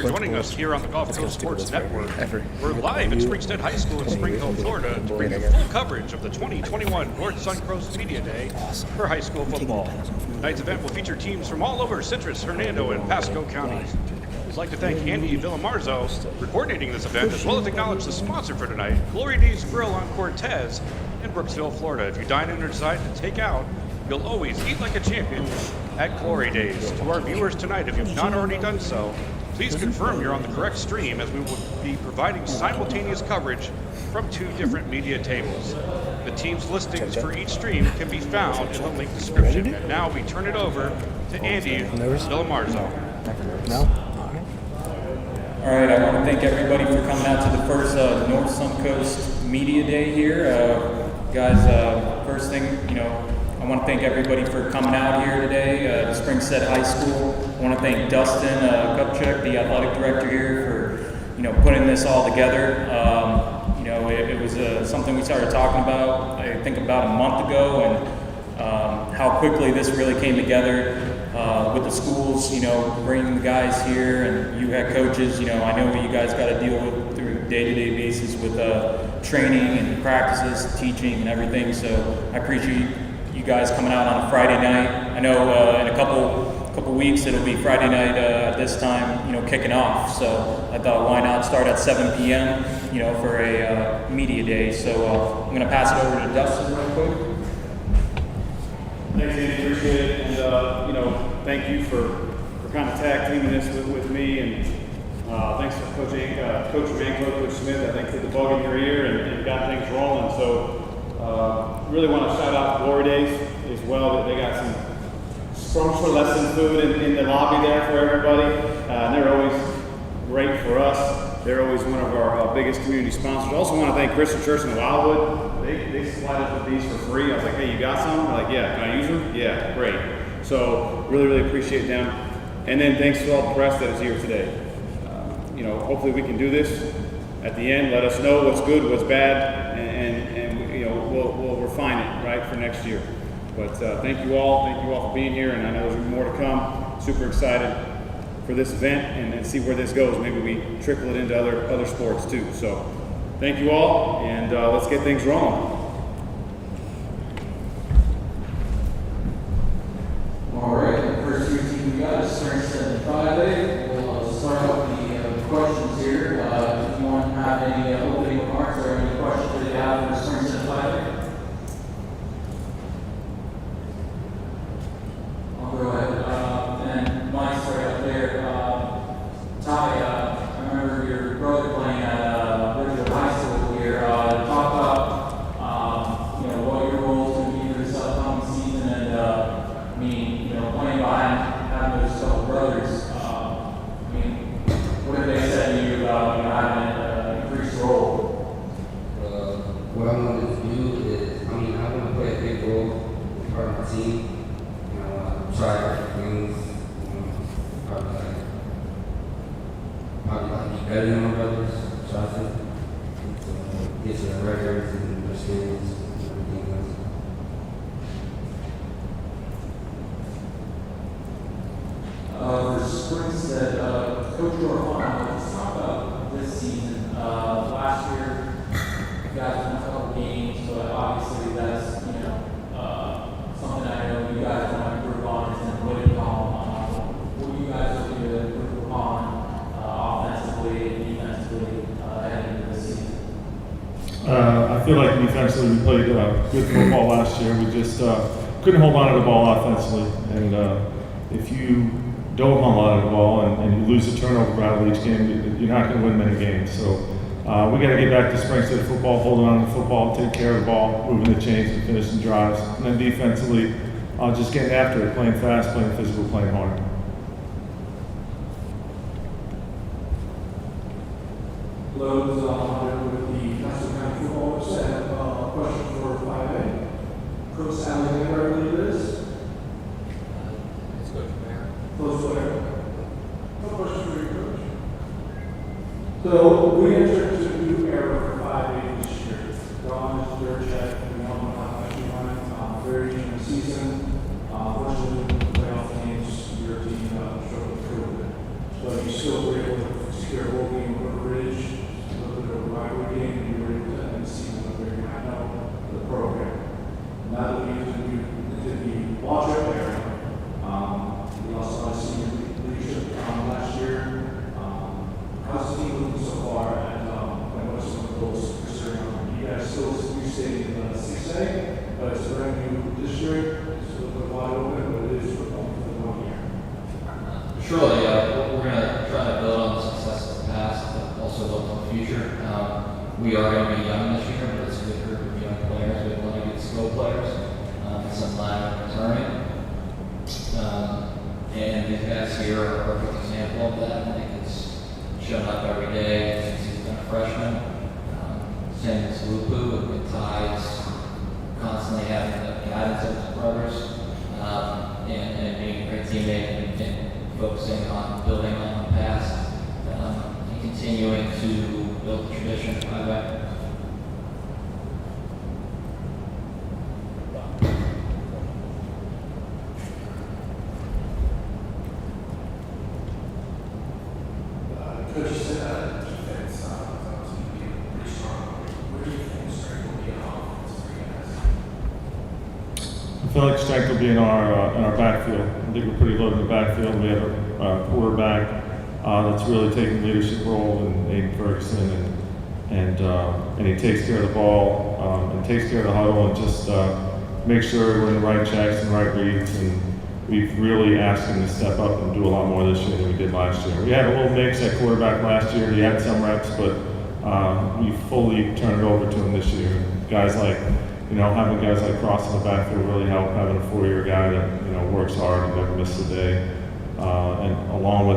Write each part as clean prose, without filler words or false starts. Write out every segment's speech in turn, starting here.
joining us here on the Gulf Coast Sports Network. We're live at Springstead High School in Springfield, Florida, to bring you full coverage of the 2021 North Suncoast Media Day for high school football. Tonight's event will feature teams from all over Citrus, Hernando, and Pasco counties. We'd like to thank Andy Villamarzo for coordinating this event, as well as acknowledge the sponsor for tonight, Glory Days Grill on Cortez in Brooksville, Florida. If you dine in or decide to take out, you'll always eat like a champion at Glory Days. To our viewers tonight, if you've not already done so, please confirm you're on the correct stream, as we will be providing simultaneous coverage from 2 different media tables. The team's listings for each stream can be found in the link description. And now we turn it over to Andy Villamarzo. No? All right, I want to thank everybody for coming out to the first North Suncoast Media Day here. Guys, first thing, I want to thank everybody for coming out here today to Springstead High School. I want to thank Dustin Kupchak, the athletic director here, for putting this all together. It was something we started talking about, I think, about a month ago, and how quickly this really came together with the schools. Bringing the guys here, and you had coaches. I know what you guys got to deal with through day-to-day basis with training and practices, teaching, and everything. So I appreciate you guys coming out on a Friday night. I know in a couple weeks it'll be Friday night at this time, kicking off. So I thought, why not start at 7 p.m. For a media day. So I'm going to pass it over to Dustin real quick. Thanks, Andy. Appreciate it. And thank you for kind of tag teaming this with me. And thanks to Coach Anclote, Coach Smith. I think hit the bug in your ear and got things rolling. So really want to shout out Glory Days as well. They got some scrumptious lesson food in the lobby there for everybody. And they're always great for us. They're always one of our biggest community sponsors. I also want to thank Christian Church in Wildwood. They supplied us with these for free. I was like, hey, you got some? They're like, yeah, can I use them? Yeah, great. So really appreciate them. And then thanks to all the press that is here today. Hopefully we can do this at the end. Let us know what's good, what's bad, and we'll refine it right for next year. But thank you all for being here, and I know there's more to come. Super excited for this event and see where this goes. Maybe we trickle it into other sports too. So thank you all, and let's get things rolling. All right, the first 3 teams we got is Springstead and Friday. We'll start off the questions here. If you want to have any opening remarks or any questions that you have for Springstead Friday, I'll go ahead. And Mike's right up there. Ty, I remember your brother playing at Ridgewood High School here. Talk about what your role is going to be for this upcoming season, and playing behind having those couple brothers. What have they said to you about having an increased role? What I want to do is, I want to play a big role as part of my team. Try different things. Probably be better than my brothers. Try to get to the records and their skills and everything else. For Springstead, Coach Orlando, let's talk about this season. Last year, you guys won a couple games, but obviously that's something I know you guys want to improve on is in the winning column. What are you guys looking to improve upon offensively and defensively heading into this season? I feel like defensively we played good football last year. We just couldn't hold on to the ball offensively, and if you don't hold on to the ball and you lose the turnover battle each game, you're not going to win many games. So we got to get back to Springstead football, holding on to the football, take care of the ball, moving the chains, and finishing drives. And then defensively, just getting after it, playing fast, playing physical, playing hard. Lowe's with the Pasco County Football website. I have a question for 5A. Coach Alexander, I believe it is. Let's go from there. Close player. No question for you, Coach. So we entered into a new era for 5A this year. Dawn is third check, we won the very in the season. Fortunately, the playoff games, your team struggled through it. But you still were able to secure bowl game over Ridge, a little bit of a rivalry game, and we were able to end the season with a very high note for the program. Now that we did the ball trip area, we also had senior leadership last year. How's the team looking so far, and what are some of the goals pursuing? You guys still stay in the 6A, but it's a brand new district. It's a little bit wide open, but it is for only 1 year. Surely, we're going to try to build on the success of the past, but also look to the future. We are going to be young this year, but it's a good group of young players. We have a lot of good skill players, and some line returning. And these guys here are a perfect example of that. I think it's shown up every day since he's been a freshman. Same as Lupu with good ties, constantly having the guidance of his brothers, and being a great teammate and focusing on building on the past, and continuing to build the tradition of highway. Coach, you said defense was pretty strong. Where do you think strength will be in offense for you guys? I feel like strength will be in our backfield. I think we're pretty loaded in the backfield. We have a quarterback that's really taking a leadership role in Aiden Ferguson, and he takes care of the ball and takes care of the huddle and just makes sure we're in the right checks and right reads. And we've really asked him to step up and do a lot more this year than we did last year. We had a little mix at quarterback last year. He had some reps, but we fully turned it over to him this year. Guys like, having guys like Cross in the backfield really help. Having a 4-year guy that, works hard and never misses a day. And along with,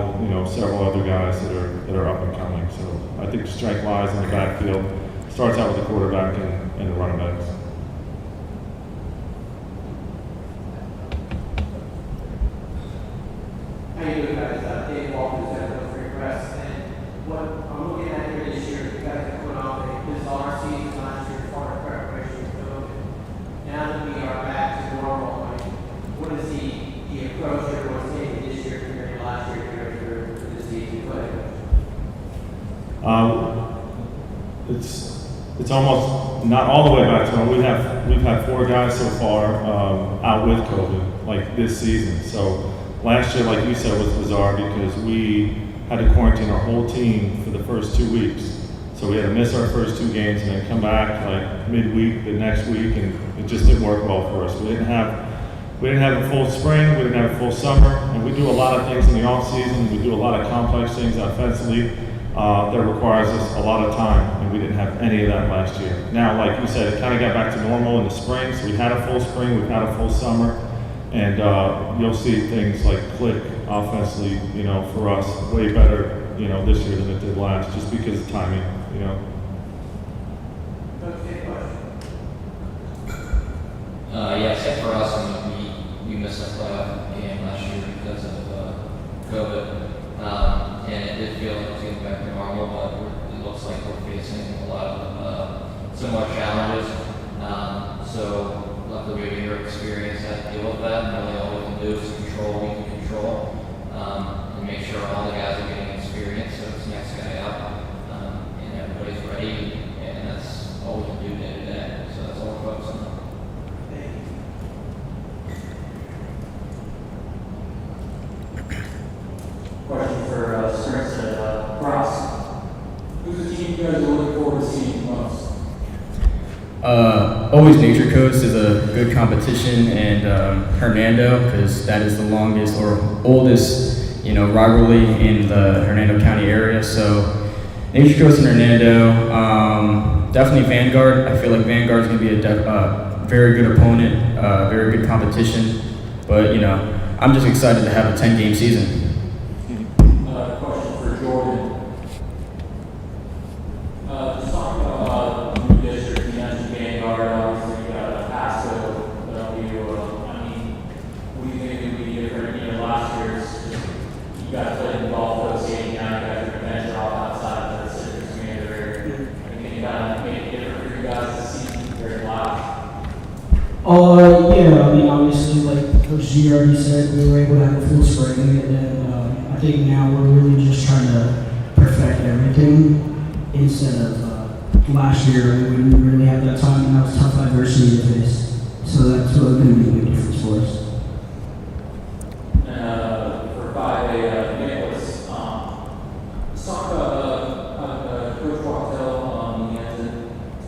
several other guys that are up and coming. So I think the strength lies in the backfield. Starts out with the quarterback and the running backs. How you doing, guys? Dave Walters, Zephyrhills Free Press. And what I'm looking at here this year, you guys are coming off a bizarre season last year as far as preparation with COVID. Now that we are back to normal, what is the approach everyone's taking this year compared to last year compared to this season play? It's almost not all the way back to normal. We've had 4 guys so far out with COVID, like this season. So last year, like you said, was bizarre because we had to quarantine our whole team for the first 2 weeks. So we had to miss our first 2 games and then come back like midweek the next week, and it just didn't work well for us. We didn't have a full spring, we didn't have a full summer, and we do a lot of things in the off season. We do a lot of complex things offensively that requires us a lot of time, and we didn't have any of that last year. Now, like you said, it kind of got back to normal in the spring. So we had a full spring, we've had a full summer. And you'll see things like click offensively, for us way better, this year than it did last, just because of timing, Except for us, we missed a playoff game last year because of COVID, and it did feel like it was getting back to normal, but it looks like we're facing a lot of similar challenges. So luckily we have your experience how to deal with that, and really all we can do is control what we can control, and make sure all the guys are getting experience, so it's next guy up, and everybody's ready, and that's all we can do day to day. So that's all we're focusing on. Question for Springstead. Ross, who's the team you guys are looking forward to seeing most? Always Nature Coast is a good competition, and Hernando, because that is the longest or oldest, rivalry in the Hernando County area. So Nature Coast and Hernando, definitely Vanguard. I feel like Vanguard is going to be a very good opponent, very good competition. But I'm just excited to have a 10-game season. Question for Jordan. Just talking about the new district, you mentioned Vanguard, obviously you got Pasco, W. What do you think would be different? Last year's, you guys played in golf association, now you guys are venture off outside of the Citrus community area. Anything that made it different for you guys this season compared to last? Obviously, like Coach G already said, we were able to have a full spring, and then I think now we're really just trying to perfect instead of last year, we wouldn't really have that time, and that was tough adversity to face. So that's really going to be a big difference for us. For 5A, Nicholas, let's talk about Coach Wachtel. He entered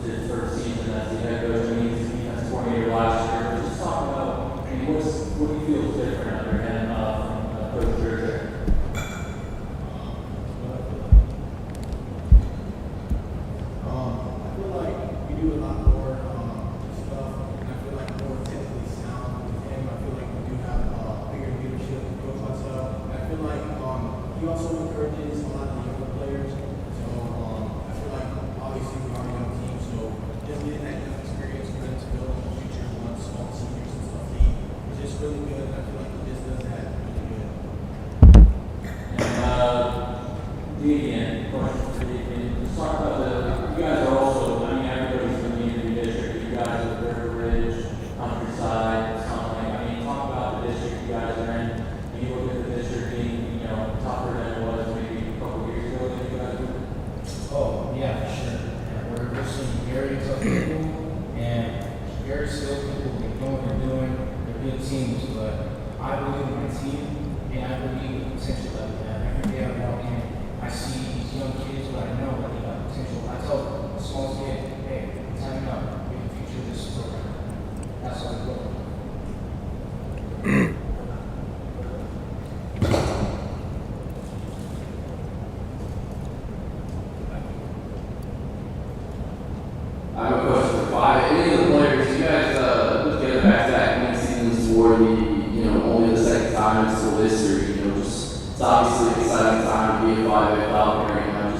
his first season as the head coach, and he's the defense coordinator last year. Just talk about, I mean, what do you feel is different under him from Coach Richard? I feel like we do a lot more stuff, and I feel like more technically sound with him. I feel like we do have bigger leadership with Coach Wachtel. And I feel like he also encourages a lot of the younger players. So I feel like obviously we are a young team, so just getting that young experience for them to build in the future once all the seniors and stuff leave is just really good. And I feel like he just does that really good. And Deacon, question for Deacon. Let's talk about you guys are also, I mean, everybody's from the Unity District. You guys are River Ridge, Countryside, Sunlake. I mean, talk about the district you guys are in. Do you look at the district being, tougher than it was maybe a couple of years ago than you guys were? Oh, yeah, for sure. Yeah, we're some very tough people and very skilled people. They know what they're doing. They're good teams, but I believe in my team and I believe in the potential that we have. Every day I walk in, I see these young kids who I know that they got potential. I tell them, a small kid, hey, time up. You're the future of this program. That's how we go. I have a question for 5. Any of the players, you guys put together back-to-back win seasons for only the second time in school history. It's obviously an exciting time to be a 5A Falcon right now.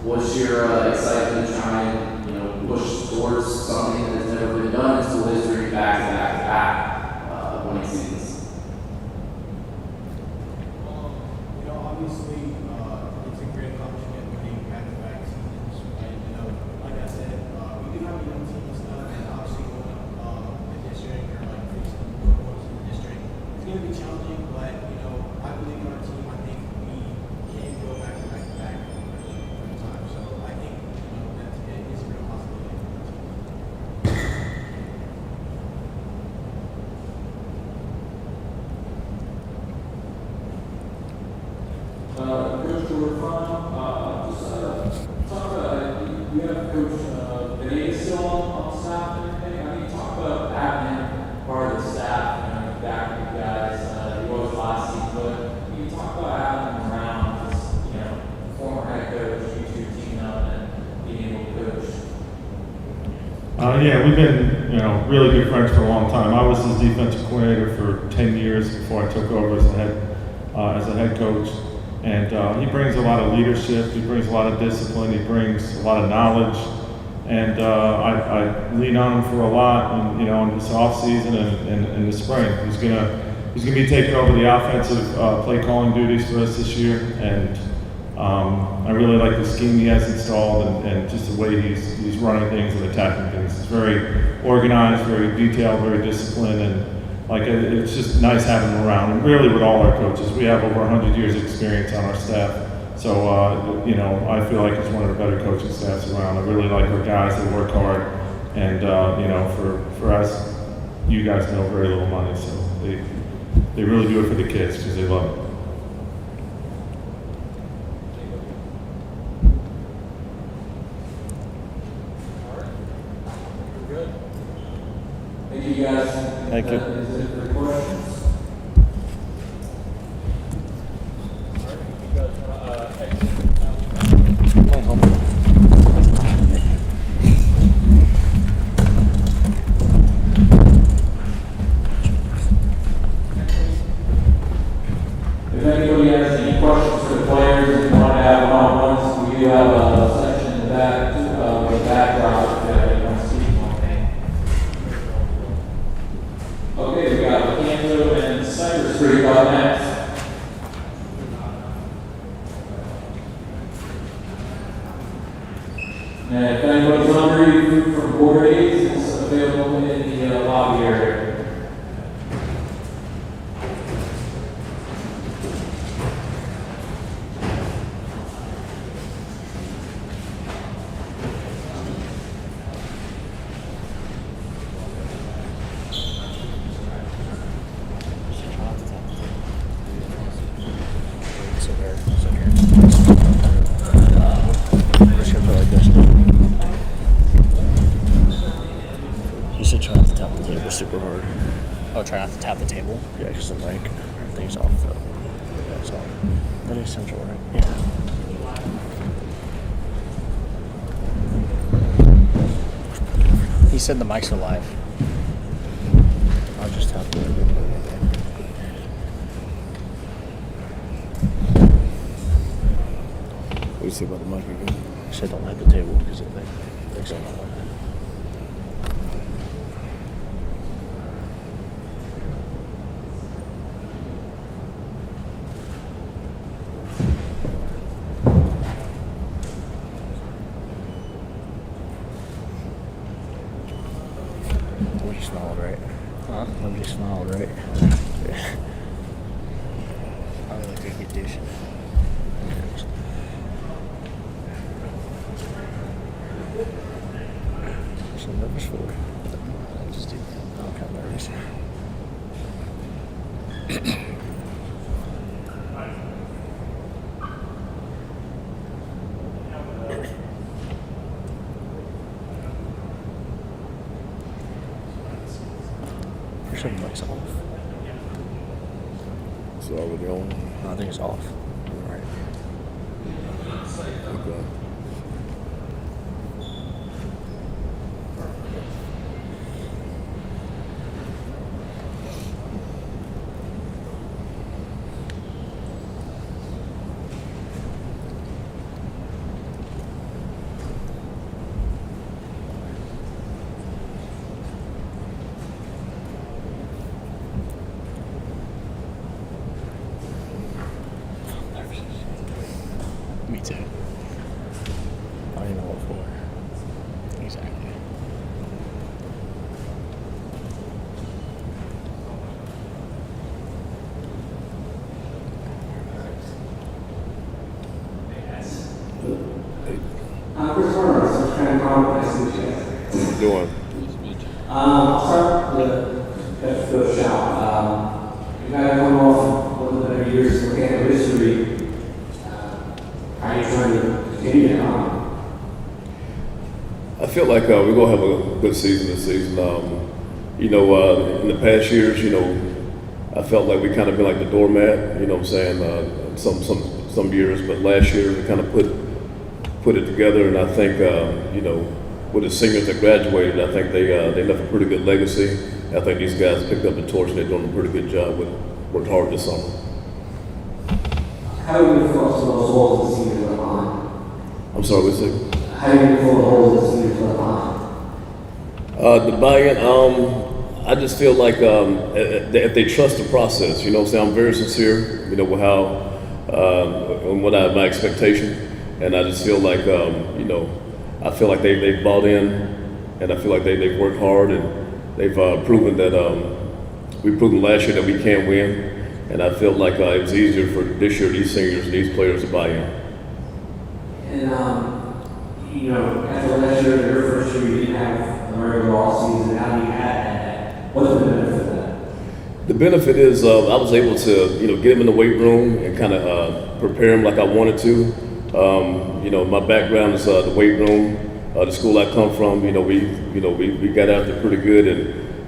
What's your excitement to try and push towards something that's never been done in school history, back-to-back winning seasons? Obviously, it's a great accomplishment winning back-to-back seasons. And, like I said, we do have a young team and stuff, and obviously going up the district or like facing the boys in the district, it's going to be challenging, but, I believe in our team. I think we can go back-to-back every time. So I think, it is a real possibility for our team. Coach Jordan, just talk about, you have Coach Benitez still on staff and everything. I mean, talk about having him part of the staff, back with you guys. He was last season, but you talk about having him around, just, former head coach, you two teaming up and being able to coach. Yeah, we've been, really good friends for a long time. I was his defensive coordinator for 10 years before I took over as a head coach. And he brings a lot of leadership, he brings a lot of discipline, he brings a lot of knowledge. And I lean on him for a lot, and, in this off season and in the spring. He's gonna be taking over the offensive play calling duties for us this year. And I really like the scheme he has installed and just the way he's running things and attacking things. It's very organized, very detailed, very disciplined, and it's just nice having him around. And really with all our coaches, we have over 100 years experience on our staff. So, I feel like it's one of the better coaching staffs around. I really like our guys, they work hard. And, for us, you guys know very little money, so they really do it for the kids because they love it. Thank you guys. Thank you. Is it for questions? If anybody has any questions for the players and want to have one-on-ones, we do have a section in the back with a backdrop if you want to speak. Okay, we got Lecanto and Cypress Creek up next. And if anybody's hungry, food from Bordeaux is available in the lobby area. have the table. Yeah, because the mic, everything's off though. That's all. That is central, right? Yeah. He said the mics are live. I'll just have to. What do you say about the mic again? I said don't have the table because it makes it not. Nobody smiled, right? Huh? Nobody smiled, right? I look like a good douche. So nervous for it. I just do. I'm kind of nervous. Pretty sure the mic's off. It's already on. No, I think it's off. Right. Okay. Me too. I don't even know what for. Exactly. Chris Warner, so kind of nice to meet you guys. What you doing? I'll start with the shout. You guys come off one of the better years in Lecanto history. How are you trying to continue that on? I feel like we're going to have a good season this season. In the past years, I felt like we kind of been like the doormat, you know what I'm saying, some years, but last year we kind of put it together, and I think, with the seniors that graduated, I think they left a pretty good legacy. I think these guys picked up the torch and they're doing a pretty good job with it. Worked hard this summer. How do you feel about those holes the seniors left behind? I'm sorry, what's it? How do you feel the holes the seniors left behind? The buy-in, I just feel like if they trust the process, you know what I'm saying? I'm very sincere, with how, and my expectation. And I just feel like, I feel like they've bought in, and I feel like they've worked hard, and they've proven that, we proved last year that we can win. And I feel like it was easier for this year, these seniors, these players to buy in. And, after last year, your first year, you didn't have a regular off-season, now you had that. What's the benefit of that? The benefit is I was able to, get them in the weight room and kind of prepare them like I wanted to. My background is the weight room, the school I come from. We got out there pretty good,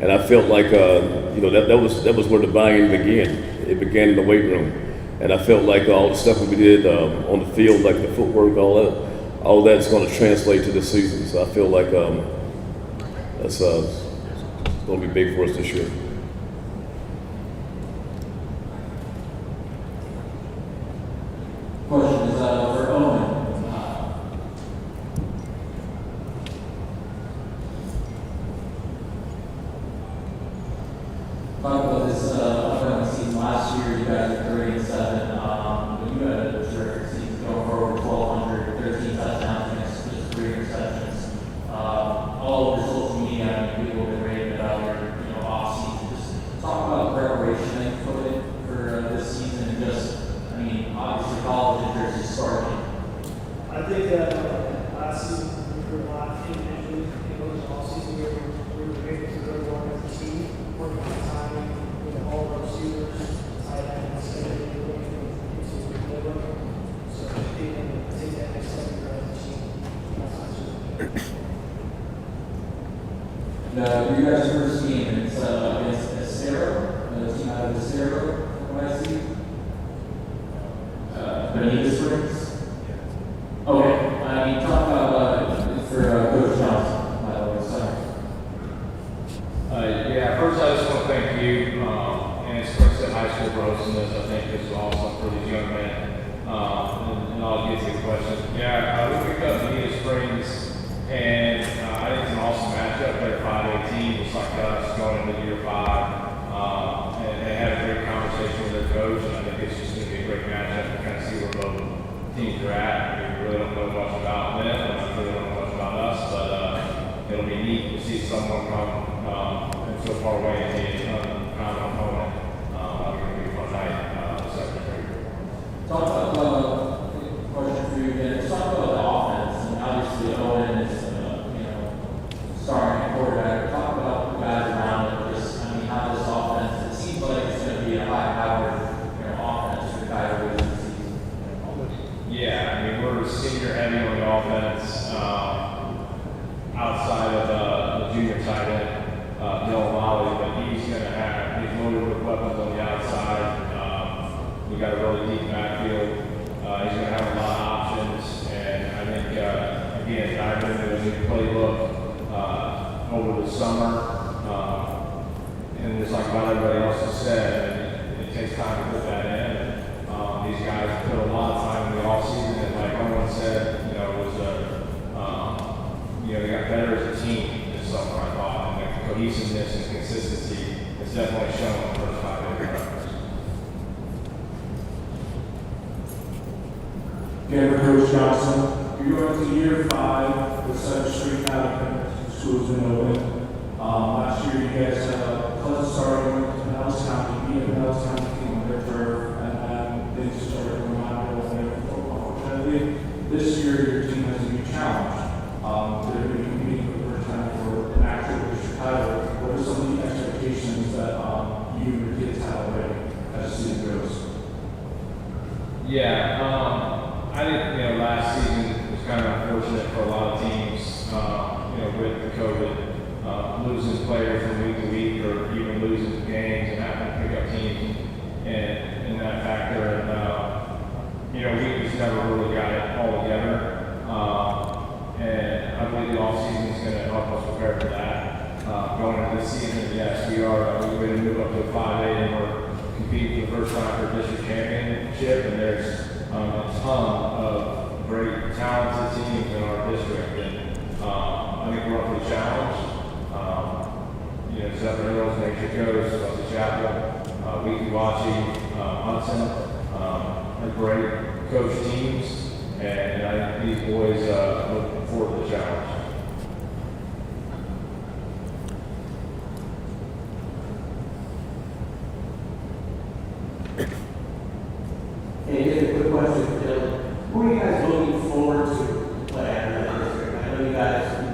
and I felt like that was where the buy-in began. It began in the weight room, and I felt like all the stuff that we did on the field, like the footwork, all that's going to translate to this season. So I feel like that's going to be big for us this year. Question is for Owen. Talk about this upcoming season. Last year, you guys were 3-7. But you had a terrific season going for over 1,200, 13 touchdowns against just 3 interceptions. All over social media, people have been raving about your off-season. Just talk about the preparation that you put in for this season, and just, obviously college interest is starting. I think last season we were a lot individually. It was all season we were able to go on as a team, working on time with all of our receivers, tight ends, and looking into the playbook. So I think take that next step as a team. You guys' first game, it's against Sarah. the team out of this area, what I see. Benita Springs. Okay, I mean, talk about for Coach Johnson, by the way, sorry. Yeah, first I just want to thank you and Springstead High School for hosting this. I think this is awesome for these young men. And I'll get to the question. Yeah, we picked up Benita Springs, and I think it's an awesome matchup. They're 5A team, just like us, going into year 5. And they had a great conversation with their coach, and I think it's just going to be a great matchup to kind of see where both teams are at. I mean, we really don't know much about them, and I really don't know much about us, but it'll be neat to see someone come and so far away and be an opponent. It's going to be a fun night, the second period. Talk about question for you again. Talk about the offense, and obviously Owen is starting quarterback. Talk about the guys around him. Just how this offense. It seems like it's going to be a high-powered offense for Kyler Williams this season. Yeah, I mean we're senior heavy on the offense. Outside of the junior tight end, Dylan Lally, but he's loaded with weapons on the outside. We got a really deep backfield. He's going to have a lot of options, and I think again, I've been doing a new playbook over the summer, and just like what everybody else has said, it takes time to put that in. These guys put a lot of time in the offseason, and like everyone said, they got better as a team this summer, I thought, and the cohesiveness and consistency is definitely shown in the first 5 days. Again, for Coach Johnson, you're going to year 5 with such a streak out of schools been open. Last year, you guys had a pleasant start with Pinellas County, beat Pinellas County team on their turf, and things started going on over there. Unfortunately, this year, your team has a new challenge. They're going to be competing for the first time for an actual district title. What are some of the expectations that you and your kids have already as the season goes? Yeah, I think last season was kind of unfortunate for a lot of teams. With the COVID, losing players from week to week, or even losing games and having to pick up teams, and in that factor, and we just never really got it all together. And I believe the offseason is going to help us prepare for that. Going into this season, yes, we are. We're going to move up to a 5A, and we're competing for the first time for a district championship. And there's a ton of great, talented teams in our district, and I think we're up for the challenge. Zephyrhills, Nature Coast, Wesley Chapel, Weekie Watchie, Hudson, are great coach teams. And I think these boys look forward to the challenge. Hey, just a quick question for Dylan. Who are you guys looking forward to play out of that district? I know you got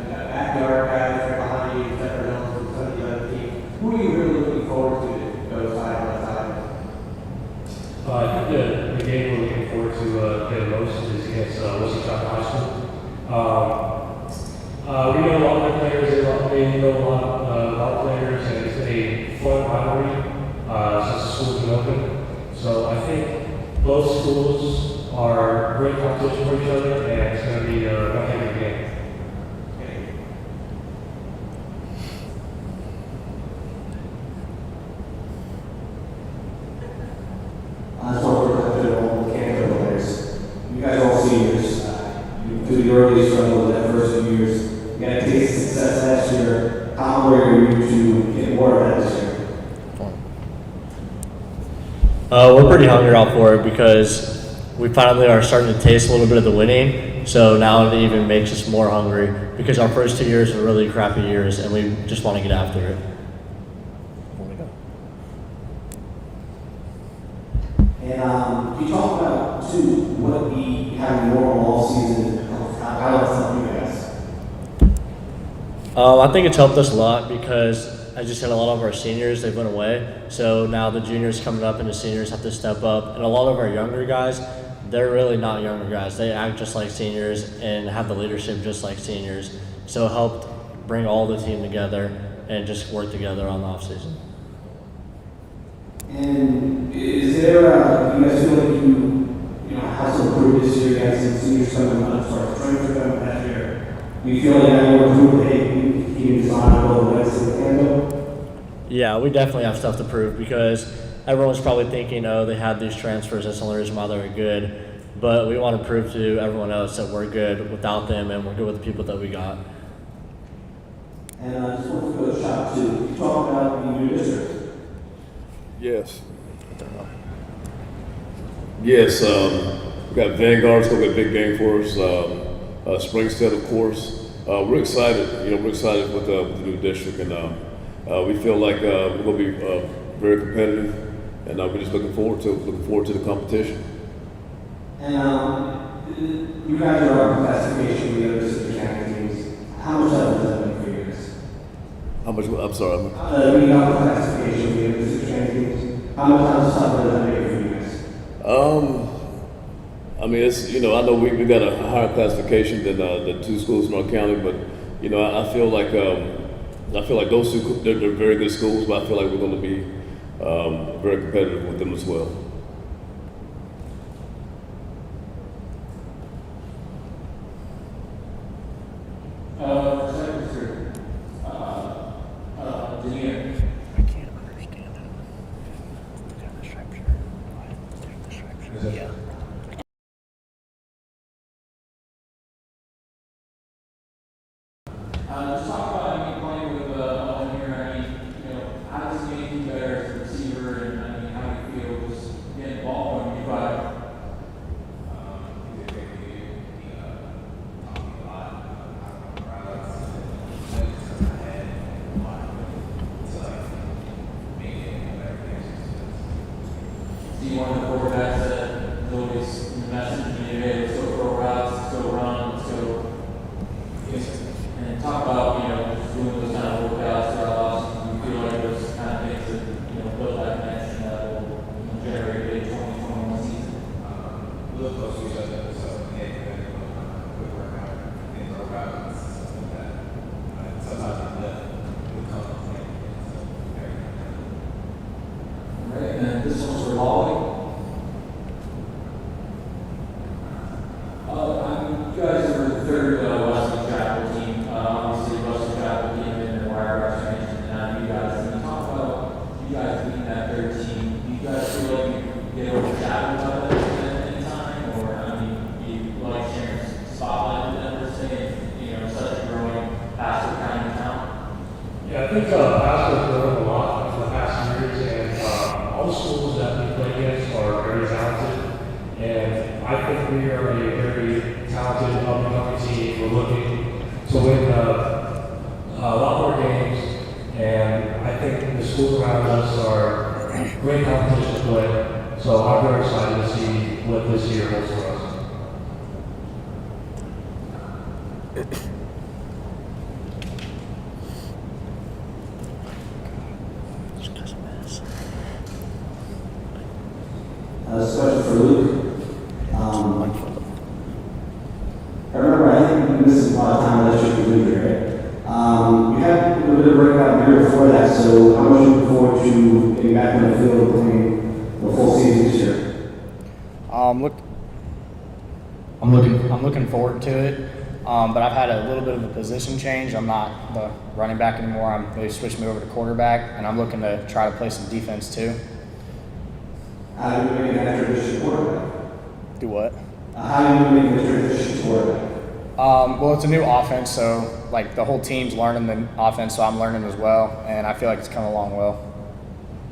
backyard guys right behind you, Zephyrhills, and some of the other teams. Who are you really looking forward to go side by side? I think the game we're looking forward to play the most is against Wesley Chapel High School. We know a lot of the players, they know a lot of players, and it's been a fun rivalry since the school's been open. So I think both schools are great competition for each other, and it's going to be a one heck of a game. I just want to put a bit on Lecanto players. You guys all seniors. Through the early struggle of that first few years, you got a taste of success last year. How hungry are you to get more of that this year? We're pretty hungry out for it because we finally are starting to taste a little bit of the winning. So now it even makes us more hungry because our first 2 years were really crappy years, and we just want to get after it. And can you talk about, too, what the having more all season, how that's helped you guys? I think it's helped us a lot because I just had a lot of our seniors, they went away. So now the juniors coming up and the seniors have to step up. And a lot of our younger guys, they're really not younger guys. They act just like seniors and have the leadership just like seniors. So it helped bring all the team together and just work together on the off season. And is there, do you guys feel like you know, have some improved this year, guys, and seniors coming up, transfer coming back here? Do you feel like you want to prove, hey, you can design a little less in Lecanto? Yeah, we definitely have stuff to prove because everyone's probably thinking, oh, they had these transfers, that's the only reason why they're good. But we want to prove to everyone else that we're good without them and we're good with the people that we got. And I just want to go shot too. You talk about the new district. Yes. Yes, we got Vanguard's going to be a big game for us. Springstead, of course. We're excited. You know, we're excited with the new district, and we feel like we're going to be very competitive, and we're just looking forward to the competition. And you guys are on classification with the other sister county teams. How much does that mean for you guys? How much? I'm sorry. When you got the classification with the other sister county teams, how much does that make for you guys? I mean, it's, you know, I know we got a higher classification than the two schools in our county, but you know, I feel like those two they're very good schools, but I feel like we're going to be very competitive with them as well. I can't understand it. Got the striped shirt. What? The striped shirt? Yeah. Just talk about, I mean, playing with Owen here. I mean, you know, how does he make you better as a receiver, and I mean, how do you feel just getting involved when you got see one of the quarterbacks that is always messaging you, hey, let's go throw routes, let's go run, let's go. And talk about, you know, just doing those kind of workouts throughout Austin. You feel like those kind of things that, you know, build that connection that will generate a big 2021 season. A little closer to each other, so hey, quick workout, things work out, and stuff like that. Sometimes we come up with All right, and this one's for Molly. You guys are the third Western Chapel team. Obviously, Western Chapel came in and Wiregrass changed, and now you guys. Can you talk about you guys being that third team? Do you guys feel like you get overshadowed by that at any time, or I mean, do you like sharing spotlight with them per se? You know, such a growing Pasco County town. Yeah, I think Pasco has grown a lot in the past years, and all the schools that we play against are very talented. And I think we are a very talented up-and-coming team. We're looking to win a lot more games, and I think the schools around us are great competition to play. So I'm very excited to see what this year holds for us. This question for Luke. I remember, I think you missed a lot of time last year with Luke, right? You had a little bit of breakout the year before that, so how much are you looking forward to getting back on the field playing the full season this year? I'm looking forward to it. But I've had a little bit of a position change. I'm not the running back anymore. They switched me over to quarterback, and I'm looking to try to play some defense too. How do you make that transition to quarterback? Do what? How do you make the transition to quarterback? Well, it's a new offense, so like the whole team's learning the offense, so I'm learning as well, and I feel like it's coming along well.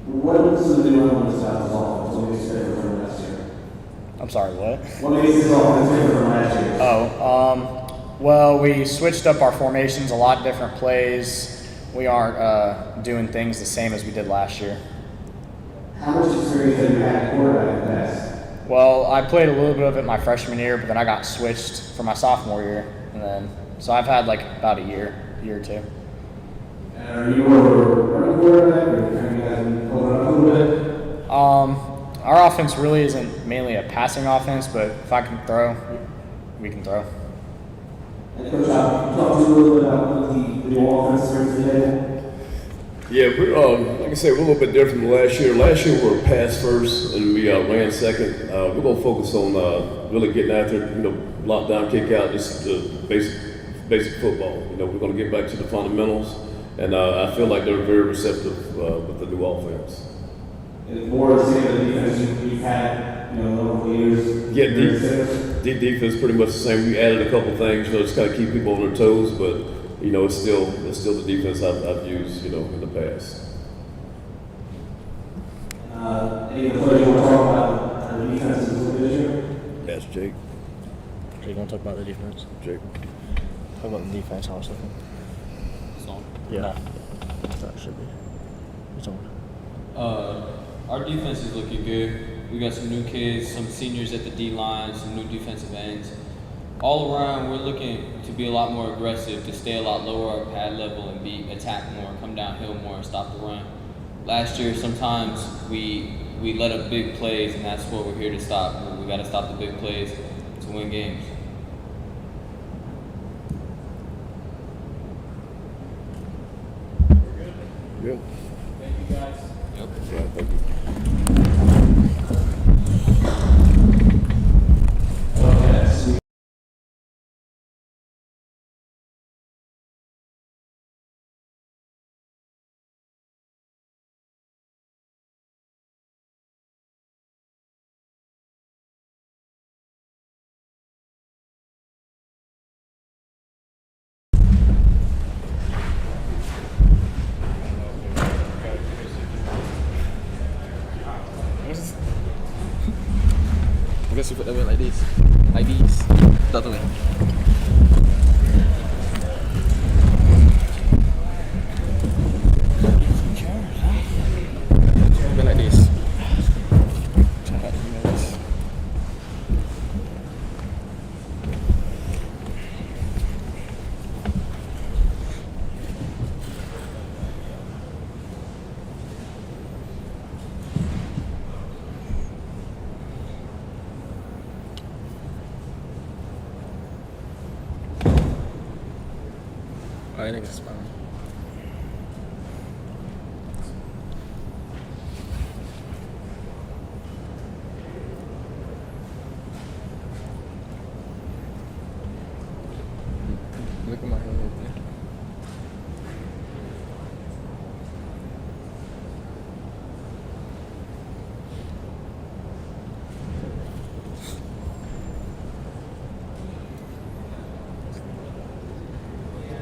What is the new element of this offense? What makes it different from last year? I'm sorry, what? What makes this offense different from last year? Well, we switched up our formations, a lot different plays. We aren't doing things the same as we did last year. How much experience have you had at quarterback in the past? Well, I played a little bit of it my freshman year, but then I got switched for my sophomore year, and then so I've had like about a year or two. Are you more running quarterback, or have you guys been pulling up a little bit? Our offense really isn't mainly a passing offense, but if I can throw, we can throw. And Coach, talk to me a little bit about what the offense brings today. Yeah, we're can say we're a little bit different from last year. Last year we were pass first and we ran second. We're going to focus on really getting after it, block down, kick out, just basic football. We're going to get back to the fundamentals, and I feel like they're very receptive with the new offense. It's more the same of the defense you've had, over the years. Yeah, defense pretty much the same. We added a couple things, just kind of keep people on their toes, but it's still the defense I've used, in the past. Any other players you want to talk about the defense this year? That's Jake. Jake, want to talk about the defense? Jake. Talk about the defense, I was looking. It's on? Yeah. That should be. It's on. Our defense is looking good. We got some new kids, some seniors at the D-line, some new defensive ends. All around, we're looking to be a lot more aggressive, to stay a lot lower our pad level and attack more, come downhill more, and stop the run. Last year, sometimes we let up big plays, and that's what we're here to stop. We got to stop the big plays to win games. Good. Thank you, guys. Yep. Yeah, thank you. I guess you put them in like this. Like these. That way. Put like this. I think it's fine. Look at my hand over there.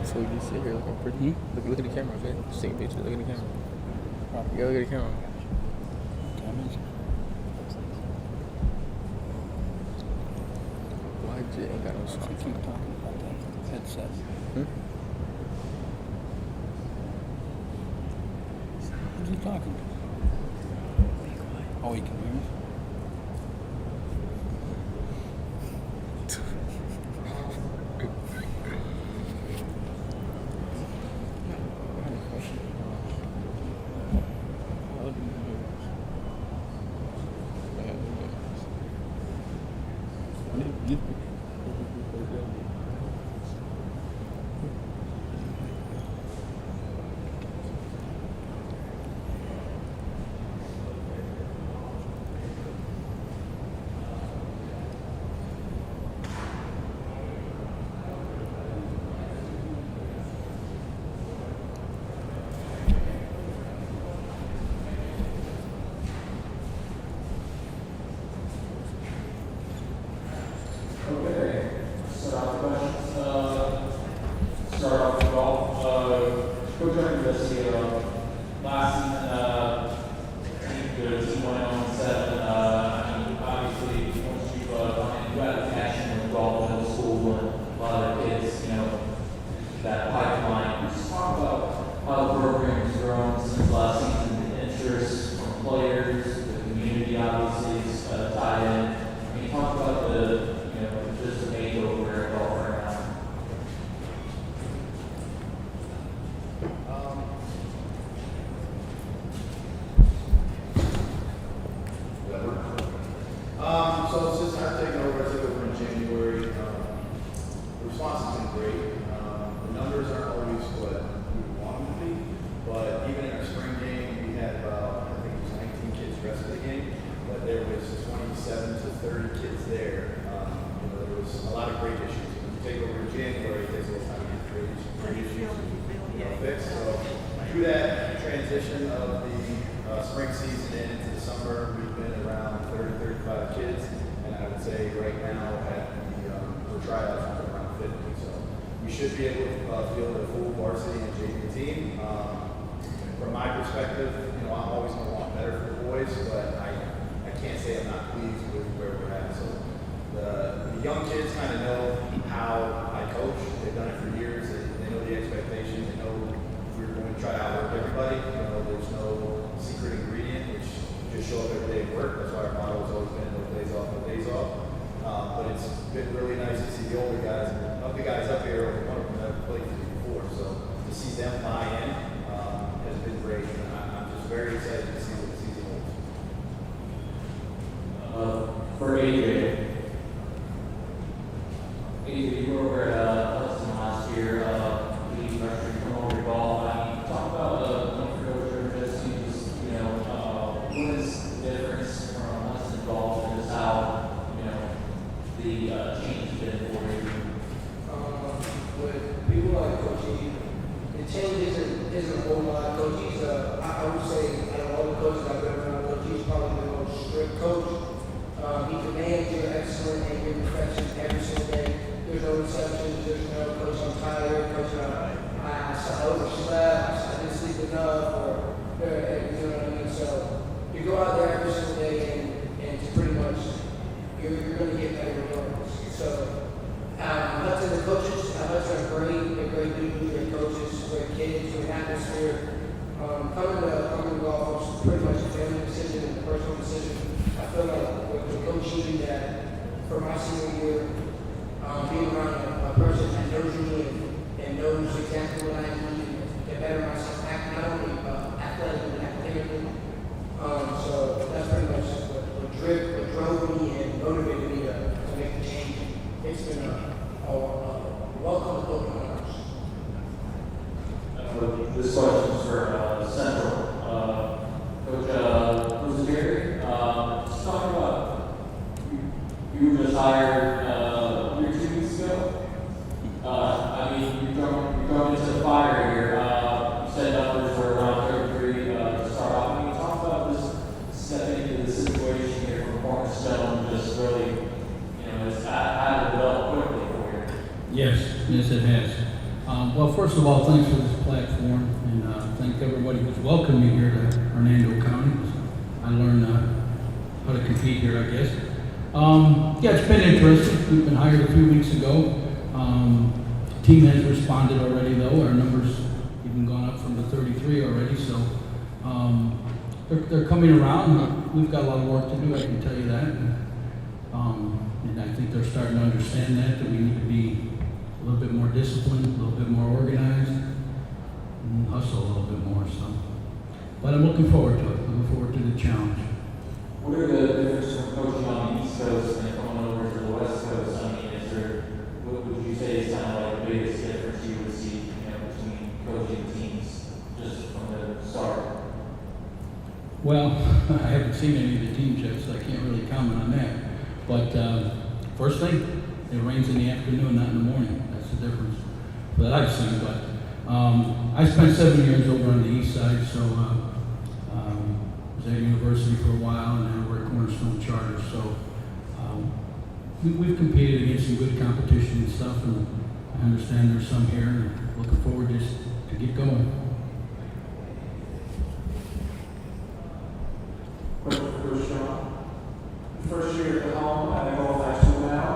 So you sit here looking pretty. Look at the camera, okay? Just take a picture. Look at the camera. Yeah, look at the camera. Why Jay ain't got no song? Keep talking about that headset. Who's he talking to? Oh, he can hear me? through that transition of the spring season and into the summer, we've been around 30, 35 kids, and I would say right now at the tryouts, we're around 50. So we should be able to field a full varsity and JV team. From my perspective, I'm always going to want better for the boys, but I can't say I'm not pleased with where we're at. So the young kids kind of know how I coach. They've done it for years. They know the expectation. They know we're going to try to outwork everybody. There's no secret ingredient, which just show up every day at work. That's why our motto has always been no days off, no days off. But it's been really nice to see the older guys, of the guys up here, only one of them never played for me before. So to see them buy in has been great. And I'm just very excited to see what the season holds. For AJ, you were over at Hudson last year, leading rusher, you come over your ball. Talk about one for coach, just seems, what is the difference from Hudson ball to just how, the change has been for you? With people like coaching, the change isn't a whole lot. Coaches, I would say, out of all the coaches I've been around, Coach, probably the most strict coach. He demands your excellence and your perfection every single day. There's no exceptions. There's no coach, I'm tired. Coach, I overslept. I didn't sleep enough. Or you know what I mean. So you go out there every single day and it's pretty much you're going to get better results. So Hudson, the coaches, Hudson are great. They're great dudes. Great coaches. Great kids. Great atmosphere. Coming to golf was pretty much a family decision and a personal decision. I feel like with the coaching that for my senior year, being around a person that knows me and knows exactly what I need to better myself, not only athletically but academically. So that's pretty much what drove me and motivated me to make the change. It's been a welcome to open arms. This question is for Central. Coach Rosenberry, just talk about you were just hired year 2 weeks ago. You jumped into the fire here. You said numbers were around 33 to start off. Can you talk about this stepping into the situation here from Cornerstone? Just really, it's had to develop quickly for you. Yes, it has. Well, first of all, thanks for this platform, and thank everybody who's welcomed me here to Hernando County. I learned how to compete here, I guess. It's been interesting. We've been hired a few weeks ago. The team has responded already, though. Our numbers even gone up from the 33 already, so they're coming around. We've got a lot of work to do, I can tell you that. And I think they're starting to understand that we need to be a little bit more disciplined, a little bit more organized, and hustle a little bit more. But I'm looking forward to it. Looking forward to the challenge. What are the differences from coaching on the East Coast and coming over to the West Coast? What would you say is kind of like the biggest difference you would see, between coaching teams just from the start? Well, I haven't seen any of the teams yet, so I can't really comment on that. But first thing, it rains in the afternoon, not in the morning. That's the difference that I've seen. But I spent 7 years over on the east side, so was at university for a while, and now we're at Cornerstone Charter. So we've competed against some good competition and stuff, and I understand there's some here, and looking forward just to get going. Question for Coach John. First year at the home, I think all high school now.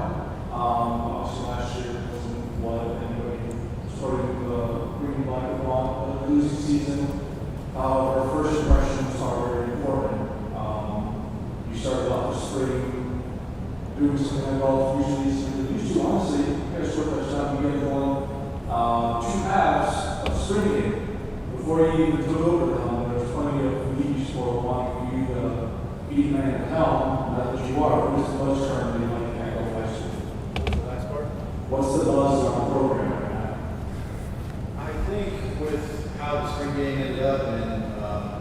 Obviously last year wasn't what anybody started with green, black, and ball, losing season. Our first impressions are very important. You started off the spring doing something like golf, usually used to, honestly, you guys work that time, you get one, 2 halves of spring game. Before you even took over the home, there was plenty of leads for wanting for you to be the man at the helm, not that you are. What is the buzz currently like at Golf High School? The last part? What's the buzz on the program right now? I think with how the spring game ended up, and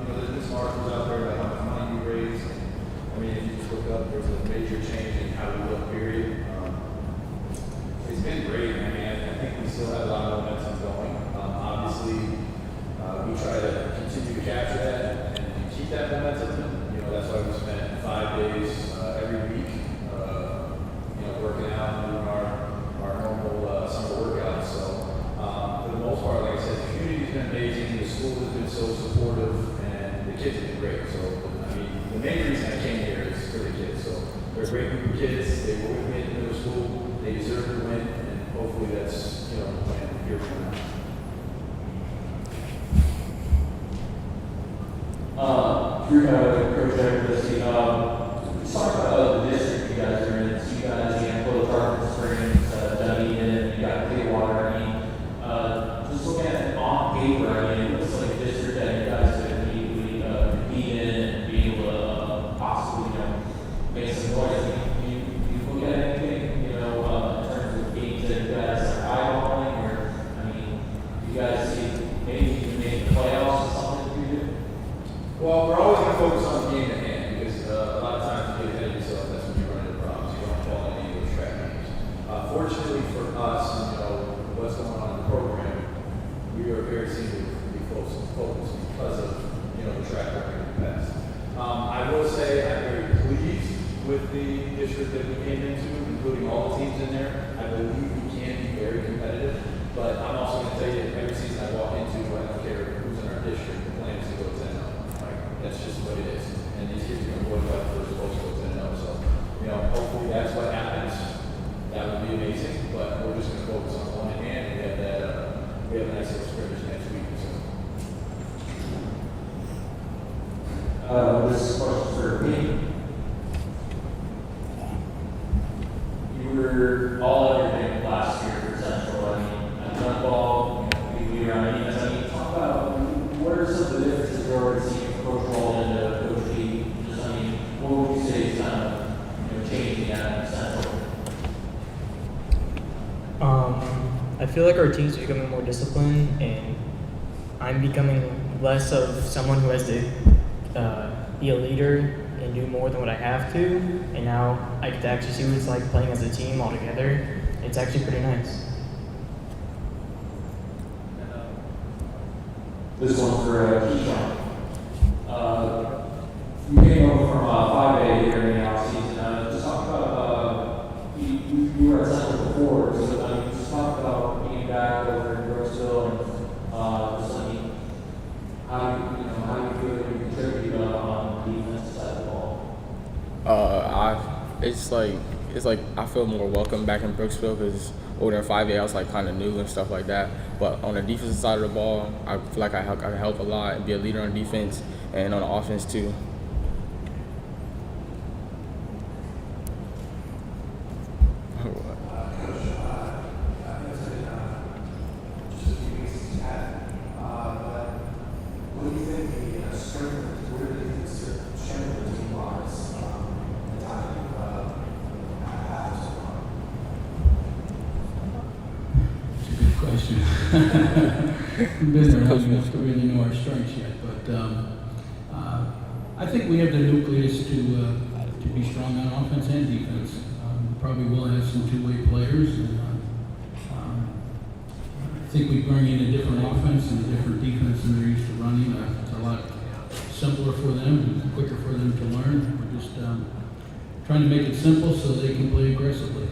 there's been some articles out there about how much money we raised. If you just look up, there's a major change in how we look, period. It's been great. I think we still have a lot of momentum going. Obviously, we try to so supportive, and the kids have been great. So, I mean, the main reason I came here is for the kids. So, they're a great group of kids. They were with me at middle school. They deserve to win, and hopefully that's, the plan here from now. Coach Everett, let's talk about the district you guys are in. So you guys, Anclote, Springs, Dunedin, you got Clearwater. I mean, just looking at it on paper, I mean, it looks like a district that you guys could immediately compete in and be able to possibly, make some noise. Do you look at anything, in terms of games that you guys are eyeballing, or, I mean, do you guys see maybe you can make the playoffs or something you do? Well, we're always going to focus on the game at hand because a lot of times you get ahead of yourself. That's when you run into problems. You don't fall into any of those track games. Fortunately for us, what's going on in the program, we are very singularly focused because of the track record in the past. I will say I'm very pleased with the district that we came into, including all the teams in there. I believe we can be very competitive, but I'm also going to tell you every season I walk into, I don't care who's in our district, the plan is to go 10-0. That's just what it is. And these kids are going to work out for supposed to go 10-0. So, hopefully that's what happens. That would be amazing. But we're just going to focus on one in hand. We have we have a nice little scrimmage next week. So. This is a question for me. You were all everything last year for Central. I mean, I've done ball, we around defense. I mean, talk about what are some of the differences you're already seeing from coach role into coach B? Just, I mean, what would you say is kind of changing that in Central? I feel like our team's becoming more disciplined, and I'm becoming less of someone who has to be a leader and do more than what I have to. And now I get to actually see what it's like playing as a team all together. It's actually pretty nice. This one's for Keyshawn. You came over from 5A here in the offseason. Just talk about, you were at Central before, so just talk about being back over in Brooksville and just, I mean, how you feel you contribute on the defensive side of the ball? It's like I feel more welcome back in Brooksville because over in 5A I was like kind of new and stuff like that. But on the defensive side of the ball, I feel like I can help a lot and be a leader on defense and on offense too. We've been there long enough to really know our strengths yet, but I think we have the nucleus to be strong on offense and defense. Probably will have some two-way players, and I think we bring in a different offense and a different defense than they're used to running. It's a lot simpler for them, quicker for them to learn. We're just trying to make it simple so they can play aggressively.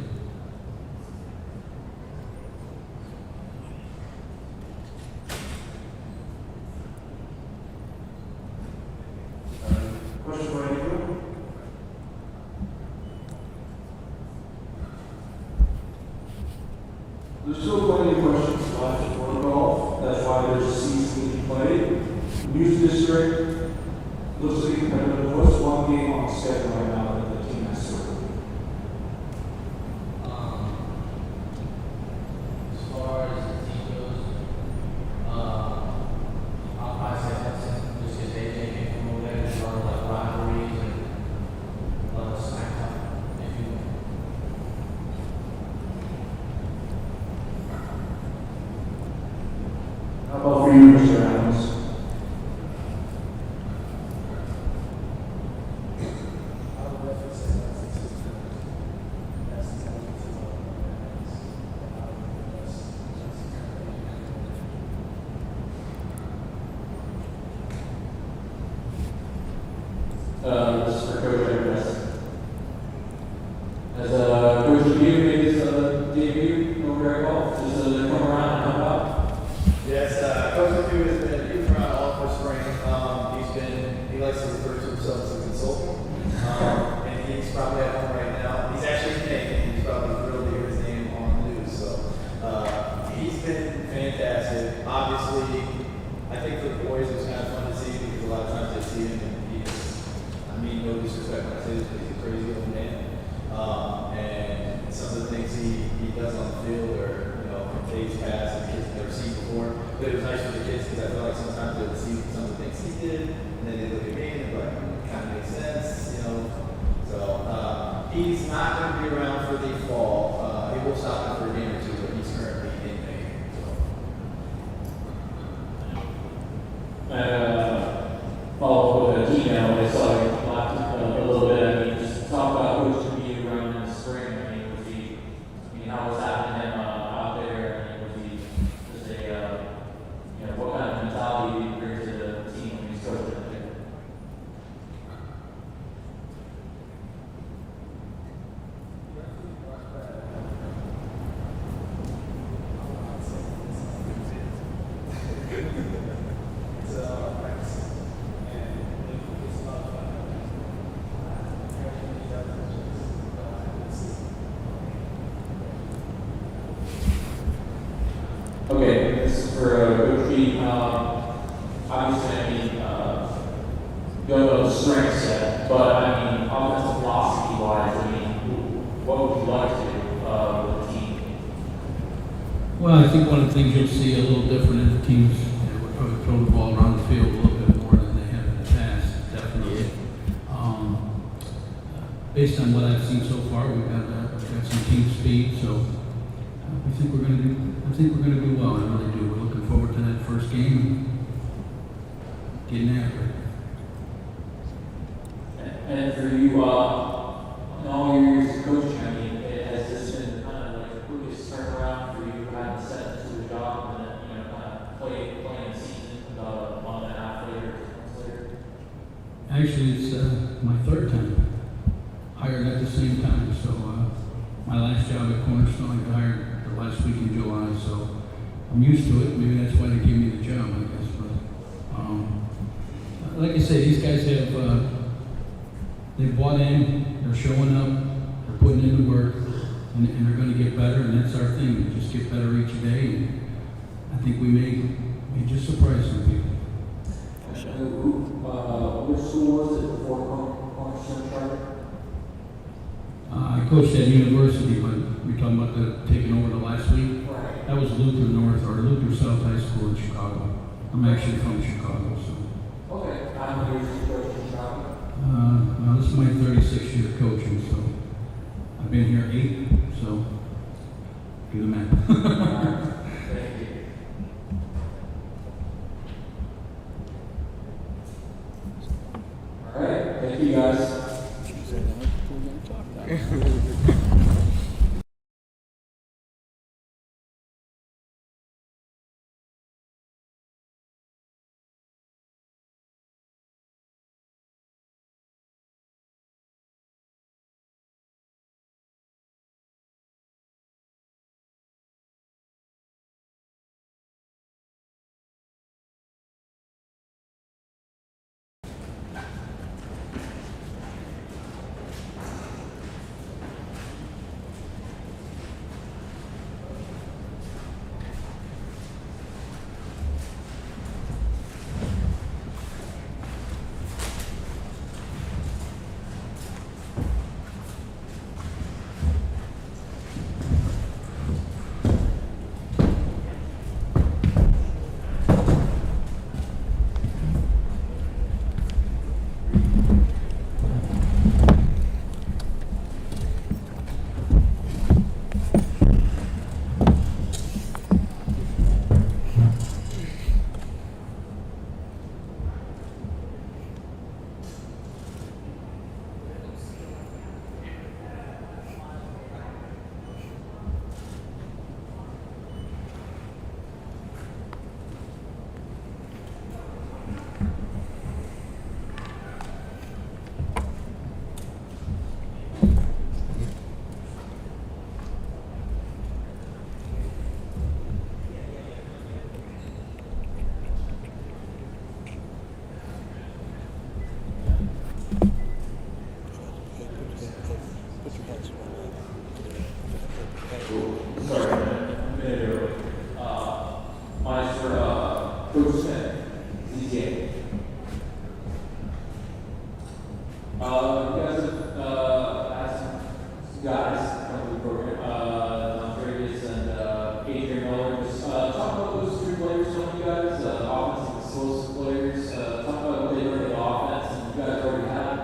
Question for Andrew? There's still plenty of questions left for golf. That's why there's a season to be played. News district looks to be competitive. What's one game on schedule right now that the team has to win? As far as the team goes, I say that's it. Just because they came from over there, there's a lot of like rivalries and a lot of smackdown, if you will. How about for you, Mr. Adams? This is for Coach Everett. As Coach Lemieux made his debut over at golf, just to come around and help out. Yes, Coach Lemieux has been a huge round of all of us been fantastic. Obviously, I think for the boys it's kind of fun to see because a lot of times they see him and no disrespect when I say this, but he's a crazy old man. And some of the things he does on the field are, phase pass and kids have never seen before. But it was nice for the kids because I feel like sometimes they would see some of the things he did, and then they look at me and they're like, kind of makes sense. So he's not going to be around for the fall. He will stop him for a game or two, but he's currently in May. Follow up with an email. I saw you a little bit. I mean, just talk about who's going to be around in the spring. I mean, how was having him out there? I mean, was he just what kind of mentality did he bring to the team when he's coaching out there? Okay, this is for Coach B. Obviously, you don't know the strengths yet, but offensive philosophy-wise, what would you like to do with the team? Well, I think one of the things you'll see a little different in the teams, will probably throw the ball around the field a little bit more than they have in the past, definitely. Based on what I've seen so far, we've got some team speed, so I think we're going to do well. I really do. We're looking forward to that first game and getting after it. And for you, in all your years of coaching, has this been kind of like the quickest turnaround for you having set into a job and then, kind of playing a season about a month and a half later, 2 months later? Actually, it's my third time. Hired at the same time. So my last job at Cornerstone, I got hired the last week in July. So I'm used to it. Maybe that's why they gave me the job, I guess. But like I say, these guys have they bought in. They're showing up. They're putting in the work, and they're going to get better. And that's our thing. We just get better each day. And I think we may just surprise some people. Which school was it before Cornerstone started? I coached at university, but we're talking about taking over the last week. Right. That was Luther North or Luther South High School in Chicago. I'm actually from Chicago, so. Okay. How many years did you coach in Chicago? Well, this is my 36th year coaching, so I've been here 8, so do the math. Thank you. All right. Thank you, guys. Coach Smith, ZTA. You guys have asked some guys from the program, Andreas and Adrian Miller. Just talk about those three players, some of you guys, offensive explosive players. Talk about what they bring to the offense, and you guys already have,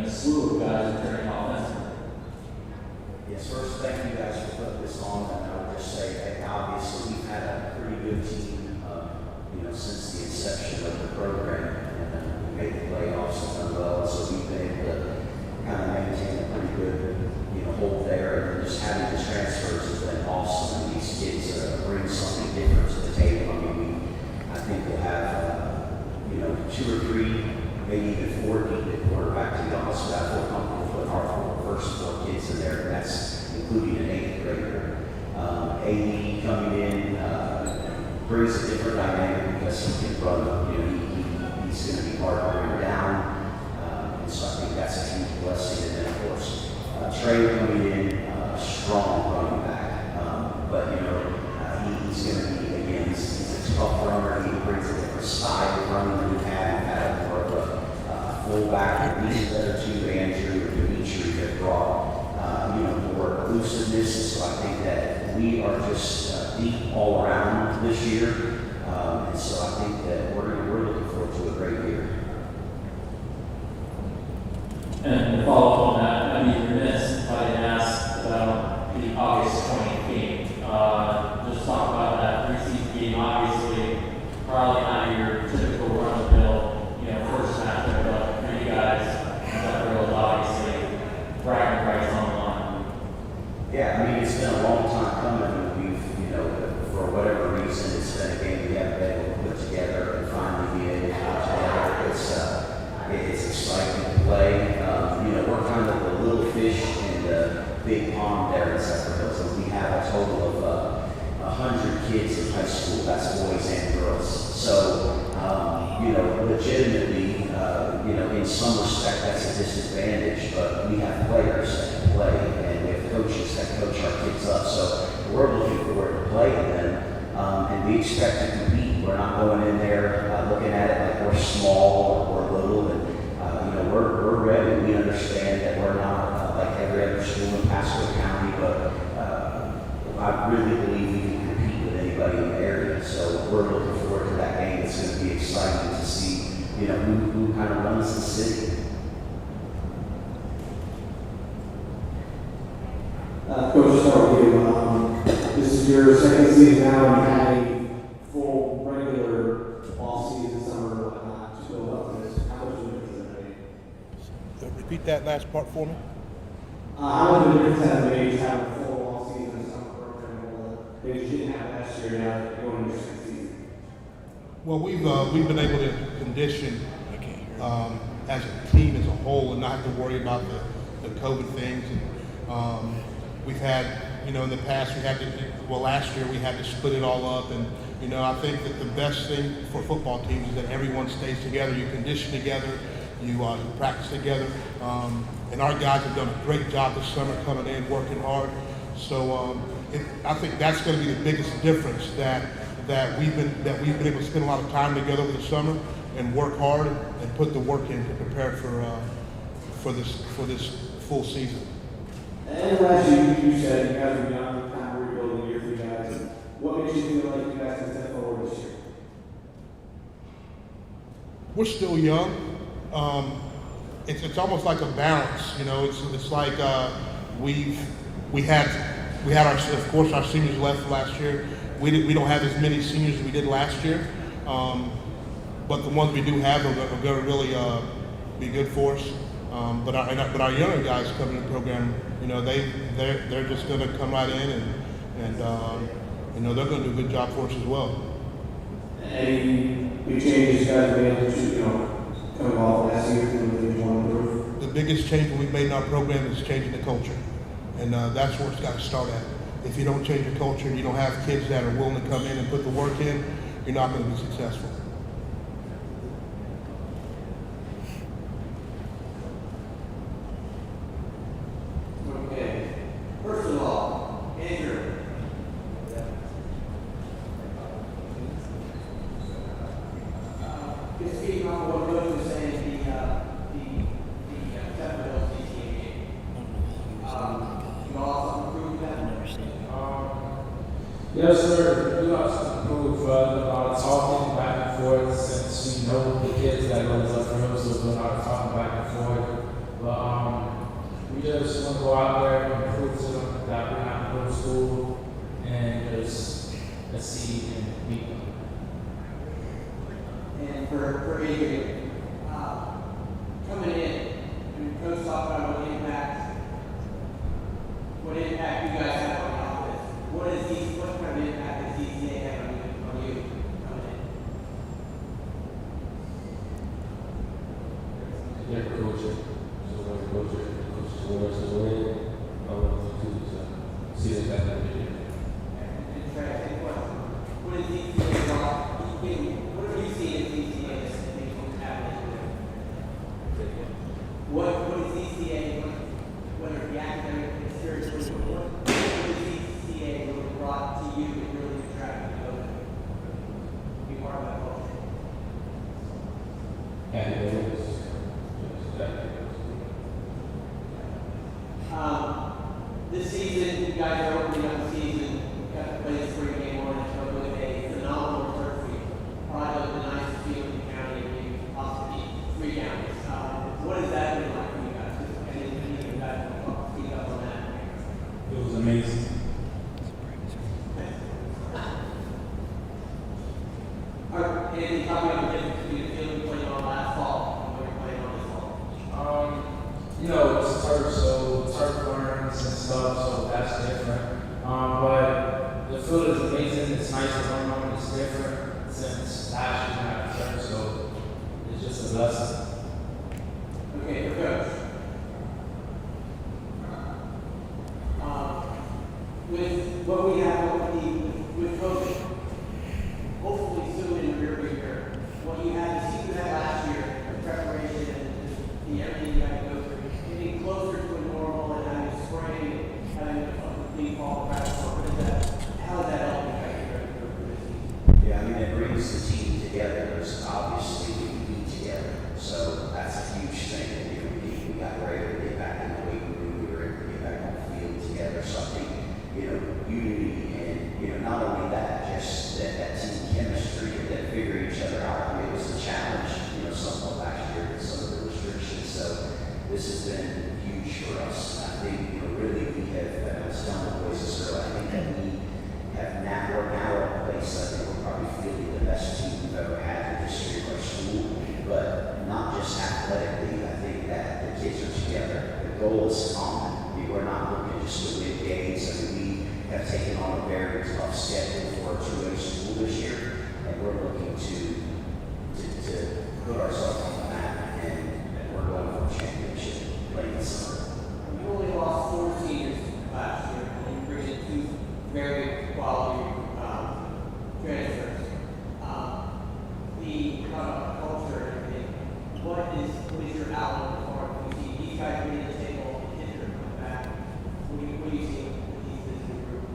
a slew of guys returning offensively. Yes, first, thank you guys for putting this on, and I would just say that obviously we've had a pretty good team, since the inception of the program, and we made the playoffs and done well, so we've been able to kind of maintain a pretty good, hold there, and just having the transfers has been awesome, and these kids bring something different to the table. I mean, I think we'll have, 2 or 3, maybe even 4 deep at quarterback, to be honest with you. I feel comfortable putting our first 4 kids in there, and that's including an 8th grader. AD coming in brings a different dynamic because he can run. He's going to be hard to bring down, and so I think that's a huge blessing. And then of course, Trey coming in, strong running back, but he's going to be again. He's a tough runner. He brings a different style of running than we've had more of a fullback. These other 2, Andrew and Dimitri, have brought more elusiveness, and so I think that we are just deep all around this year, and so I think that we're looking forward to a great year. And to follow up on that, I'd be remiss if I didn't ask about the August 20th game. Just talk about that preseason game. Obviously, probably not your typical run-of-the-mill, first matchup, but for you guys, Zephyrhills obviously bragging rights on the line. Yeah, I mean, it's been a long time coming. We've, for whatever reason, it's been a game we haven't been able to put together, and finally be able to put together. It's exciting to play. We're kind of the little fish in the big pond there in Zephyrhills, and we have a total of 100 kids in high school. That's boys and girls. So, legitimately, in some respect, that's a disadvantage. But we have players that can play, and we have coaches that coach our kids up. So we're looking forward to playing them, and we expect to compete. We're not going in there looking at it like we're small or we're little, and we're ready. We understand that we're not like every other school in Pasco County, but I really believe we can compete with anybody in the area. So we're looking forward to that game. It's going to be exciting to see, who kind of runs the city. Coach, start with you. This is your second season now, and you had a full regular off-season, summer, whatnot, to build up to this. How much of a difference has that made? Repeat that last part for me. How much of a difference has it made to have a full off-season, summer program, all the things you didn't have last year, now going into your second season? Well, we've been able to condition as a team as a whole and not have to worry about the COVID things. And, we've had, in the past, last year we had to split it all up. And, I think that the best thing for football teams is that everyone stays together. You condition together, you practice together. And our guys have done a great job this summer coming in, working hard. So I think that's going to be the biggest difference that we've been able to spend a lot of time together over the summer and work hard and put the work in to prepare for this full season. And last year, you said you guys were young, kind of rebuilding year for you guys. What makes you feel like you guys can step forward this year? We're still young. It's almost like a balance, It's like we had our seniors left last year. We don't have as many seniors as we did last year, but the ones we do have are going to really be good for us. But our younger guys coming in the program, they're just going to come right in and they're going to do a good job for us as well. Any big changes you guys made to, coming off last year from the Division I group? The biggest change that we've made in our program is changing the culture, and that's where it's got to start at. If you don't change your culture and you don't have kids that are willing to come in and put the work in, you're not going to be successful. Okay. First of all, Andrew. Yes, sir. We got to improve a lot of talking back and forth since we know the kids that go to Zephyrhills, so we're doing a lot of talking back and forth. But we just want to go out there and prove to them that we're not in middle school and just succeed and beat them. And for Adrian, coming in, and Coach talked about what impact you guys have on the office. What kind of impact does DCA have on you coming in? Yeah, coach. So when coach towards the win, I want to see us back in the video. And Trey, I think what is DCA about? What do you see in DCA as being happening? What is DCA, whether the academic experience, what is DCA really brought to you and really attracted you to be part of that culture? Academics. This season, you guys are opening up the season. You got to play the spring game on it with a phenomenal turf field. Probably the nicest field in the county, maybe possibly 3 counties. What has that been like for you guys? Any of you guys want to speak up on that? It was amazing. Andy, talk about the difference between the field you played on last fall and what you're playing on this fall. You know, it's turf, so turf burns and stuff, so that's different. But the field is amazing. It's nice to run on. It's different since last year we had turf, so it's just a blessing. Okay, for Coach. With what we have with COVID, hopefully soon in the rear year, what you had, you see that last year, the preparation and the everything you had to go through, getting closer to a normal and having spring, having a complete fall practice, how does that help you guys get ready for this season? Yeah, I mean, it brings the team together. There's obviously we compete together, so that's a huge thing. We got ready to get back in the weight room. We were able to get back on the field together. So I think, unity and, not only that, just that team chemistry and that figuring each other out. I mean, it was a challenge, somewhat last year with some of the restrictions. So this has been huge for us. And I think, really we have, I was telling the boys this earlier, I think that we have now, we're now at a place, I think we're probably fielding the best team we've ever had in the history of our school. But not just athletically, I think that the kids are together. The goal is common. We're not looking just to win games. I mean, we have taken on a very tough schedule for a 2A school this year, and we're looking to put ourselves on the map, and we're going for a championship playing this summer. You only lost 4 seniors last year, and you bring in 2 very quality transfers. The culture and everything. What is your outlook for it? You see these guys ready to take all the kids that are coming back. What do you see with this new group?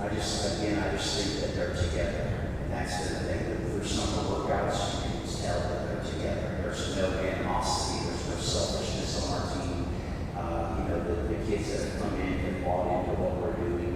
I just think that they're together. And that's the thing. Through some of the workouts, you can just tell that they're together. There's no animosity. There's no selfishness on our team. The kids that have come in and bought into what we're doing.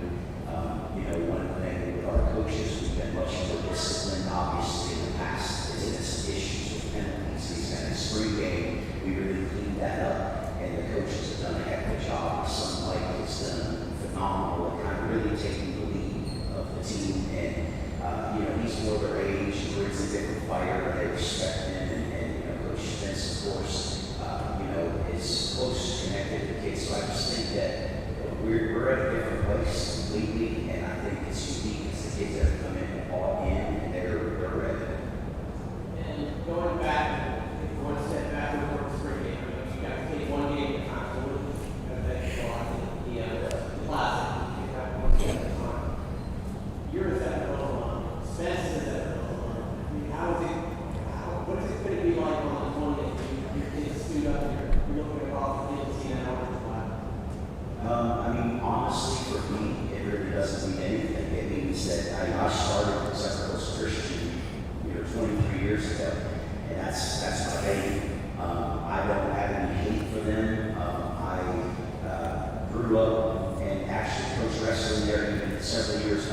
One thing with our coaches, we've been much more disciplined, obviously, in the past. There's been some issues with penalties. These kind of spring game, we really cleaned that up. And the coaches have done a heck of a job. Sunlake has done phenomenal at kind of really taking the lead of the team. And, he's more their age, he brings a different fire, they respect him. And Coach Spence, of course, is close connected to the kids. So I just think that we're at a different place completely. And I think it's unique as the kids have come in and bought in and they're ready. And going back, one step back before the spring game, you guys take 1 game at a time. So what is the classic? You have 1 game at a time. You're a Zephyrhills alum. Spence is a Zephyrhills alum. I mean, what is it going to be like on the 20th? Your kids stood up here, you're looking across the field, seeing that on the flat. Honestly, for me, it really doesn't mean anything.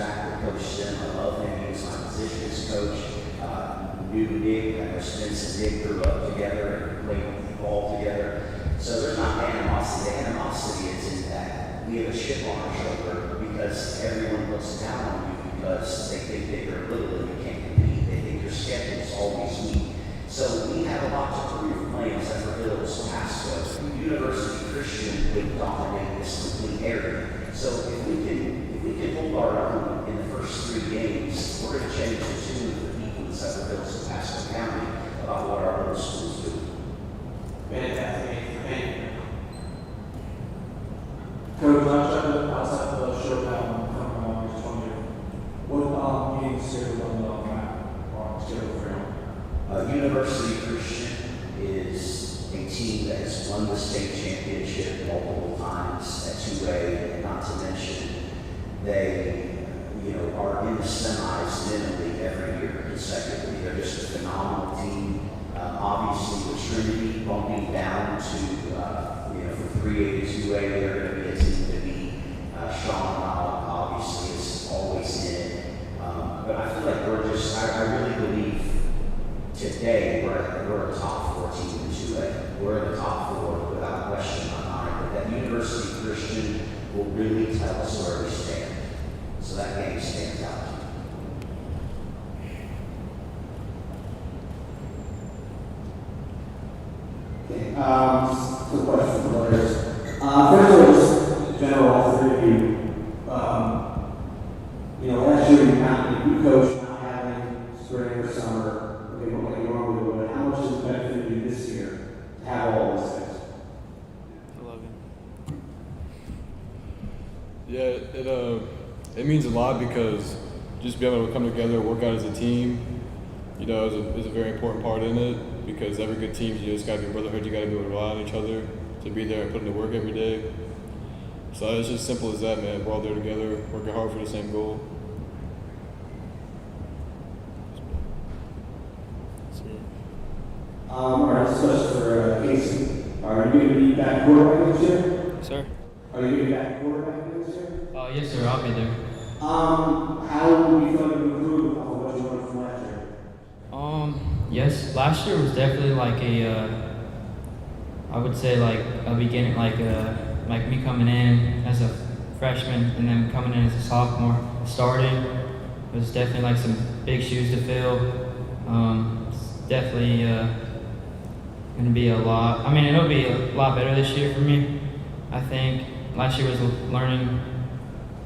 back with Coach Sim. I love him. He's my positions coach. Knew Nick. I know Spence and Nick grew up together and played ball together. So there's not animosity. The animosity is in that we have a chip on our shoulder because everyone looks down on you because they think that you're little and you can't compete. They think your schedule's always weak. So we have a lot to prove playing Zephyrhills, Pasco, University Christian would dominate this complete area. So if we can hold our own in the first 3 games, we're going to change the tune of the people in Zephyrhills and Pasco County about what our little schools do. Fantastic. Thank you. Coach, outside of the showdown coming on, just wondering, what games scheduled on the map or scheduled for you? University Christian is a team that has won the state championship multiple times at 2A, and not to mention they, are in the semis minimally every year consecutively. They're just a phenomenal team. Obviously, with Trinity bumping down to, from 3A to 2A, they're going to be a team to beat. Sean obviously is always in it. But I feel like I really believe today we're a top 4 team in 2A. We're in the top 4 without question in my mind. But that University Christian will really tell us where we stand. So that game stands out. Okay, two questions for players. First of all, just in general, all 3 of you. Last year you coached not having spring or summer, okay, what you normally would, but how much does it benefit you this year to have all those things? Yeah, it means a lot because just being able to come together, work out as a team, is a very important part in it because every good team, you just got to be a brotherhood, you got to be able to rely on each other to be there and put in the work every day. So it's just simple as that, man. We're all there together, working hard for the same goal. All right, this question for Casey. Are you going to be back quarterback this year? Sir? Are you going to be back quarterback this year? Yes, sir. I'll be there. How do you feel like you improved on what you learned from last year? Yes. Last year was definitely like I would say like a beginning, like me coming in as a freshman and then coming in as a sophomore. Starting it was definitely like some big shoes to fill. It's definitely going to be a lot. I mean, it'll be a lot better this year for me. I think last year was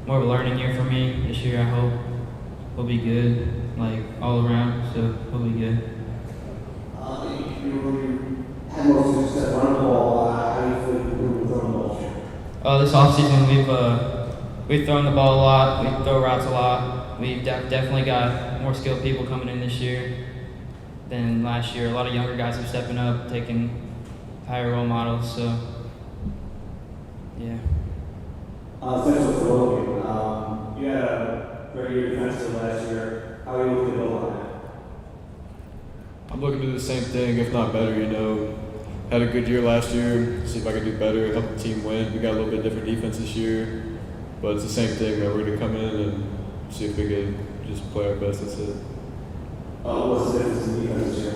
more of a learning year for me. This year, I hope will be good, like all around. So it'll be good. You had most success running the ball. How do you feel you improved with throwing the ball this year? This offseason, we've thrown the ball a lot. We throw routes a lot. We've definitely got more skilled people coming in this year than last year. A lot of younger guys are stepping up, taking higher role models. So, yeah. Essentially for Logan, you had a very good defensive last year. How are you looking to build on that? I'm looking to do the same thing, if not better, Had a good year last year, see if I can do better, help the team win. We got a little bit different defense this year, but it's the same thing, man. We're going to come in and see if we can just play our best, that's it. What's the difference in defense this year?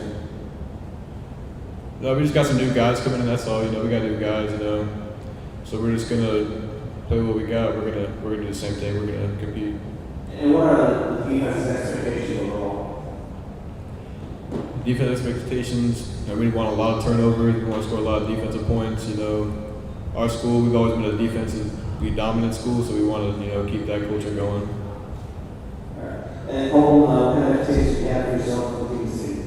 No, we just got some new guys coming in, that's all, we got new guys, So we're just going to play what we got. We're gonna do the same thing. We're gonna compete. And what are the defense's expectations overall? Defense expectations. We want a lot of turnovers. We want to score a lot of defensive points. Our school, we've always been a defensively dominant school, so we want to keep that culture going. All right. And Colton, what kind of expectations do you have for yourself for the season?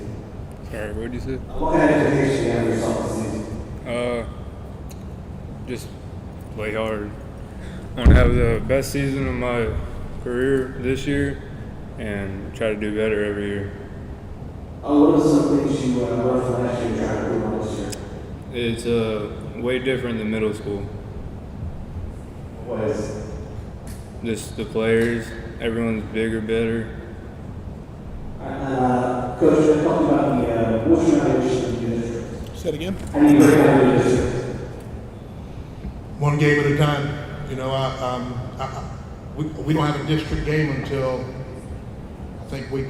Sorry, what did you say? What kind of expectations do you have for yourself this season? Just play hard. I want to have the best season of my career this year and try to do better every year. What are some things you learned from last year and try to improve on this year? It's way different than middle school. What is it? Just the players, everyone's bigger, better. Coach, you talked about what's your evaluation of the district? Say it again. How do you evaluate the district? One game at a time. we don't have a district game until I think week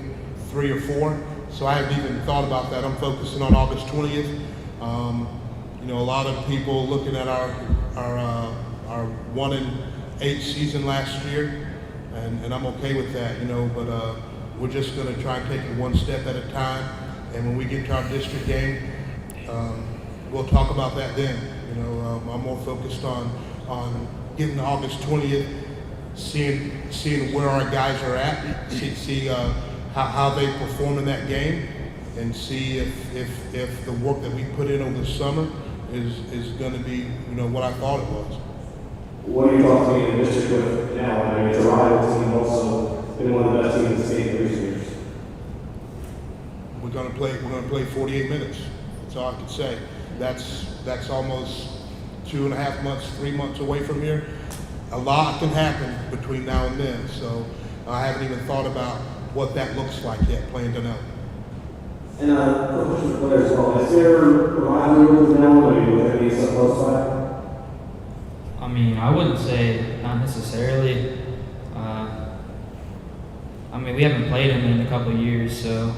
3 or 4. So I haven't even thought about that. I'm focusing on August 20th. You know, a lot of people looking at our 1-8 season last year, and I'm okay with that. You know, but we're just going to try and take it one step at a time. And when we get to our district game, we'll talk about that then. You know, I'm more focused on getting to August 20th, seeing where our guys are at, see how they perform in that game, and see if the work that we put in over the summer is going to be, you know, what I thought it was. What are you talking to me in the district with now? I mean, it's a rival team, also been one of the best teams in the state in recent years. We're going to play 48 minutes. That's all I can say. That's almost 2.5 months, 3 months away from here. A lot can happen between now and then, so I haven't even thought about what that looks like yet, playing to know. And for question for players as well, is there a rivalry with now, or with any so close by? I mean, I wouldn't say not necessarily. I mean, we haven't played them in a couple of years, so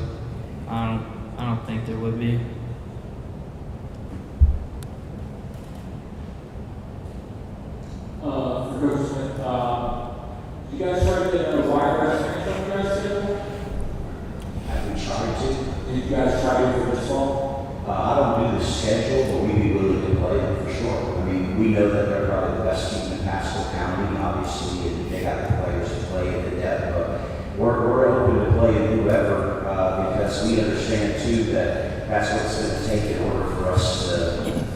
I don't think there would be. For Coach Smith, you guys try to get a wire mesh finish on your guys' schedule? Have we tried to? Did you guys try to for this fall? I don't do the schedule, but we'd be willing to play them for sure. I mean, we know that they're probably the best team in Pasco County, obviously, and they got the players to play at the depth, but we're open to playing whoever, because we understand too that that's what it's going to take in order for us to,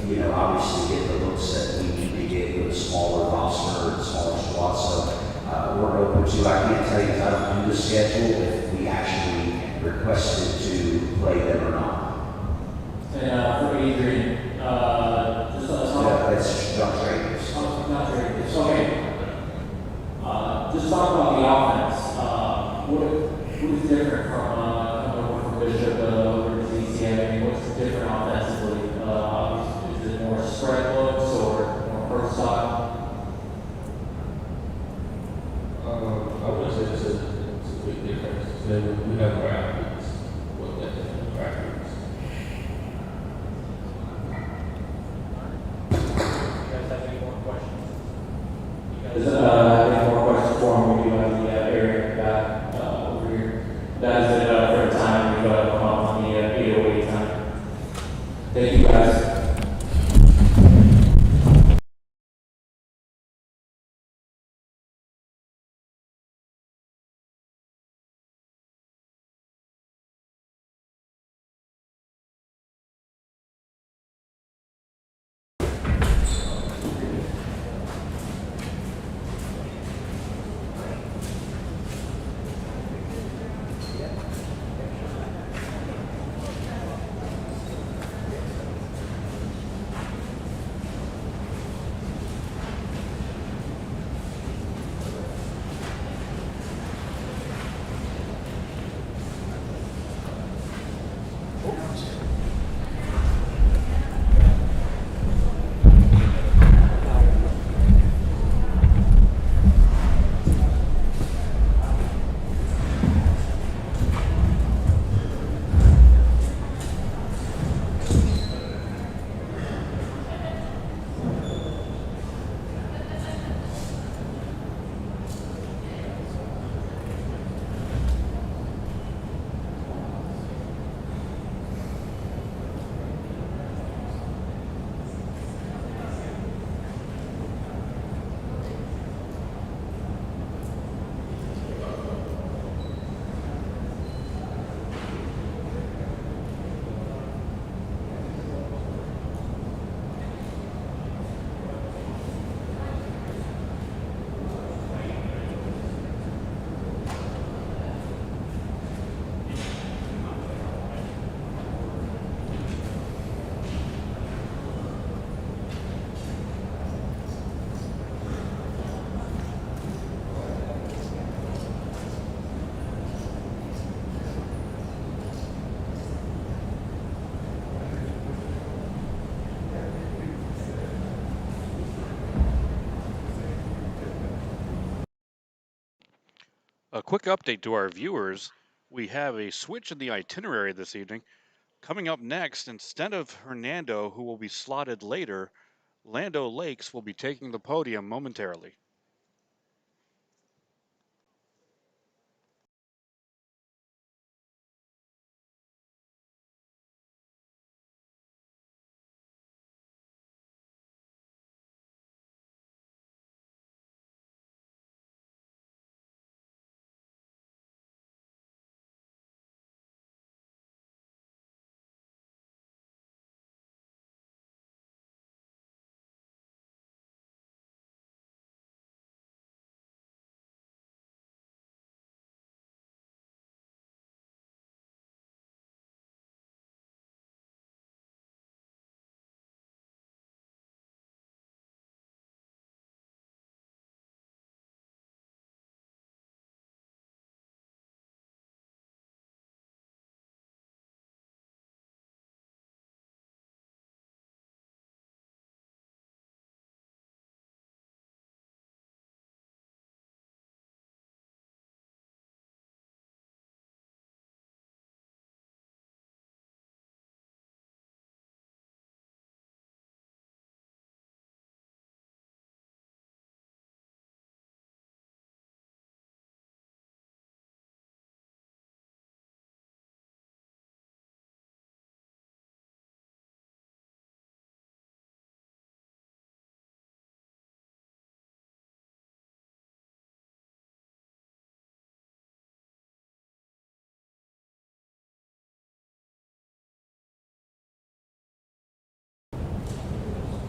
you know, obviously get the looks that we need to get with a smaller roster and smaller squad. So we're open to. I can't tell you because I don't do the schedule if we actually requested to play them or not. And for Adrian, just let us know. Yeah, that's John Trainers. Oh, not Trainers. Okay. Just talk about the offense. What is different from coming over from Bishop over to DCA? I mean, what's different offensively? Is it more spread looks or more pro style? I would say it's a big difference. We have more athletes. What that different athletes. You guys have any more questions? Is any more questions for him? We do have the area back over here. That is it for the time. We've come up on the 808 time. Thank you guys. A quick update to our viewers. We have a switch in the itinerary this evening. Coming up next, instead of Hernando, who will be slotted later, Lando Lakes will be taking the podium momentarily.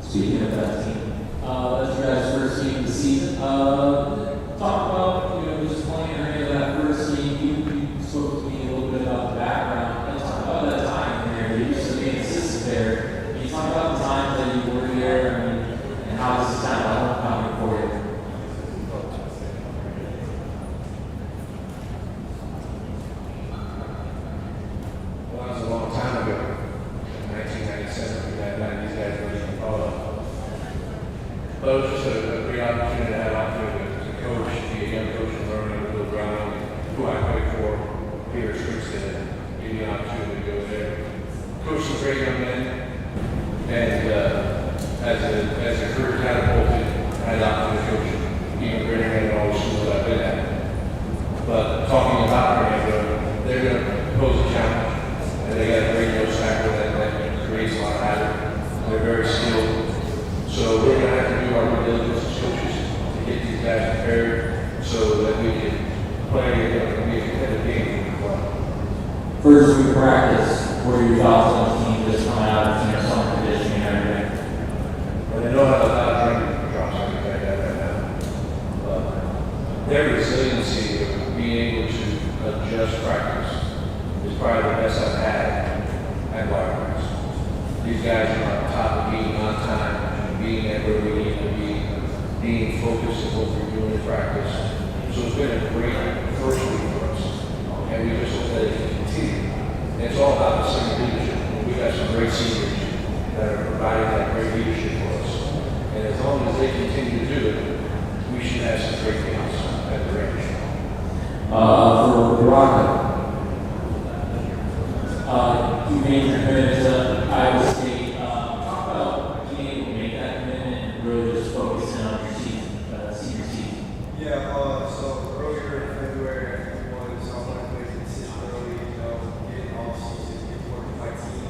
Speaking of that team, that's your guys' first game of the season. Talk about, just playing in that first game. You spoke to me a little bit about the background. And talk about that time there. You used to be an assistant there. Can you talk about the times that you were there and how this is kind of homecoming for you? Well, that was a long time ago. In 1997, these guys were even called. But it was just a great opportunity to have opportunity to coach, be a young coach and learn and build around who I played for here at Springstead. Give me an opportunity to go there. Coach some great young men, and as a career catapulted, I had the opportunity to coach even greater than all the schools I've been at. But talking about Hernando, they're going to pose a challenge, and they got a great nose tackle that creates a lot of havoc. They're very skilled. So we're going to have to do our due diligence as coaches to get these guys prepared so that we can play and be a competitive game. First week of practice, what are your thoughts on the team just coming out of summer conditioning and everything? Well, they know how to drink drops like that right now. But their resiliency of being able to adjust practice is probably the best I've had at Wildcats. These guys are on top of being on time, being at where we need to be, being focused on what we're doing in practice. So it's been a great first week for us. And we just hope that it can continue. And it's all about the senior leadership. We've got some great seniors that are providing that great leadership for us. And as long as they continue to do it, we should have some great games at the range. For Rocket, you made your commitment to Iowa State. Talk about being able to make that commitment and really just focus in on your senior season. Yeah, so earlier in February, I think it was, I wanted to make a decision early, get off season, get to work with my team,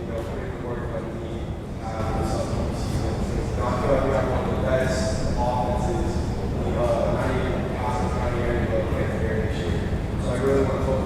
put in the work that we need this upcoming season. I feel like we have one of the best offenses, not even in the area, but in the area this year. So I really want to focus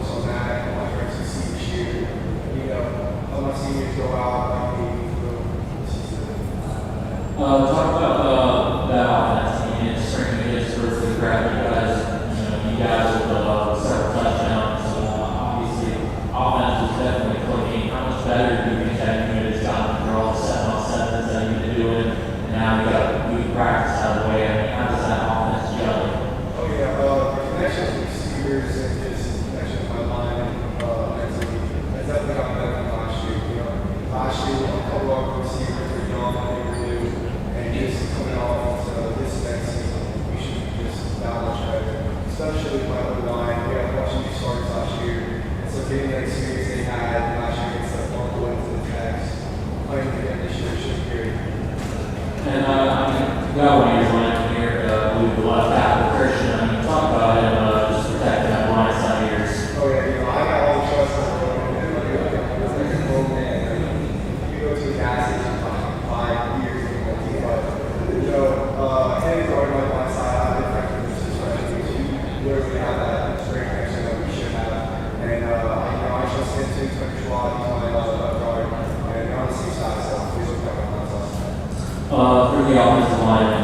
the offensive line,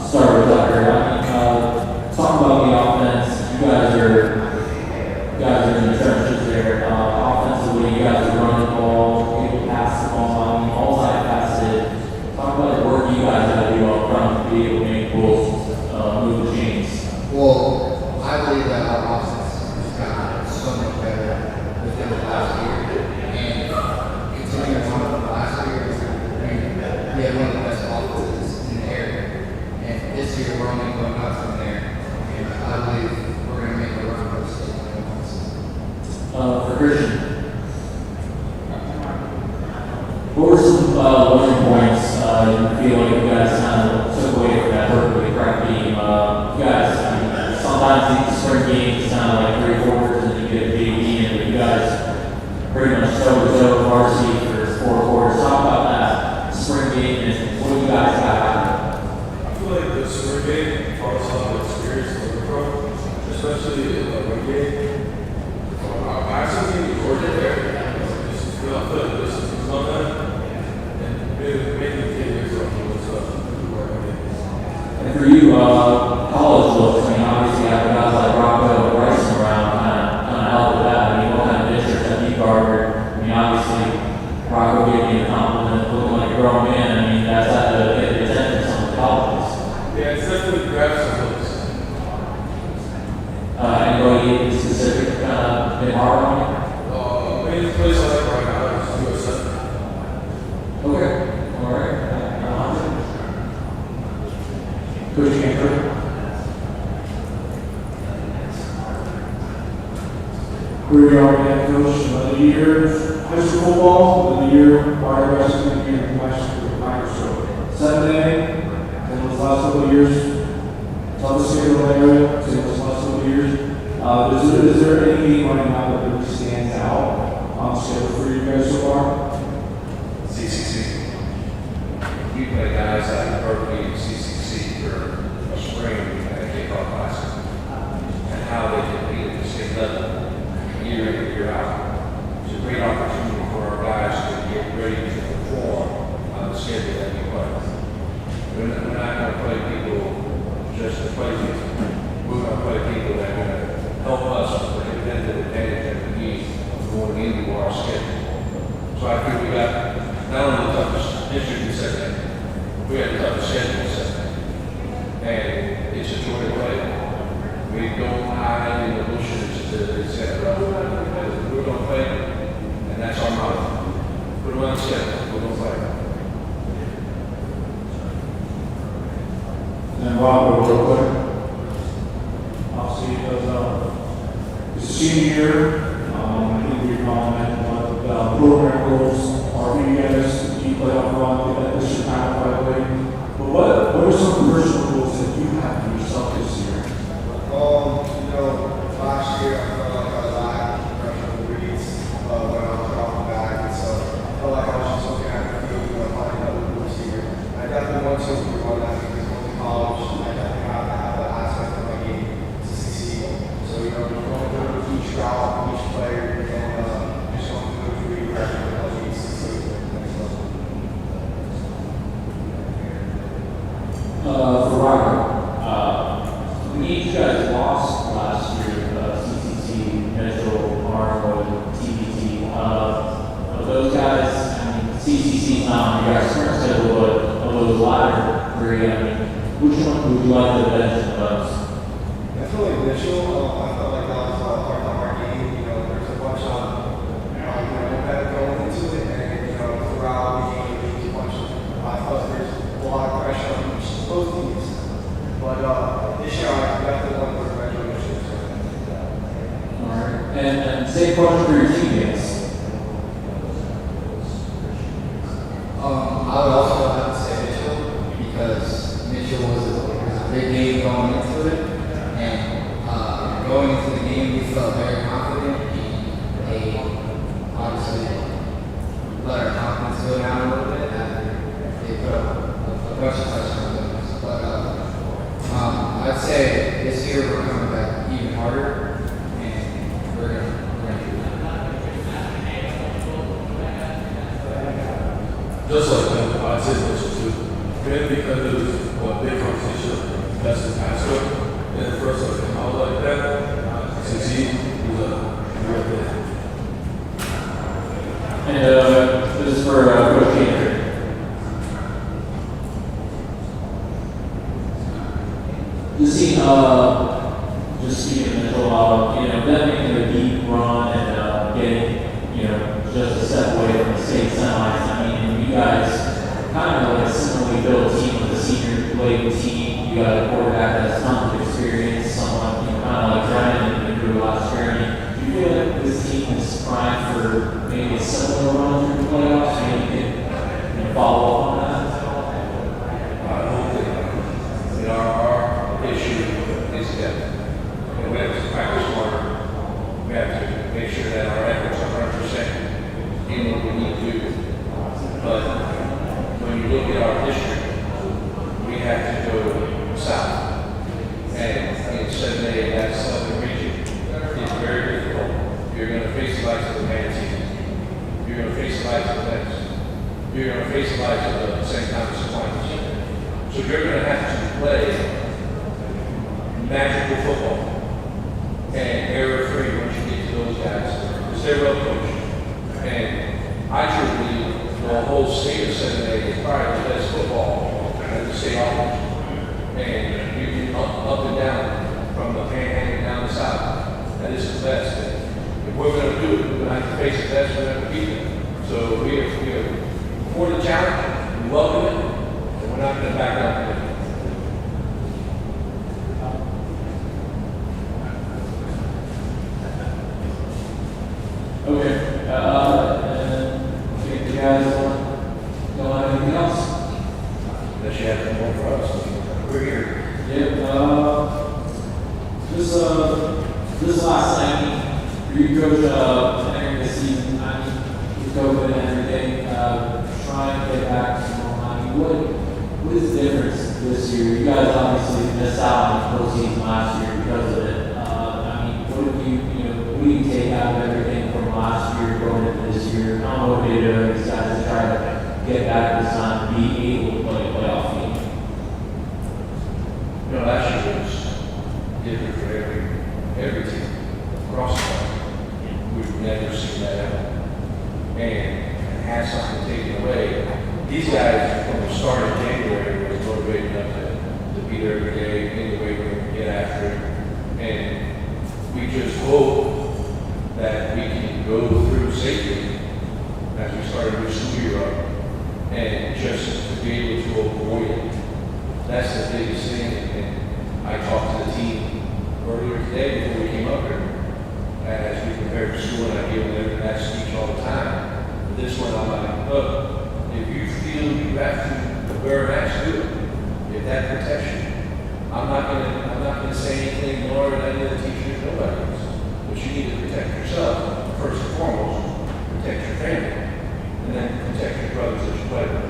start with Tucker. Talk about the offense. You guys are in the trenches there. Offensively, you guys are running the ball, able to pass the ball, multi-faceted. Talk about the work you guys got to do up front to be able to make Bulls move the chains. Well, I believe that our offense has gotten so much better within the last year. And continuing on from last year, we had one of the best offenses in the area. And this year, we're only going up from there. And I believe we're going to make a run for the state. For Christian, what were some learning points you feel like you guys kind of took away from that perfectly correct game? You guys, I mean, sometimes these spring games sound like 3 quarters and you get a big game, but you guys pretty much toe-to-toe varsity for 4 quarters. Talk about that spring game and what you guys got out of it. I feel like the spring game taught us a lot of experience to learn from, especially in the run game. Our passing team was working there. Just feel like this is on that. And making the kids what's up. And for you, college looks, I mean, obviously, having guys like Rocco and Bryson around kind of help with that. I mean, what kind of districts have you garnered? I mean, obviously, Rocco gave me a compliment, looking like a grown man. I mean, that's had to get the attention of some of the colleges. Yeah, it's definitely grabbed some looks. Anybody specific been hard on you? Main place I like right now is USF. Okay, all right. Coach Cantor. Here we are again, Coach. Another year high school football, another year water wrestling, and international microscope. 7A, and those last couple of years, toughest schedule in the area, so those last couple of years. Is there any game right now that really stands out on schedule for you guys so far? CCC. We play guys like Berkeley and CCC for a spring and a kickoff classic, and how they compete at the state level year in and year out. It's a great opportunity for our guys to get ready to perform on the schedule that we play. We're not going to play people just to play people. We're going to play people that are going to help us with the competitive advantage that we need going into our schedule. So I think we got not only the toughest district in second, we have the toughest schedule in second. And it's a joy to play. We don't hide in the bushes to say, we're going to play, and that's our motto. Put it on the schedule, we're going to play. And Rob, real quick. Obviously, it's a senior year. I think we're calling what program goals are for you guys. You play off run, get that district title right away. But what are some personal goals that you have for yourself this year? Last year I felt like I lacked professional reads when I was dropping back, and so I felt like I was just looking at the field, finding other moves here. I definitely want to run that because going to college, I definitely have to have that aspect of my game to succeed. So, going through each route, each player, and just going through the repression that helps me succeed at the next level. For Robert, you guys lost last year, CCC, Metro, Arnold, TBT. Of those guys, I mean, CCC's not on your guys' current schedule, but of those latter 3, I mean, which one would you like to benefit the most? I feel like Mitchell, I felt like that was part of our game. There's a bunch of momentum going into it, and throughout the game, there's a bunch of. I thought there's a lot of pressure on both teams, but this year I definitely want to revenge on Mitchell. All right, and same question for your teammates. I would also have to say Mitchell because Mitchell was a big game going into it, and going into the game we felt very confident. They obviously let our confidence go down a little bit after they put up a bunch of touchdowns. But I'd say this year we're coming back even harder, and we're gonna do that. Just like them, I'd say Mitchell too. them making a deep run and getting, just a step away from the state semis. I mean, you guys kind of like a similarly built team with a senior laden team. You got a quarterback that has tons of experience, someone, kind of like Brennan and through last journey. Do you feel like this team is primed for maybe a similar run through the playoffs? Maybe you can follow up on that? I hope that our issue is depth. And we have to practice harder. We have to make sure that our efforts are 100% in what we need to do. But when you look at our district, we have to go south. And in 7A, that southern region is very difficult. You're going to face the likes of the Manatees. You're going to face the likes of the Mets. You're going to face the likes of the St. Thomas Aquinas. So you're going to have to play magical football and error-free once you get to those guys, because they're well coached. And I truly believe the whole state of 7A is probably the best football that the state offers. And you can up and down, from the panhandle down the south. That is the best. And if we're going to do it, we're going to have to face the best, we're going to beat them. So we are for the challenge, we welcome it, and we're not going to back up. Okay. And if you guys don't have anything else? Unless you have more for us, we're here. This last night, you coach entering the season, with COVID and everything, trying to get back to normal. I mean, what is the difference this year? You guys obviously missed out on the postseason last year because of it. What do you take out of everything from last year going into this year? How motivated are these guys to try to get back this time and be able to play a playoff game? Last year was different for every team across the country. We've never seen that happen. And had something taken away. These guys, from the start of January, was motivated enough to be there every day, in the weight room, get after it. And we just hope that we can go through safely as we start a new school year up, and just to be able to avoid it. That's the biggest thing. And I talked to the team earlier today before we came up here, as we prepared for school, and I give them that speech all the time. But this one, I'm like, look, if you feel you have to wear a mask, do it. If that protects you, I'm not gonna say anything more than any of the teachers, nobody else. But you need to protect yourself first and foremost. Protect your family, and then protect your brothers that you play with.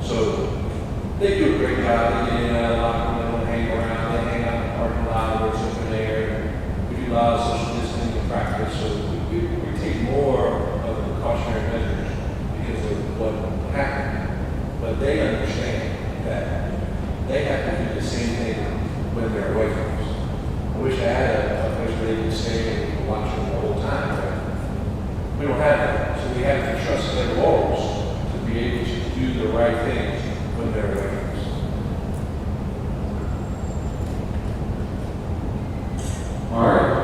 So they do a great job. They get in and out of the locker room, they don't hang around, they hang out in the parking lot or something there. We do a lot of social distancing in practice, so we take more of the precautionary measures because of what happened. But they understand that they have to do the same thing when they're away from us. I wish I had a place where they could stay and watch them the whole time, but we don't have that. So we have to trust their morals to be able to do the right things when they're away from us. All right.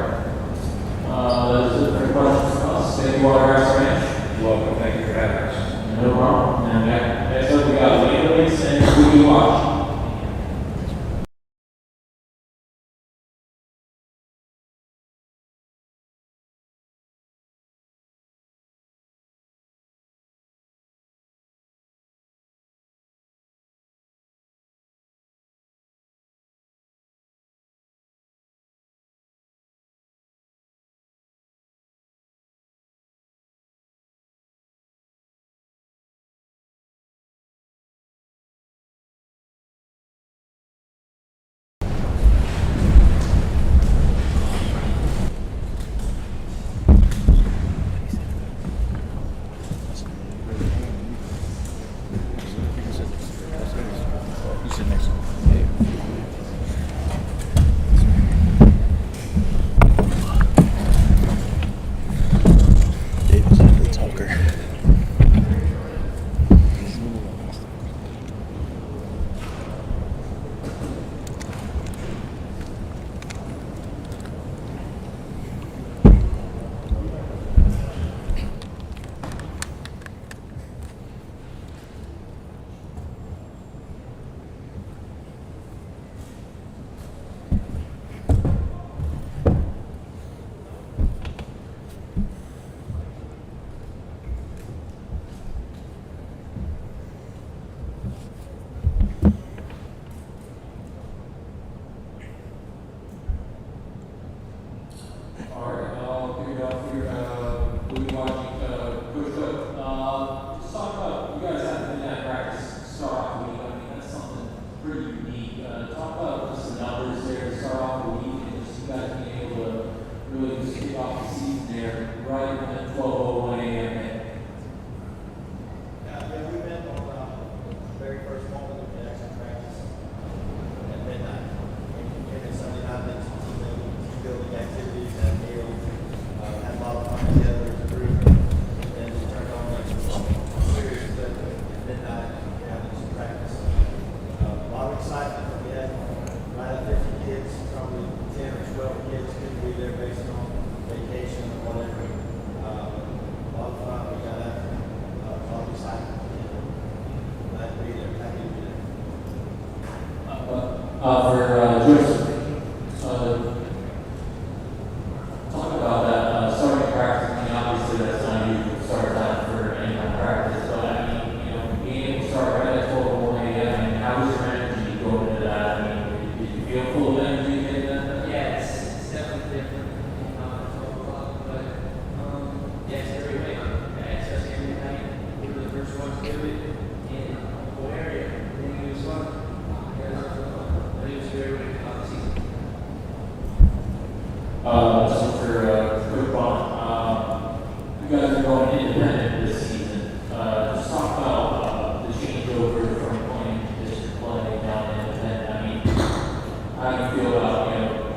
That is it for questions from us. Thank you, Waterhouse Ranch. You're welcome. Thank you for having us. No problem. And next up, we got Lane Links and Who You Watch. Corey Bell here. We'll be watching Coach Cook. Just talk about, you guys have been at practice start off the week. I mean, that's something pretty unique. Talk about just the numbers there to start off the week and just you guys being able to really just kick off the season there right at 12:01 a.m. Yeah, we met on the very first moment of the action practice at midnight. And Sunday night, then team building activities at meal. Had a lot of fun together as a group. And then we turned on like serious at midnight, having some practice. A lot of excitement. We had right at 50 kids, probably 10 or 12 kids couldn't be there based on vacation or whatever. A lot of fun. We got after a lot of excitement. Glad to be there. Happy to be there. For Joseph, talk about that starting practice. I mean, obviously that's not usual start time for any kind of practice, but I mean, being able to start right at 12:01 a.m. I mean, how was your energy going into that? I mean, did you feel full of energy getting that? Yeah, it's definitely different. But yeah, it's every day. Access every night. We were the first ones to do it in the whole area. And it was fun. But it was very, very fun season. So for Coach Bond, you guys are going independent this season. Just talk about the changeover from playing district play down to independent. I mean, how do you feel about,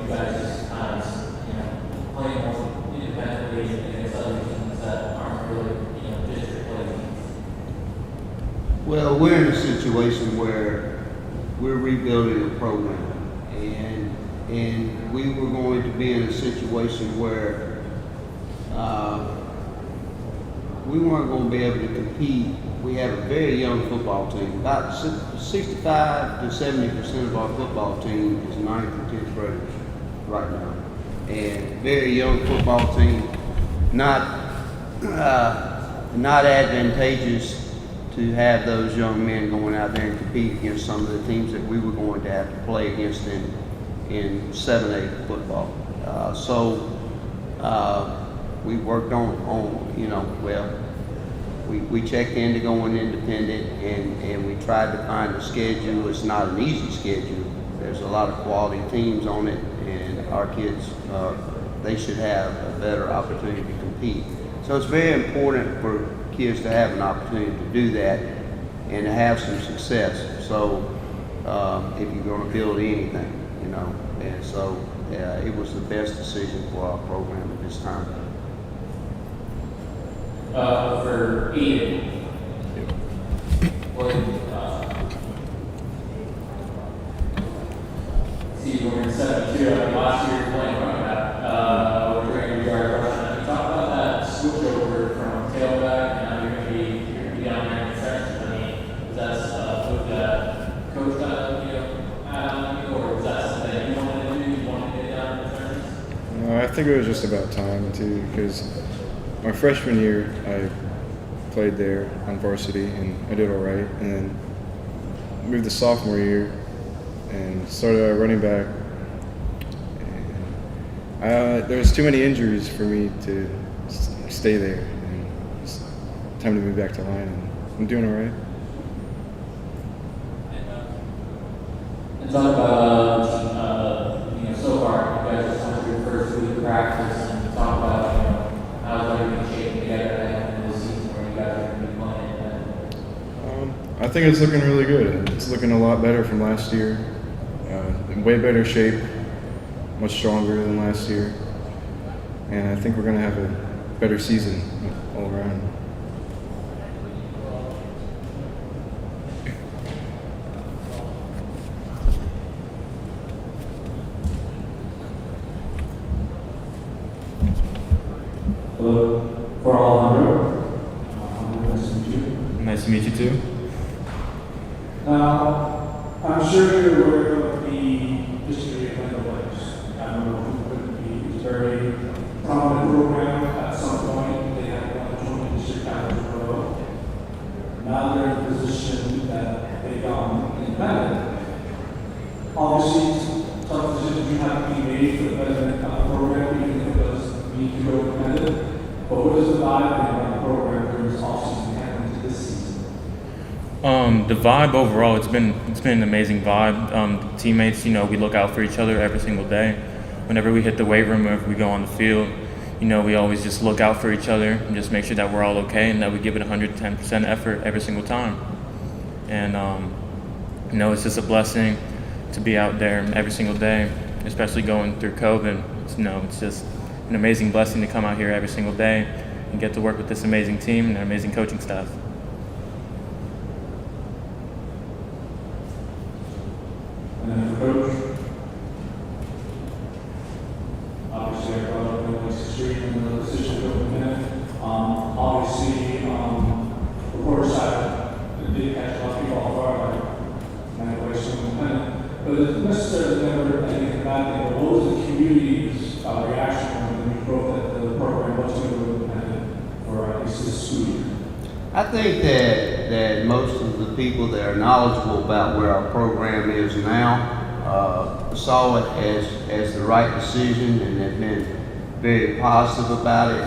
you guys just kind of, playing more independently against other teams that aren't really, district play teams? Well, we're in a situation where we're rebuilding a program, and we were going to be in a situation where we weren't going to be able to compete. We have a very young football team. About 65 to 70% of our football team is 9th and 10th graders right now, and very young football team. Not advantageous to have those young men going out there and compete against some of the teams that we were going to have to play against in 7A football. We worked on we checked into going independent, and we tried to find a schedule. It's not an easy schedule. There's a lot of quality teams on it, and our kids, they should have a better opportunity to compete. So it's very important for kids to have an opportunity to do that and to have some success. So if you're going to build anything, and so it was the best decision for our program at this time. For Eden, see, we're in 72. Last year, playing running back, we're going to be our rushing. Can you talk about that switch over from tailback, and now you're going to be down there in the section? I mean, is that with that coach add on you, or is that something that you wanted to do? You wanted to get down in the trenches? I think it was just about time too, because my freshman year I played there on varsity and I did all right, and then moved the sophomore year and started at running back. And there was too many injuries for me to stay there, and it's time to move back to line, and I'm doing all right. And talk about so far, you guys just went through your first week of practice, and talk about how's everything shaking together in this season where you guys are going to be playing. I think it's looking really good. It's looking a lot better from last year. In way better shape, much stronger than last year, and I think we're going to have a better season all around. Hello, for Alejandro. Nice to meet you. Nice to meet you too. Now, I'm sure you're aware of the history of Hernando Lakes. I know it's a very prominent program. At some point, they had won 20 district titles in a row. Now they're in a position that they've gone independent. Obviously, it's a tough decision you have to be made for the betterment of the program, even if it does need to go independent. But what is the vibe about the program during this offseason heading into this season? The vibe overall, it's been an amazing vibe. Teammates, we look out for each other every single day. Whenever we hit the weight room or if we go on the field, we always just look out for each other and just make sure that we're all okay and that we give it 110% effort every single time. And it's just a blessing to be out there every single day, especially going through COVID. It's just an amazing blessing to come out here every single day and get to work with this amazing team and an amazing coaching staff. And then for coach, obviously I brought up the history and the decision to go in a minute. Obviously, reporter side, it did catch a lot of people off guard, like, kind of way so independent. But it's necessarily never anything bad thing. But what was the community's reaction when you wrote that the program was going to go independent for at least this school year? I think that most of the people that are knowledgeable about where our program is now saw it as the right decision and have been very positive about it.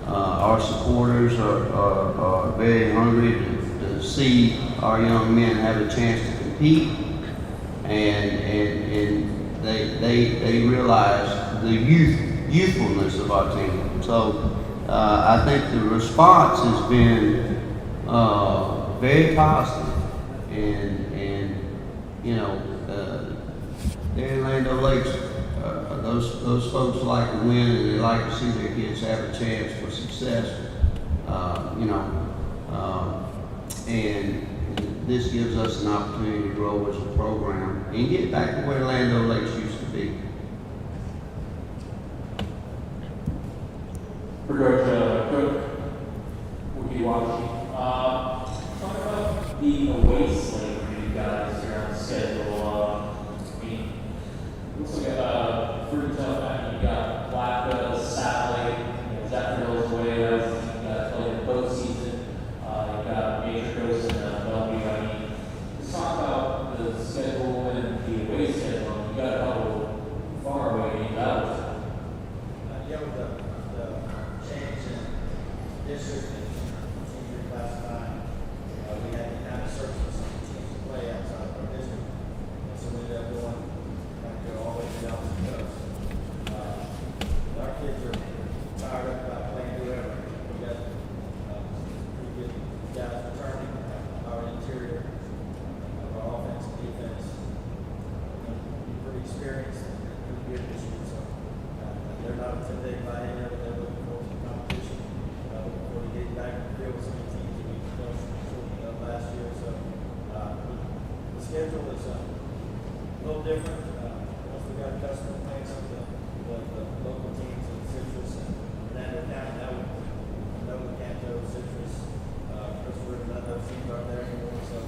Our supporters are very hungry to see our young men have a chance to compete, and they realize the youthfulness of our team. So I think the response has been very positive, and there in Hernando Lakes, those folks like to win and they like to see their kids have a chance for success, and this gives us an opportunity to grow as a program and get back to where Hernando Lakes used to be. For Coach Cook, Wookie Washi, talk about the away slate for you guys here on the schedule. Looks like a pretty tough match. You got Blackville, Sunlake, Zephyrhills away. You got playing the postseason. You got Major Coast and Bellevue. Let's talk about the schedule and the away schedule. You got a couple far away battles. With the change in district and teams reclassifying, we had to kind of search for some teams to play outside of our district. And so we ended up going, trying to go all the way down to the coast. Our kids are fired up about playing whoever. We got pretty good guys returning. Our interior, our offense and defense, pretty experienced and pretty good this year. So they're not intimidated by any of it. They're looking forward to the competition. Looking forward to getting back in the field with some of the teams that we coached last year. So the schedule is a little different. Once we got accustomed to playing some of the local teams in Citrus and Hernando County, now we know Lecanto, Citrus, Crystal River, none of those teams aren't there anymore. So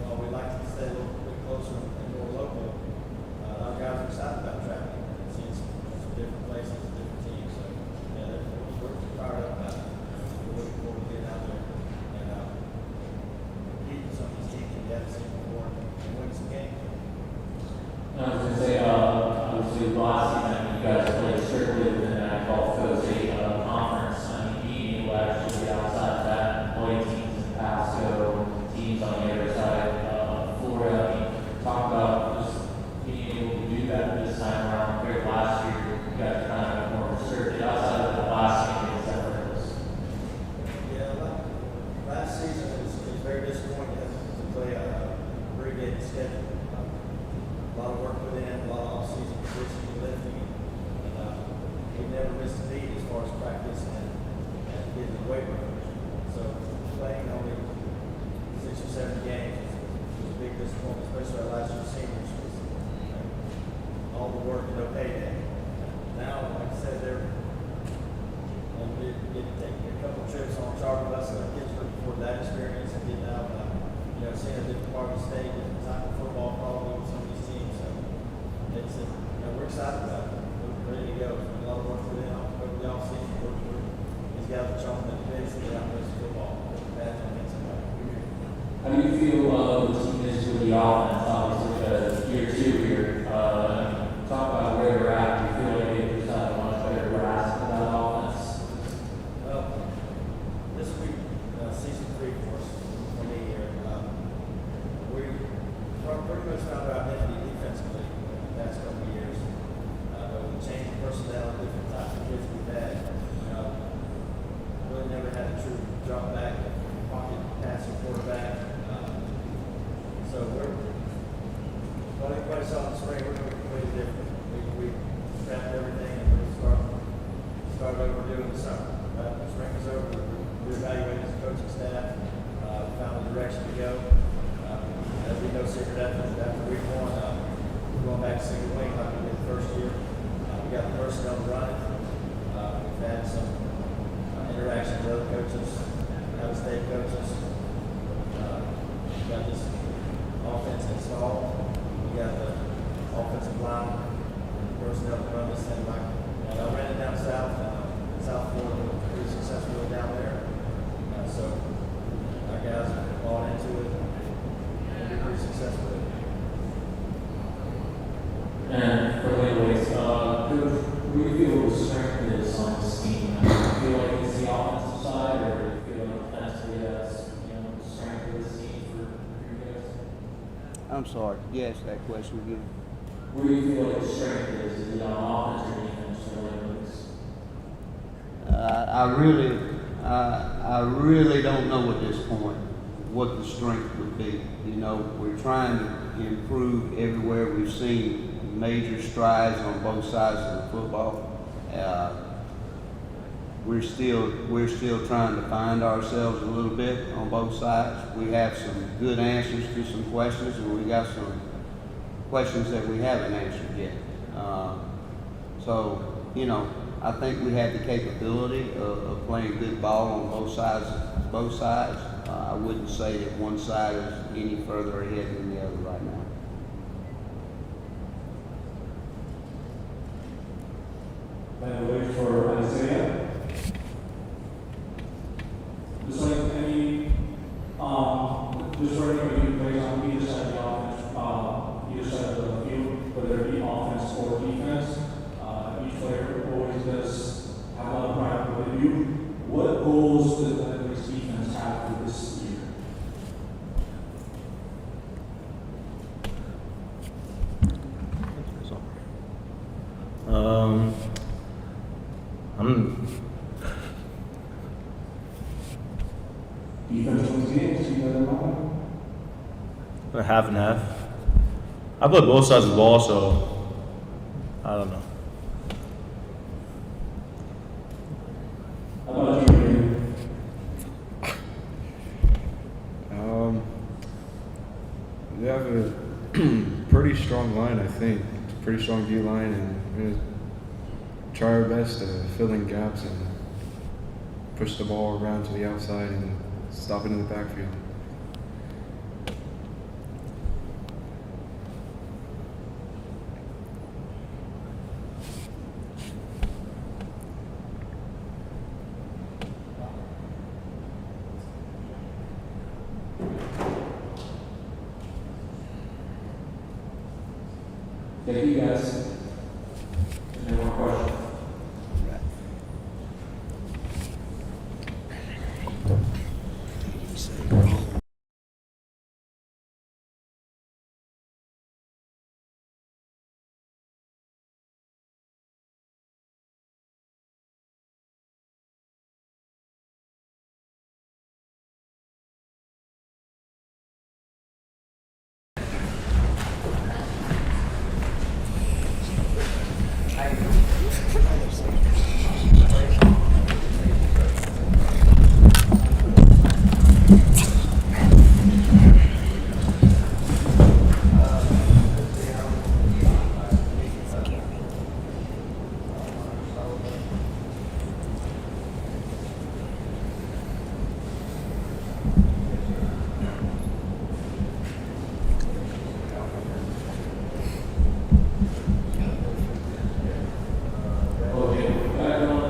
while we like to stay a little bit closer and more local, our guys are excited about traveling and seeing some different places, different teams. So yeah, we're fired up about it. We're looking forward to getting out there and competing some of these teams that we haven't seen before and win some games. I was going to say, obviously, last season you guys played strictly within that Gulf Coast State Conference. You will actually be outside of that and play teams in Pasco, teams on the other side of Florida. Talk about just being able to do that this time around compared to last year. You guys kind of more resurgent outside of the last game against Zephyrhills. Yeah, last season was very disappointing to play a abbreviated schedule. A lot of work put in, a lot of off-season positioning and lifting, and we never missed a beat as far as practice and getting the weight room. So playing only 6 or 7 games was a big disappointment, especially our last year seniors. Was, all the work and no payday. Now, like I said, we did take a couple trips on charter buses. Our kids looking forward to that experience and getting out, seeing a different part of the state, different type of football probably with some of these teams. So it's we're excited about it. We're ready to go. A lot of work for them over the offseason. These guys are chomping at the bit to get out and play some football. Bad against somebody. How do you feel the team is with the offense, obviously, year 2 here? Talk about where we're at. Do you feel like they've just had a much better grasp of that offense? started over doing the summer. Spring was over, we reevaluated as a coaching staff, found the direction to go. As we know, secret after week one, we're going back to single wing like we did the first year. We got the personnel running. We've had some interaction with other coaches, out-of-state coaches. We got this offense installed. We got the offensive line personnel to run this thing like. I ran it down south. South Florida was pretty successful down there. So our guys bought into it and been pretty successful. And for Leeway's, who do you feel the strength is on this team? Do you feel like it's the offensive side, or do you feel like defensively that's the strength of this team for you guys? I'm sorry, you asked that question again. Where do you feel like the strength is? Is it on offense or defense for Leeway's? I really don't know at this point what the strength would be. We're trying to improve everywhere. We've seen major strides on both sides of the football. We're still trying to find ourselves a little bit on both sides. We have some good answers to some questions, and we got some questions that we haven't answered yet. I think we have the capability of playing good ball on both sides. I wouldn't say that one side is any further ahead than the other right now. Then we'll wait for Isaiah. Just like any, just for anybody who plays on either side of the offense, either side of the field, whether it be offense or defense, each player always does have a lot of pride with you. What goals does the Lebanese defense have for this year? Defense wins games, you know that? Half and half. I play both sides of the ball, so I don't know. How about you? We have a pretty strong line, I think. Pretty strong D line, and we're gonna try our best to fill in gaps and push the ball around to the outside and stop it in the backfield. Thank you guys. Any more questions?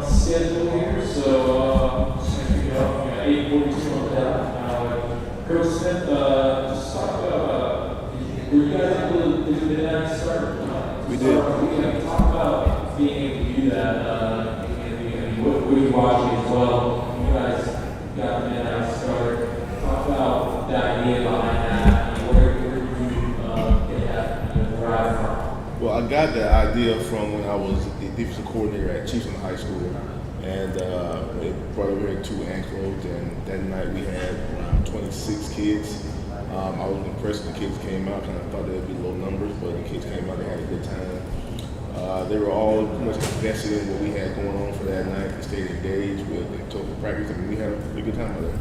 Schedule here, so just going to kick it off. We got 8:42 on the dot. Coach Smith, just talk about, were you guys able to do the midnight start? We did. We can talk about being able to do that. What were you watching as well? You guys got the midnight start. Talk about the idea behind that. Where did you get that drive from? Well, I got that idea from when I was the defensive coordinator at Chiefs High School. And they brought over here to Anclote, and that night we had around 26 kids. I was impressed when the kids came out. Kind of thought they'd be low numbers, but the kids came out, they had a good time. They were all pretty much invested in what we had going on for bad night. They stayed engaged with and total practice, and we had a pretty good time with it.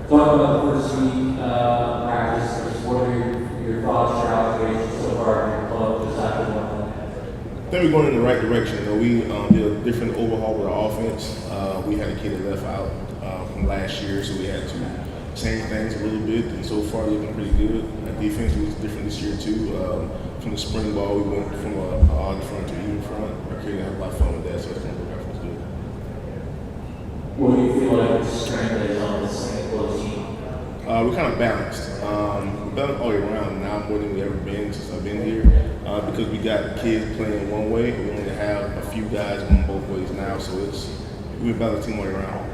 Talking about the first week practice, what are your thoughts or observations so far in your club just after one? I think we're going in the right direction. You know, we did a different overhaul with our offense. We had a kid that left out from last year, so we had to change things a little bit, and so far they've been pretty good. Our defense was different this year too. From the spring ball, we went from an odd front to even front. Our kid had a lot of fun with that, so it's going to work out for us good. What do you feel like the strength is on this Anclote team? We're kind of balanced. We're balanced all year round now more than we've ever been since I've been here. Because we got kids playing one way, we only have a few guys going both ways now, so we're a balanced team all year round.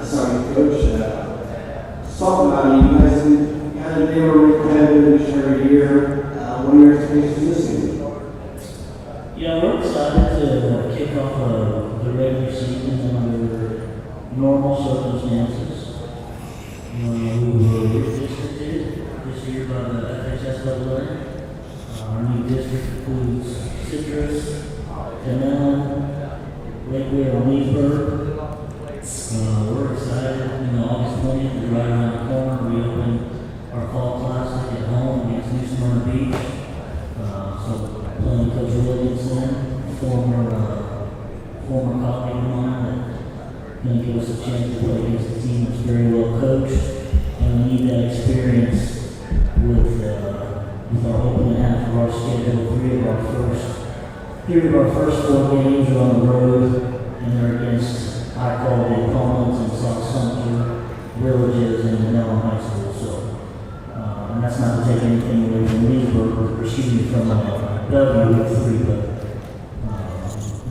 Sorry, Coach. Talk about it. You guys kind of never really competitive each and every year. What are your expectations this season? Yeah, we're excited to kick off the regular season under normal circumstances. We were redistricted this year by the FHSAA. Our new district includes Citrus, Hernando, Lakewood, and Leesburg. We're excited. August 20th is right around the corner. We open our fall classic at home against New Smyrna Beach. So playing Coach Williamson, former colleague of mine, that going to give us a chance to play against a team that's very well coached, and we need that experience with our opening half of our schedule. Three of our first 4 games are on the road, and they're against high-quality opponents in South Central, Villages, and Hernando High School. So, and that's not to take anything away from Leesburg, or excuse me, from W with 3, but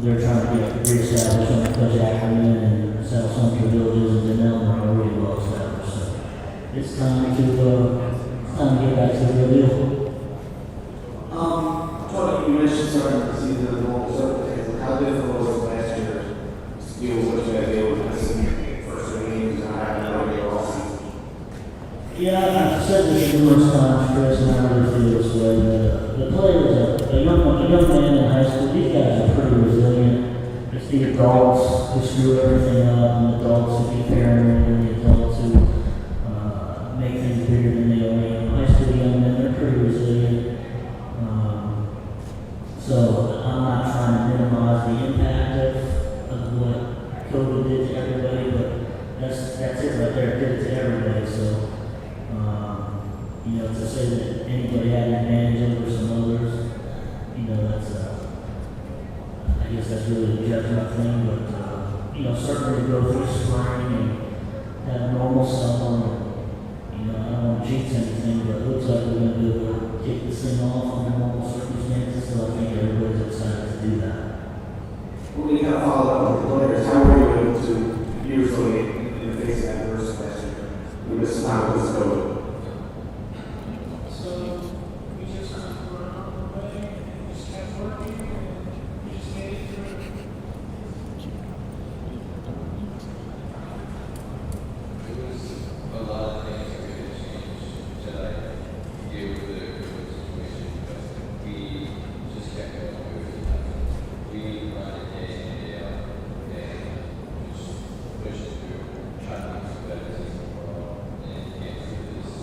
they're trying to get reestablished on Coach Ackerman and South Central Villages and Hernando are already well established. So it's time to get back to the real deal. You mentioned starting the season in normal circumstances. How difficult was it last year to deal with what you had to deal with this first games and having no idea all season? Yeah, I've said this numerous times, Chris, and I really feel this way. The players, a young man in high school, these guys are pretty resilient. It's the adults who screw everything up, and the adults who keep paranoid, and the adults who make things bigger than they are. High school young men, they're pretty resilient. So I'm not trying to minimize the impact of what COVID did to everybody, but that's it right there. It did it to everybody. So to say that anybody had an advantage over some others, that's I guess that's really a judgment thing. But certainly go through spring and have normal summer. I don't want to jinx anything, but it looks like we're going to be able to kick this thing off under normal circumstances. So I think everybody's excited to do that. When we kind of follow up with the players, how were you able to usually in the face of adversity last year? We missed some time with this COVID. So we just kind of went on the way, we just kept working, and we just made it through. It was a lot of things that we could change that I deal with the COVID situation, but we just kept going with it. We run it day in and day out, and just push it through, try to make the better team overall, and get through this.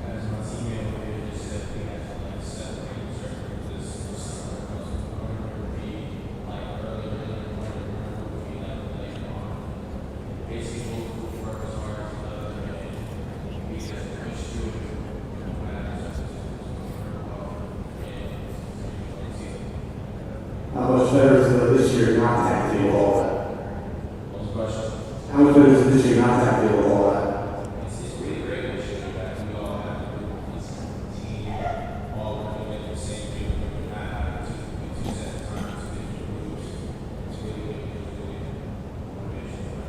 As my teammate over here just said, we had to like set things certain this summer because we're going to be like earlier in the morning, we're going to be like late on. Basically, we'll work as hard as the other day. We just push through it. No matter How much better is it this year not to have to deal with all that? What's the question? How much better is it this year not to have to deal with all that? It's really great this year that we all have to do this team, all working in the same field. We're not having to be two sets of times to get groups. It's really good. It's really motivational.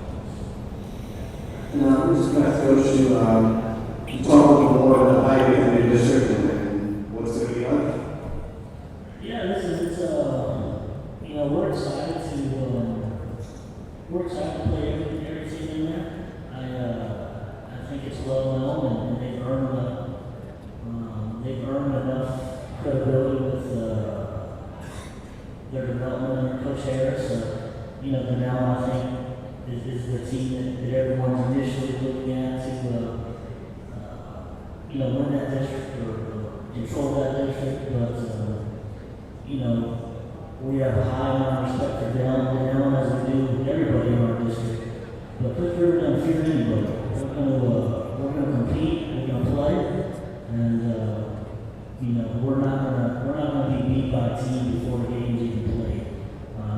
Now, I'm just going to go to you talk a little more about how you get the new district and what's it going to be like. Yeah, we're excited to play every team in there. I think it's it's well known, and they've earned enough credibility with their development under Coach Harris. The now I think is the team that everyone's initially looking at to win that district or control that district. But we have a high amount of respect for Dillon, as we do with everybody in our district. But Clifford doesn't fear anybody. We're gonna compete. We're gonna play, and we're not gonna be beat by a team before the game's even played.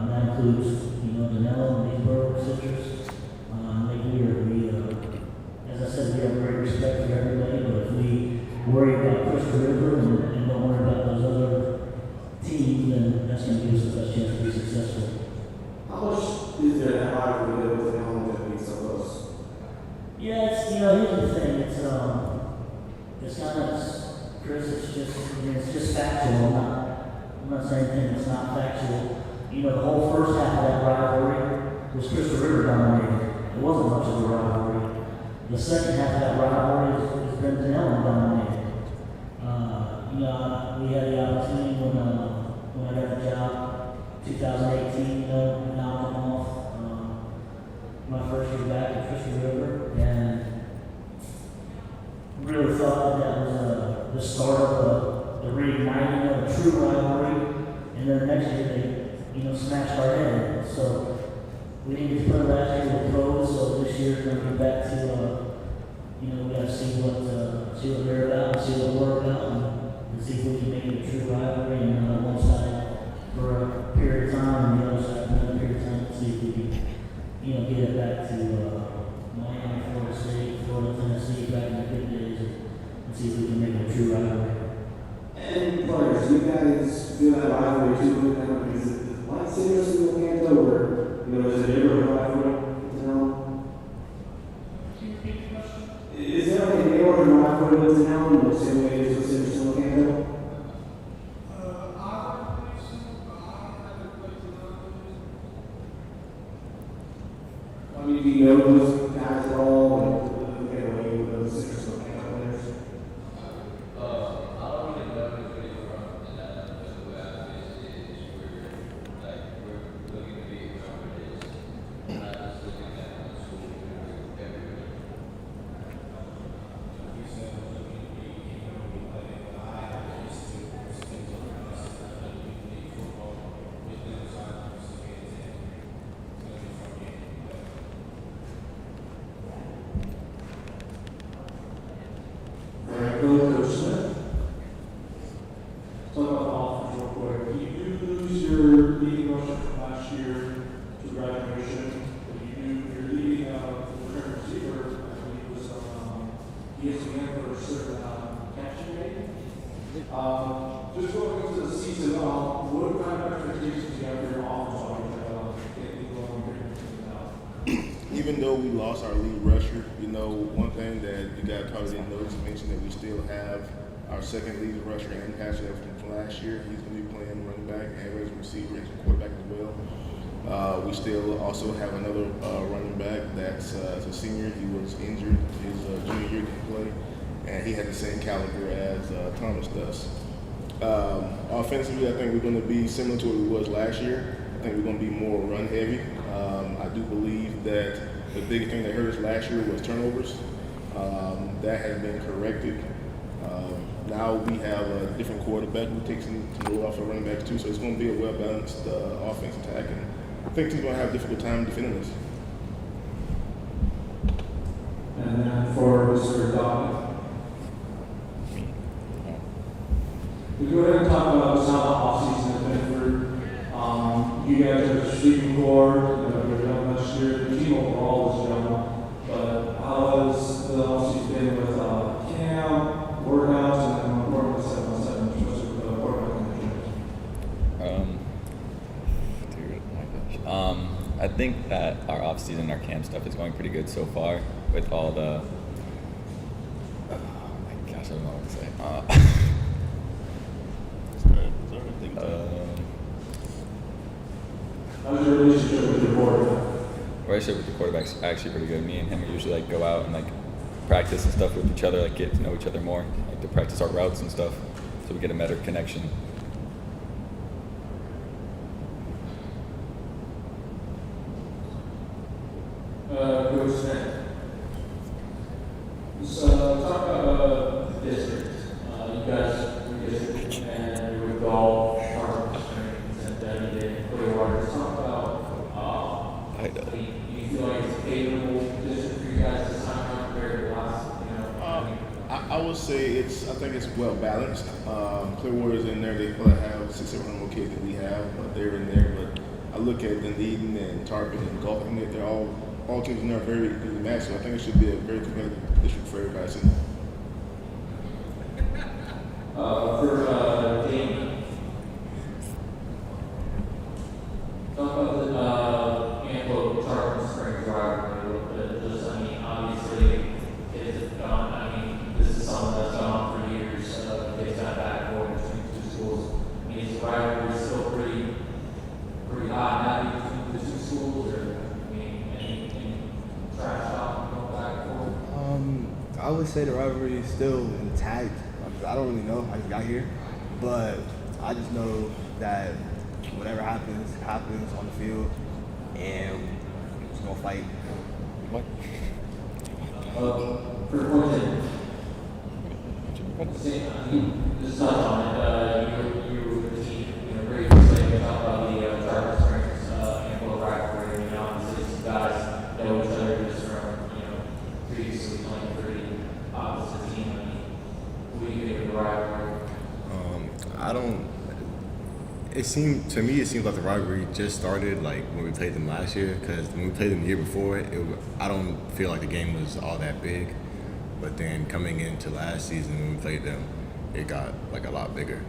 That includes Danilo, Leesburg, Citrus. As I said, we have great respect for everybody. But if we worry about Crystal River and don't worry about those other teams, then that's going to give us the best chance to be successful. How much is there that rivalry with the Hernando that being so close? Yeah, here's the thing. It's kind of, Chris, it's just factual. I'm not saying anything that's not factual. The whole first half of that rivalry was Crystal River dominated. It wasn't much of a rivalry. The second half of that rivalry has been Danilo dominated. We had the opportunity when I got the job, 2018, knocking off my first year back at Crystal River, and really thought that was the start of the reigniting of a true rivalry. And then the next year they, smashed our head. So we needed to put last year with codes. So this year we're going to be back to, we got to see what they're about, and see what we're about, and see if we can make it a true rivalry. And one side for a period of time, and the other side for another period of time, and see if we can, get it back to Miami, Florida State, Florida, Tennessee, back in the good days, and see if we can make it a true rivalry. And players, you guys feel that rivalry too? Is it like serious in Lecanto, or is it ever a rivalry? Is there like a neighborhood rivalry with the town, the same way it is with Citrus and Lecanto? I mean, do you know those guys at all? Like, with those Citrus and Lecanto players? I don't really know anybody from the way I is we're looking to be around this. Not just looking at the school, everybody. Coach Smith. Talk about the offense real quick. You do lose your leading rusher from last year to graduation, but you're leading the current receiver, I believe was ESPN for a certain catching rate. Just going into the season, what kind of expectations do you have for your offense? Even though we lost our lead rusher, one thing that you guys probably didn't notice, mention that we still have our second lead rusher and passer from last year. He's going to be playing running back and raising receiver and quarterback as well. We still also have another running back that's a senior. He was injured his junior year, didn't play, and he had the same caliber as Thomas does. Offensively, I think we're going to be similar to what we was last year. I think we're going to be more run heavy. I do believe that the big thing that hurt us last year was turnovers. That has been corrected. Now we have a different quarterback who takes some load off of running backs too, so it's going to be a well-balanced offense attack, and I think he's going to have a difficult time defending us. And then for Mr. Dobbin. We go ahead and talk about how the offseason has been for you guys are receiving core, you're young last year, the team overall is young, but how has the offseason been with camp, workouts, and then working with 7-on-7, especially with the workout conditions? I think that our off-season, our camp stuff is going pretty good so far with all the, oh my gosh, I don't know what to say. How's your relationship with your quarterback? Relationship with the quarterback's actually pretty good. Me and him usually go out and practice and stuff with each other, like get to know each other more, like to practice our routes and stuff, so we get a better connection. Coach Smith. So talk about the district. You guys redistricted and your golf, sharp strengths, and then you did Clearwater. Talk about do you feel like it's a favorable district for you guys this time around compared to the last, I would say I think it's well balanced. Clearwater's in there. They probably have 600-700 more kids than we have, but they're in there. But I look at Dunedin and Tarpon and Gulf, and they're all teams in there are very evenly matched. So I think it should be a very competitive district for everybody. For Damon, talk about the Anclote Tarpon Springs rivalry a little bit. Just, obviously, kids have gone. This is something that's gone on for years. Kids got back and forth between the two schools. Is the rivalry still pretty hot now between the two schools, or any trash talk going back and forth? I would say the rivalry is still intact. I don't really know. I just got here, but I just know that whatever happens on the field, and we're just gonna fight. What? For Quentin, just touch on it. You were the team, very excited to talk about the Tarpon Springs Anclote rivalry. Obviously, some guys know each other just from previously playing for the opposite team. What do you think of the rivalry? It seems like the rivalry just started like when we played them last year. Because when we played them the year before, I don't feel like the game was all that big. But then coming into last season when we played them, it got like a lot bigger.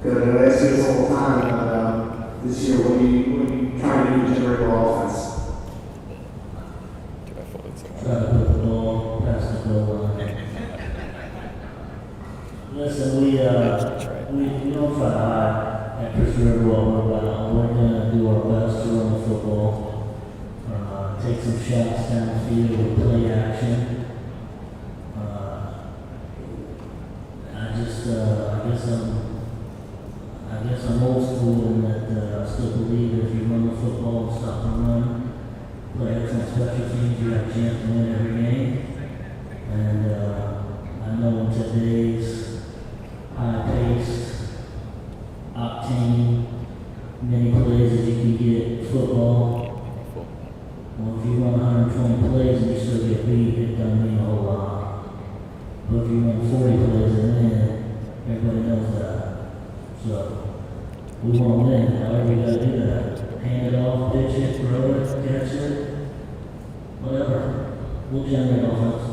Good. I ask you this all the time. This year, what are you trying to do to generate more offense? Try to put the ball past the goal line. Listen, we don't try to hide at Chris River what we're about. We're going to do our best to run the football, take some shots down the field with play action. I guess I'm old school in that I still believe that if you run the football and stop the run, play excellent special teams, you have a chance to win every game. And I know in today's high-paced, octane, many plays that you can get football. Well, if you run 120 plays and you still get beat, it doesn't mean a whole lot. But if you run 40 plays and win, everybody knows that. So we want to win. However, you got to do that. Hand it off, pitch it, throw it, catch it, whatever. We'll generate offense.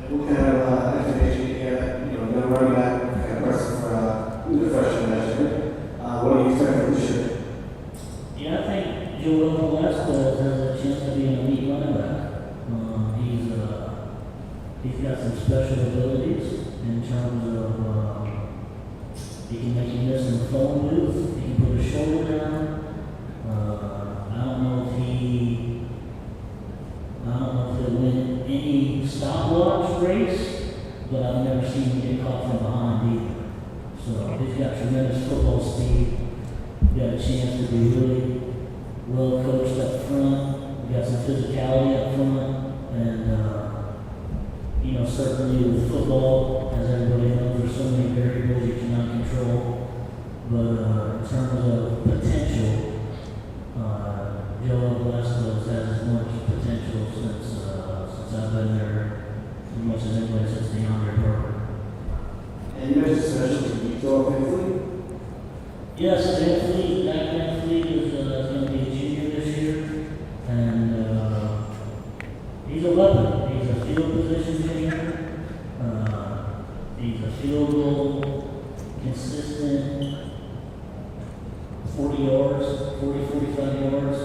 What kind of information you get? No running back, kind of person for the freshman measure. What do you expect from this year? Yeah, I think Joel Velasquez has a chance to be an elite running back. He's got some special abilities in terms of he can make you miss in the phone booth. He can put his shoulder down. I don't know if he'll win any stopwatch race, but I've never seen him get caught from behind either. So he's got tremendous football speed. He's got a chance to be really well coached up front. We got some physicality up front, and certainly with football, as everybody knows, there's so many variables you cannot control. But in terms of potential, Joel Velasquez has as much potential since I've been there, as much as anybody since the younger program. And you mentioned special teams. You throw Van Fleet? Yes, Van Fleet is going to be a junior this year, and he's a weapon. He's a field position junior. He's a field goal, consistent 40 yards, 45 yards.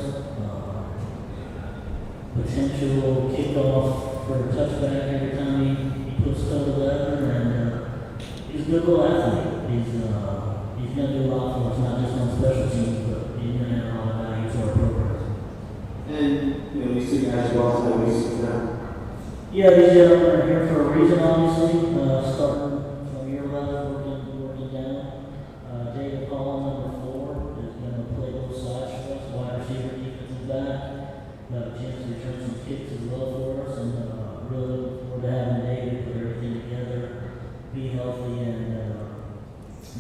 Potential kickoff for a touchback every time he puts toe to leather, and he's a good little athlete. He's going to do a lot for us, not just on special teams, but he's going to add a lot of value to our program. And, you know, these two guys are also going to be for them. Yeah, these gentlemen are here for a reason, obviously. Starting from year 11, working down. David Collins, number 4, is going to play both sides for us, wide receiver, defensive back. Got a chance to return some kicks as well for us, and really looking forward to having David put everything together, be healthy, and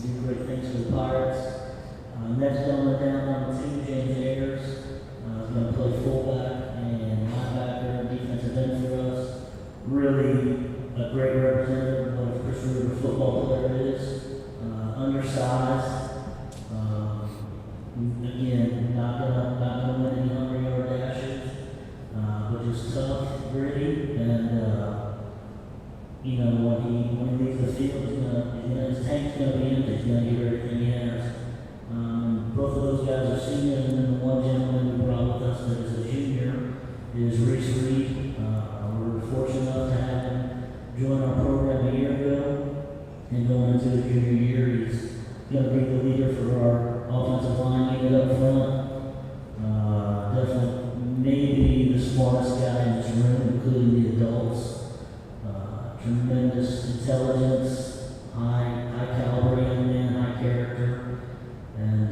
do great things for the Pirates. Next gentleman down, number 2, James Ayers, is going to play fullback and linebacker and defensive end for us. Really a great representative of what a Chris River football player is. Undersized. Again, not gonna win any 100-yard dashes, but just tough, gritty, and you know, when he leaves the field, his tank's gonna be empty. He's gonna give everything he has. Both of those guys are seniors, and then the one gentleman we brought with us that is a junior is Reese Reed. We're fortunate enough to have him join our program a year ago, and going into his junior year, he's going to be the leader for our offensive line unit up front. Definitely, maybe the smartest guy in this room, including the adults. Tremendous intelligence, high caliber young man, high character, and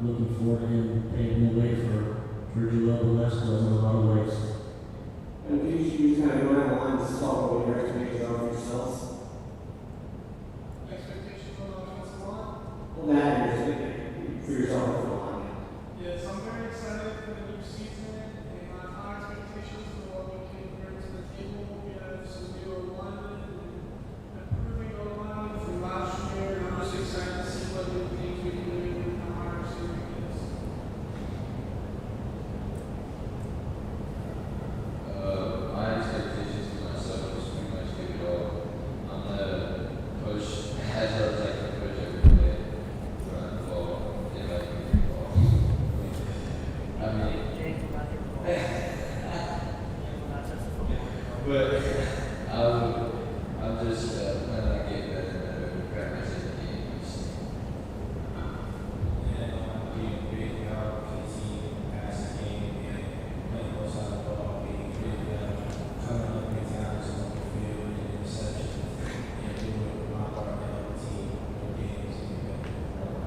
looking forward to him paving the way for Joel Velasquez in a lot of ways. And can you kind of go down the line to talk about what your expectations are for yourselves? Expectations on the offensive line? Well, that and for yourself for the line. Yes, I'm very excited for the new season, and I have high expectations for what we can bring to the table. We have some new alignment and improving alignment from last year, and I'm just excited to see what new things we can do and how our receiving is. My expectations for myself is pretty much give it all. I'm gonna push as hard as I can push every day, run the ball, if I can get the ball. I mean, but I'm just planning on getting better and better with practice in the games. And being big out for the team, passing game, and playing both sides of the ball, being really coming up big times on the field and interceptions, and doing my part to help the team win games and get better.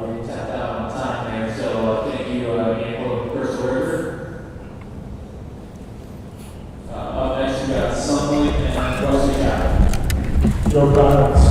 We tapped out on time there, so thank you, Anclote First Order. Up next, we got Sunlake and Wesley County. Joe Products.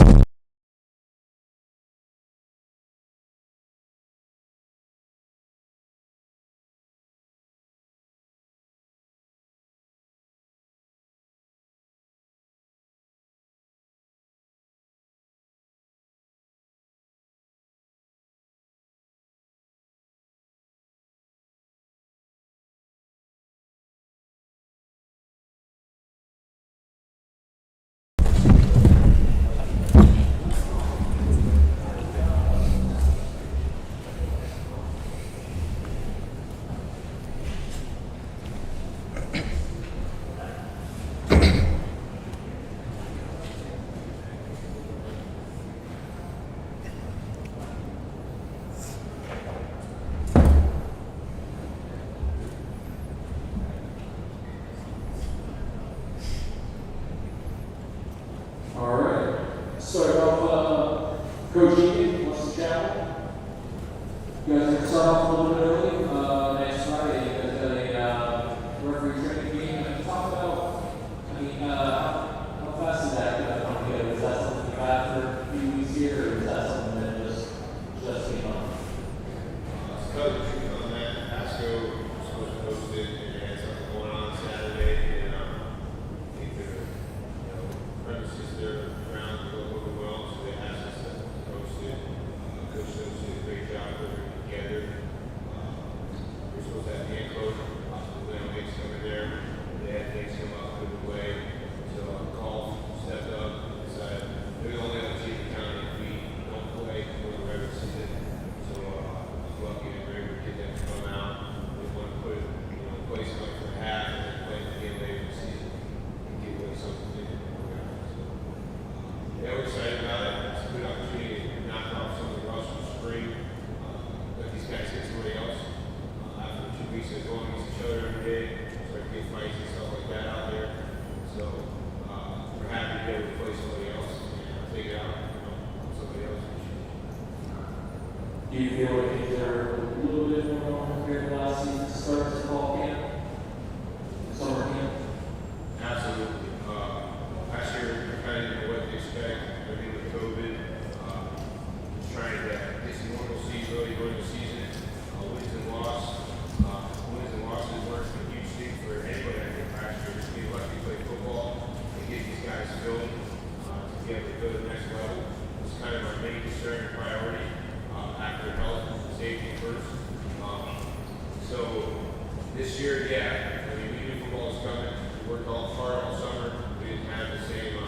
All right. Start off, Coach Egan wants to chat. You guys can start off a little bit early. Next Friday, you guys got a referee training game. And talk about, how fast is that going to come together? Is that something you've had for a few weeks here, or is that something that just came up? On that, ASCO was supposed to host it, and they had something going on Saturday, and I think their premises there around the local well, so they asked us to host it. Do you feel like things are a little bit more normal compared to last season's start to fall camp? Summer camp? Absolutely. Last year, I kind of didn't know what to expect. I mean, with COVID, trying to get some normalcy early during the season. Wins and losses weren't a huge thing for anybody. I think last year, just being lucky to play football and get these guys film to be able to go to the next level. It's kind of our main concern and priority after health and safety first. So this year, yeah, I mean, we knew football was coming. We worked all hard all summer. We didn't have the same, we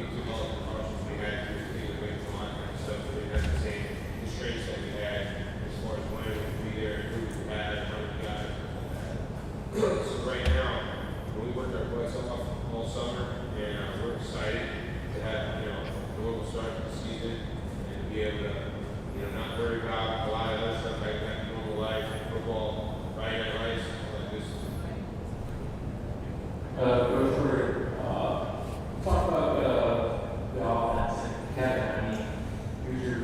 took all the precautions we had to take away from a lot of stuff. We didn't have the same constraints that we had as far as when we would be there, who we had, how many guys. So right now, we worked our butts off all summer, and we're excited to have, a normal start to the season and to be able to, not worry about a lot of other stuff like that, normal life, football, Friday night lights, like this. Talk about the offense and Kevin. I mean, who's your,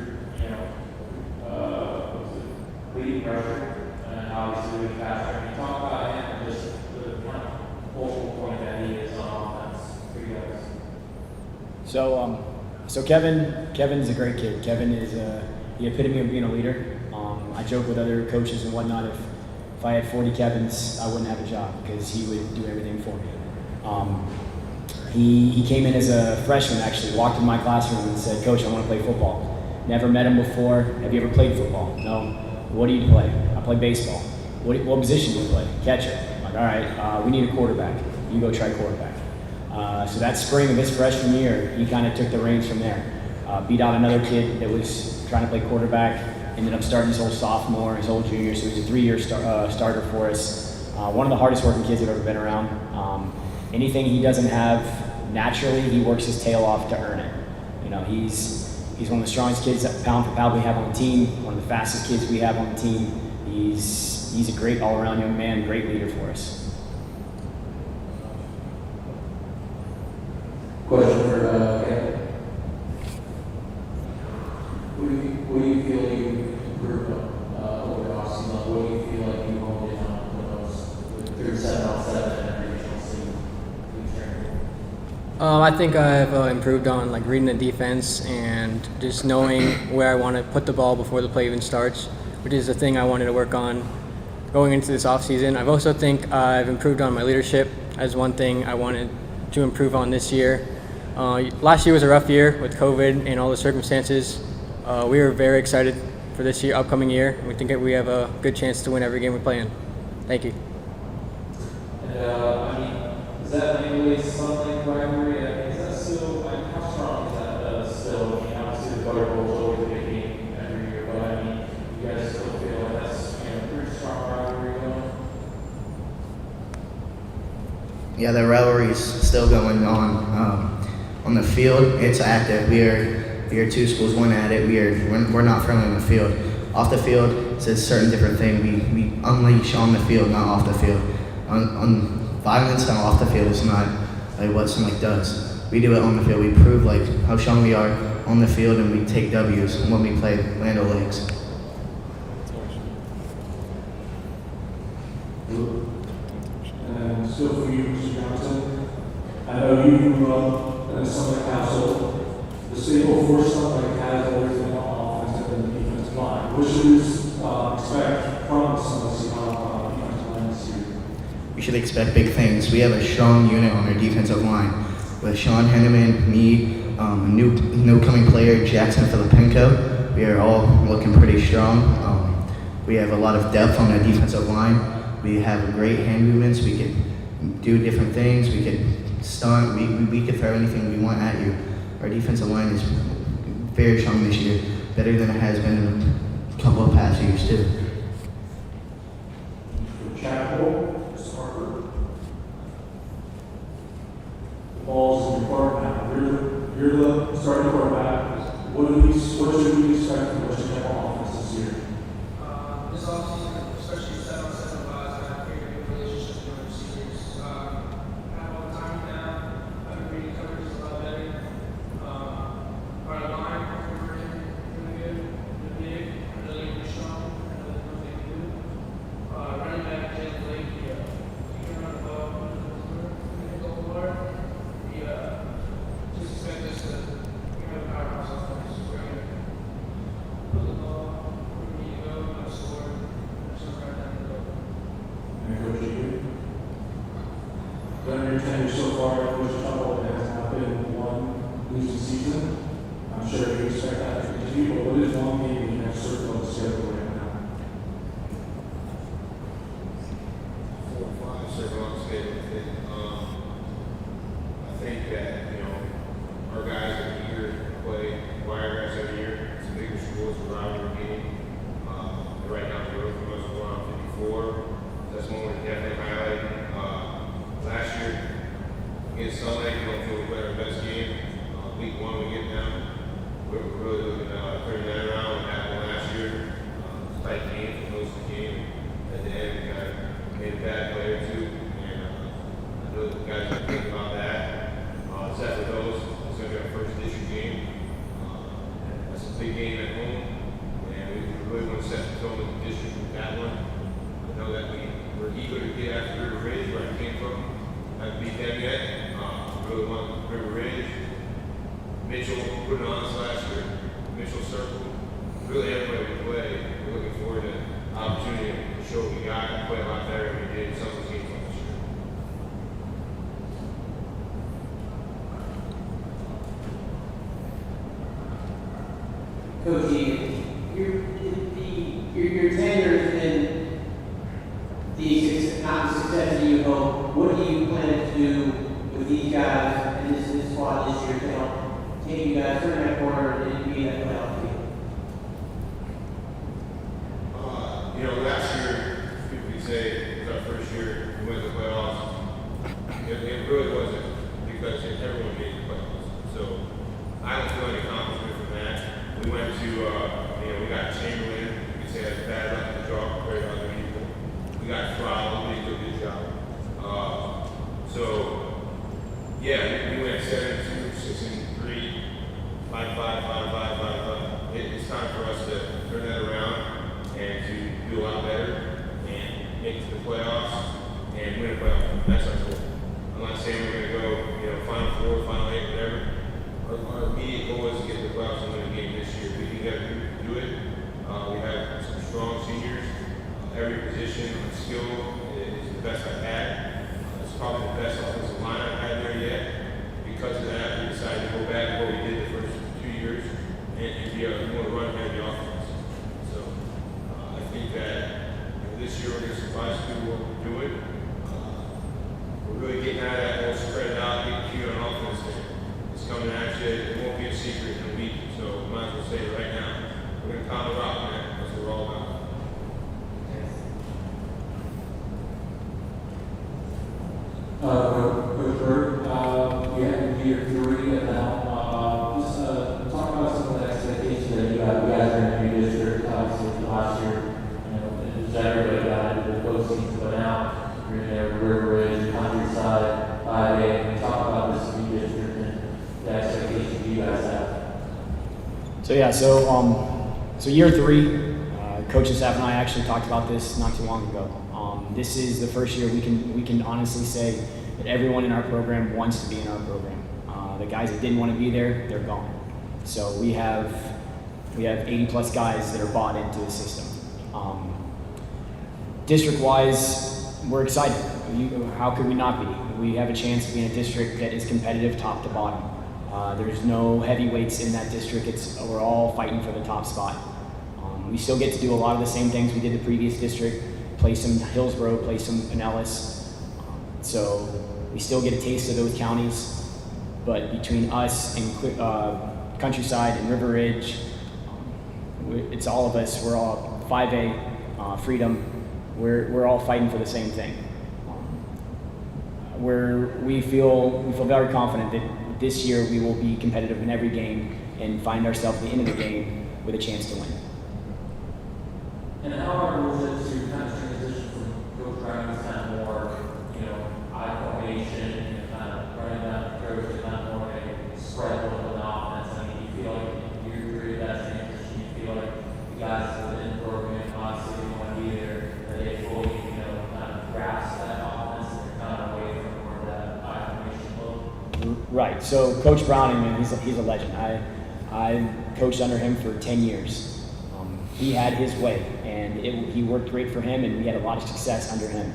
leading rusher, and obviously leading passer. I mean, talk about him and just the kind of focal point that he is on offense for you guys. So Kevin's a great kid. Kevin is the epitome of being a leader. I joke with other coaches and whatnot, if I had 40 Kevins, I wouldn't have a job because he would do everything for me. He came in as a freshman, actually, walked in my classroom and said, "Coach, I want to play football." Never met him before. Have you ever played football? No. What do you play? I play baseball. What position do you play? Catcher. I'm like, all right, we need a quarterback. You go try quarterback. So that spring of his freshman year, he kind of took the reins from there. Beat out another kid that was trying to play quarterback. Ended up starting his whole sophomore, his whole junior, so he was a 3-year starter for us. One of the hardest working kids I've ever been around. Anything he doesn't have naturally, he works his tail off to earn it. He's one of the strongest kids pound for pound we have on the team, one of the fastest kids we have on the team. He's a great all-around young man, great leader for us. Question for Kevin. What do you feel you improved on over the offseason? What do you feel like you honed in on through 7-on-7 and regional season? I think I've improved on reading the defense and just knowing where I want to put the ball before the play even starts, which is the thing I wanted to work on going into this offseason. I also think I've improved on my leadership as one thing I wanted to improve on this year. Last year was a rough year with COVID and all the circumstances. We were very excited for this upcoming year. We think that we have a good chance to win every game we play in. Thank you. And is that mainly Sunlake rivalry? Is that still, how strong is that still? Obviously the Butter Bowl is always a big game every year, but you guys still feel like that's pretty strong rivalry going? Yeah, the rivalry is still going on the field. It's active. We are two schools, one at it. We're not friendly on the field. Off the field, it's a certain different thing. We unleash on the field, not off the field. On violence and off the field is not what Sunlake does. We do it on the field. We prove how strong we are on the field, and we take W's when we play Land O'Lakes. And still for you, Mr. Johnson, I know you grew up in a Sunlake household. The staple for Sunlake has always been offensive and defensive line. What should we expect from Sunlake defensive line this year? We should expect big things. We have a strong unit on our defensive line with Sean Henneman, me, a new coming player, Jackson Filipenko. We are all looking pretty strong. We have a lot of depth on our defensive line. We have great hand movements. We can do different things. We can stunt. We can throw anything we want at you. Our defensive line is very strong this year, better than it has been in a couple of past years too. Chapel, Harper. The ball's in your quarterback. You're the starting quarterback. What should we expect from Western Chapel offense this year? This offseason, especially 7-on-7 guys, I have very good relationships with our receivers. I have all the time now. I've been reading coverages a lot better. Our line, we're working really good. We're tenure so far at Coach Tuttle, it has not been one losing season. I'm sure you expect that to continue, but what is one game you have circled on the schedule right now? 4 or 5 circle on the schedule. I think that, our guys are eager to play Wiregrass every year. It's a bigger school, it's a rivalry game. They're right down the road from us, we're on 54. That's one we're definitely highlighting. Last year, against Sunlake, we don't feel we played our best game. Week 1, we get down. We're really looking at turning that around. What happened last year? It's a tight game for most of the game. At the end, we got made a bad play or two. And I know the guys are thinking about that. Zephyrhills is going to be our first district game. That's a big game at home. And we really want to set the tone with the district with that one. I know that we're eager to get after River Ridge, where I came from. Haven't beat them yet. Really want River Ridge. Mitchell put it on us last year. Mitchell Circle. Really everybody we play. We're looking forward to the opportunity to show what we got and play a lot better than we did in some of those games last year. Coach, your tenure has been not the success that you hope. What do you plan to do with these guys and this squad this year to help take you guys, turn that corner, and be that playoff team? Last year, people could say it was our first year we went to the playoffs. It really wasn't, because everyone made the playoffs. So I don't feel any accomplishment from that. We went to, we got Chamberlain. We could say that's bad luck to draw compared to other people. We got Throttle. We did a good job. We went 7-2, 6-3, 5-5, 5-5, 5-5. It's time for us to turn that around and to do a lot better and make it to the playoffs and win a playoff. That's our goal. I'm not saying we're going to go, Final 4, Final 8, whatever. Our immediate goal is to get to the playoffs and win a game this year. We think that we do it. We have some strong seniors. Every position and skill is the best I've had. It's probably the best offensive line I've had there yet. Because of that, we decided to go back to what we did the first 2 years and be a more run-heavy offense. So I think that this year we're going to surprise people what we're doing. We're really getting out of that whole spread out, getting cute on offense there. It's coming at you. It won't be a secret in a week. So I might as well say it right now. We're going to pound the rock, man. That's what we're all about. Coach Bird, we had year 3 and now just talk about some of the expectations that you guys are in your district. Obviously, last year, everybody got into the postseason, but now you're in there, River Ridge, Countryside, 5A. Talk about this new district and the expectations you guys have. So year 3, Coach and staff and I actually talked about this not too long ago. This is the first year we can honestly say that everyone in our program wants to be in our program. The guys that didn't want to be there, they're gone. So we have 80 plus guys that are bought into the system. District-wise, we're excited. How could we not be? We have a chance to be in a district that is competitive top to bottom. There's no heavyweights in that district. We're all fighting for the top spot. We still get to do a lot of the same things we did the previous district, play some Hillsborough, play some Pinellas. So we still get a taste of those counties. But between us and Countryside and River Ridge, it's all of us. We're all 5A, Freedom. We're all fighting for the same thing. We feel very confident that this year we will be competitive in every game and find ourselves at the end of the game with a chance to win. And how hard was it to kind of transition from Coach Brown's kind of more, I formation and kind of running down the coach and kind of more a spread with an offense? I mean, you feel like you agree with that transition? You feel like the guys within the program obviously want to be there, that they fully, kind of grasp that offense and they're kind of away from more of that I formation look? Right. So Coach Brown, I mean, he's a legend. I coached under him for 10 years. He had his way, and he worked great for him, and we had a lot of success under him.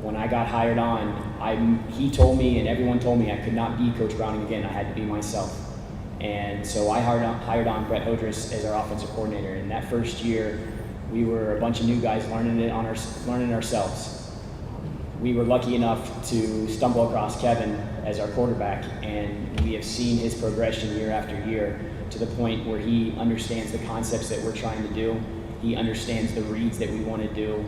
when I got hired on, he told me and everyone told me I could not be Coach Browning again. I had to be myself. And so I hired on Brett Hodris as our offensive coordinator. And that first year, we were a bunch of new guys learning ourselves. We were lucky enough to stumble across Kevin as our quarterback, and we have seen his progression year after year to the point where he understands the concepts that we're trying to do. He understands the reads that we want to do.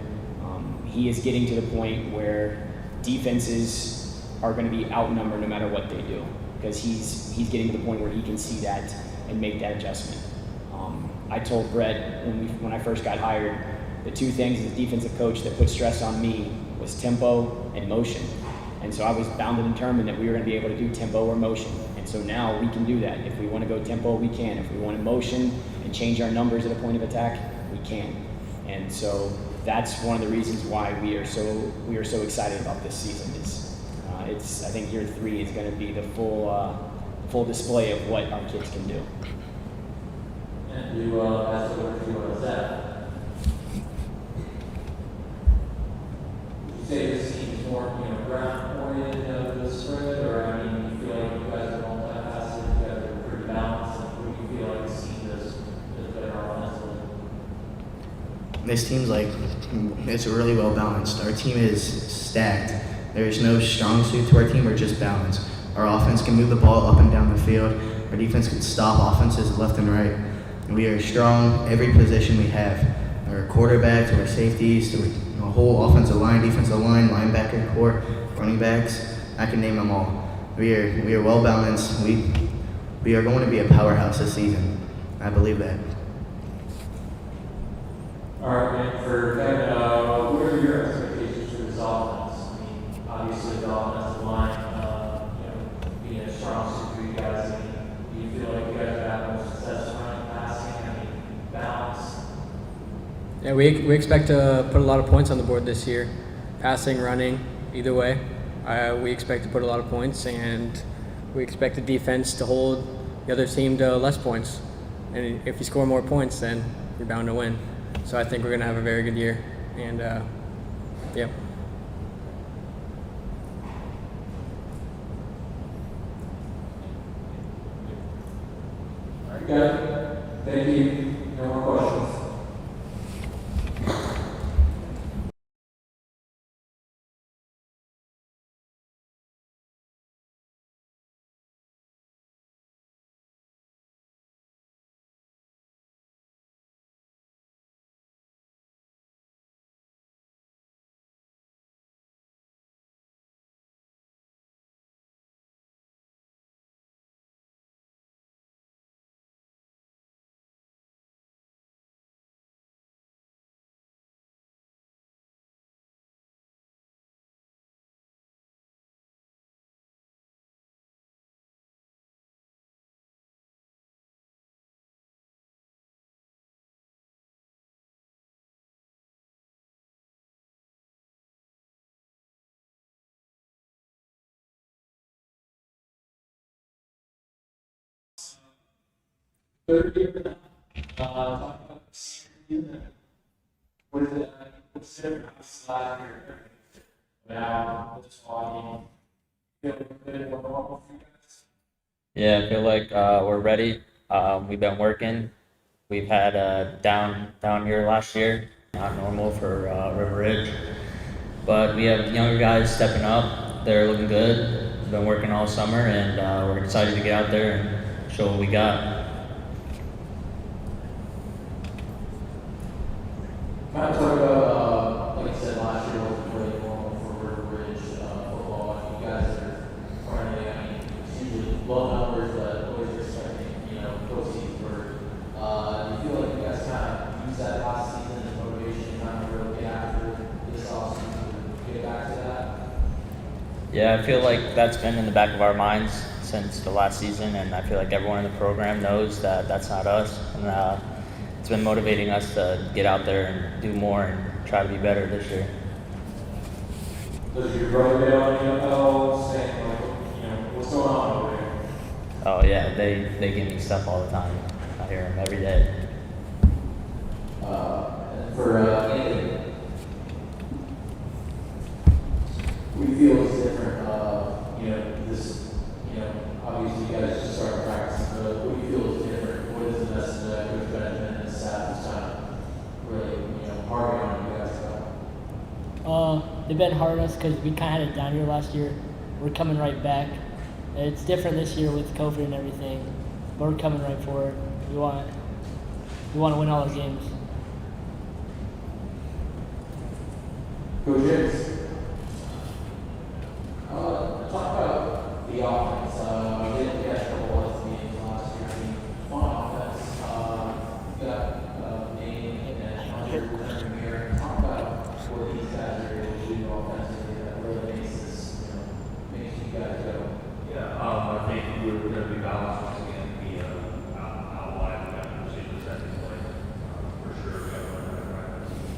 He is getting to the point where defenses are going to be outnumbered no matter what they do, because he's getting to the point where he can see that and make that adjustment. I told Brett when I first got hired, the two things as a defensive coach that put stress on me was tempo and motion. And so I was bound and determined that we were going to be able to do tempo or motion. And so now we can do that. If we want to go tempo, we can. If we want to motion and change our numbers at a point of attack, we can. And so that's one of the reasons why we are so excited about this season. I think year 3 is going to be the full display of what our kids can do. And you asked over to Zach. Would you say this team is more, ground oriented this spread, or I mean, you feel like you guys are multifaceted, you guys are pretty balanced, and what do you feel like this team is better offensively? This team's it's really well balanced. Our team is stacked. There's no strong suit to our team, we're just balanced. Our offense can move the ball up and down the field. Our defense can stop offenses left and right. And we are strong every position we have. Our quarterbacks, our safeties, to the whole offensive line, defensive line, linebacker, core, running backs. I can name them all. We are well balanced. We are going to be a powerhouse this season. I believe that. All right, and for Kevin, what are your expectations for this offense? I mean, obviously the offensive line, being a strong suit for you guys. I mean, do you feel like you guys are having more success running, passing? I mean, balance. Yeah, we expect to put a lot of points on the board this year, passing, running, either way. We expect to put a lot of points, and we expect the defense to hold the other team to less points. And if you score more points, then you're bound to win. So I think we're going to have a very good year. And, yeah. All right, guys. Thank you. No more questions. Third year, talking about the season, what is it considered this last year? Now, this fall, feel like a bit more normal for you guys? Yeah, I feel like we're ready. We've been working. We've had a down year last year, not normal for River Ridge. But we have younger guys stepping up. They're looking good. We've been working all summer, and we're excited to get out there and show what we got. Kind of talk about, like I said, last year wasn't really normal for River Ridge football. You guys are currently, it's usually low numbers, but always expecting, postseason work. Do you feel like you guys kind of used that last season as motivation to kind of really get after this offseason to get back to that? Yeah, I feel like that's been in the back of our minds since the last season, and I feel like everyone in the program knows that that's not us. And it's been motivating us to get out there and do more and try to be better this year. Does your brother get on the NFL saying, what's going on over there? Oh yeah, they give me stuff all the time. I hear them every day. For Anthony. What do you feel is different? This, obviously you guys just started practicing, but what do you feel is different? What is the message that Coach Benjamin and his staff is kind of really, harping on you guys about? They've been hard on us because we kind of had it down here last year. We're coming right back. It's different this year with COVID and everything, but we're coming right for it. We want to win all our games. Coach Hicks, talk about the offense. We didn't get a couple of games last year. I mean, fun offense. You got Nate and Hunter returning here. Talk about what these guys are able to do offensively that really makes this, makes you guys go. Yeah, I think we're going to be balanced once again. Out wide, we got to proceed to the second play. For sure, we got to run that right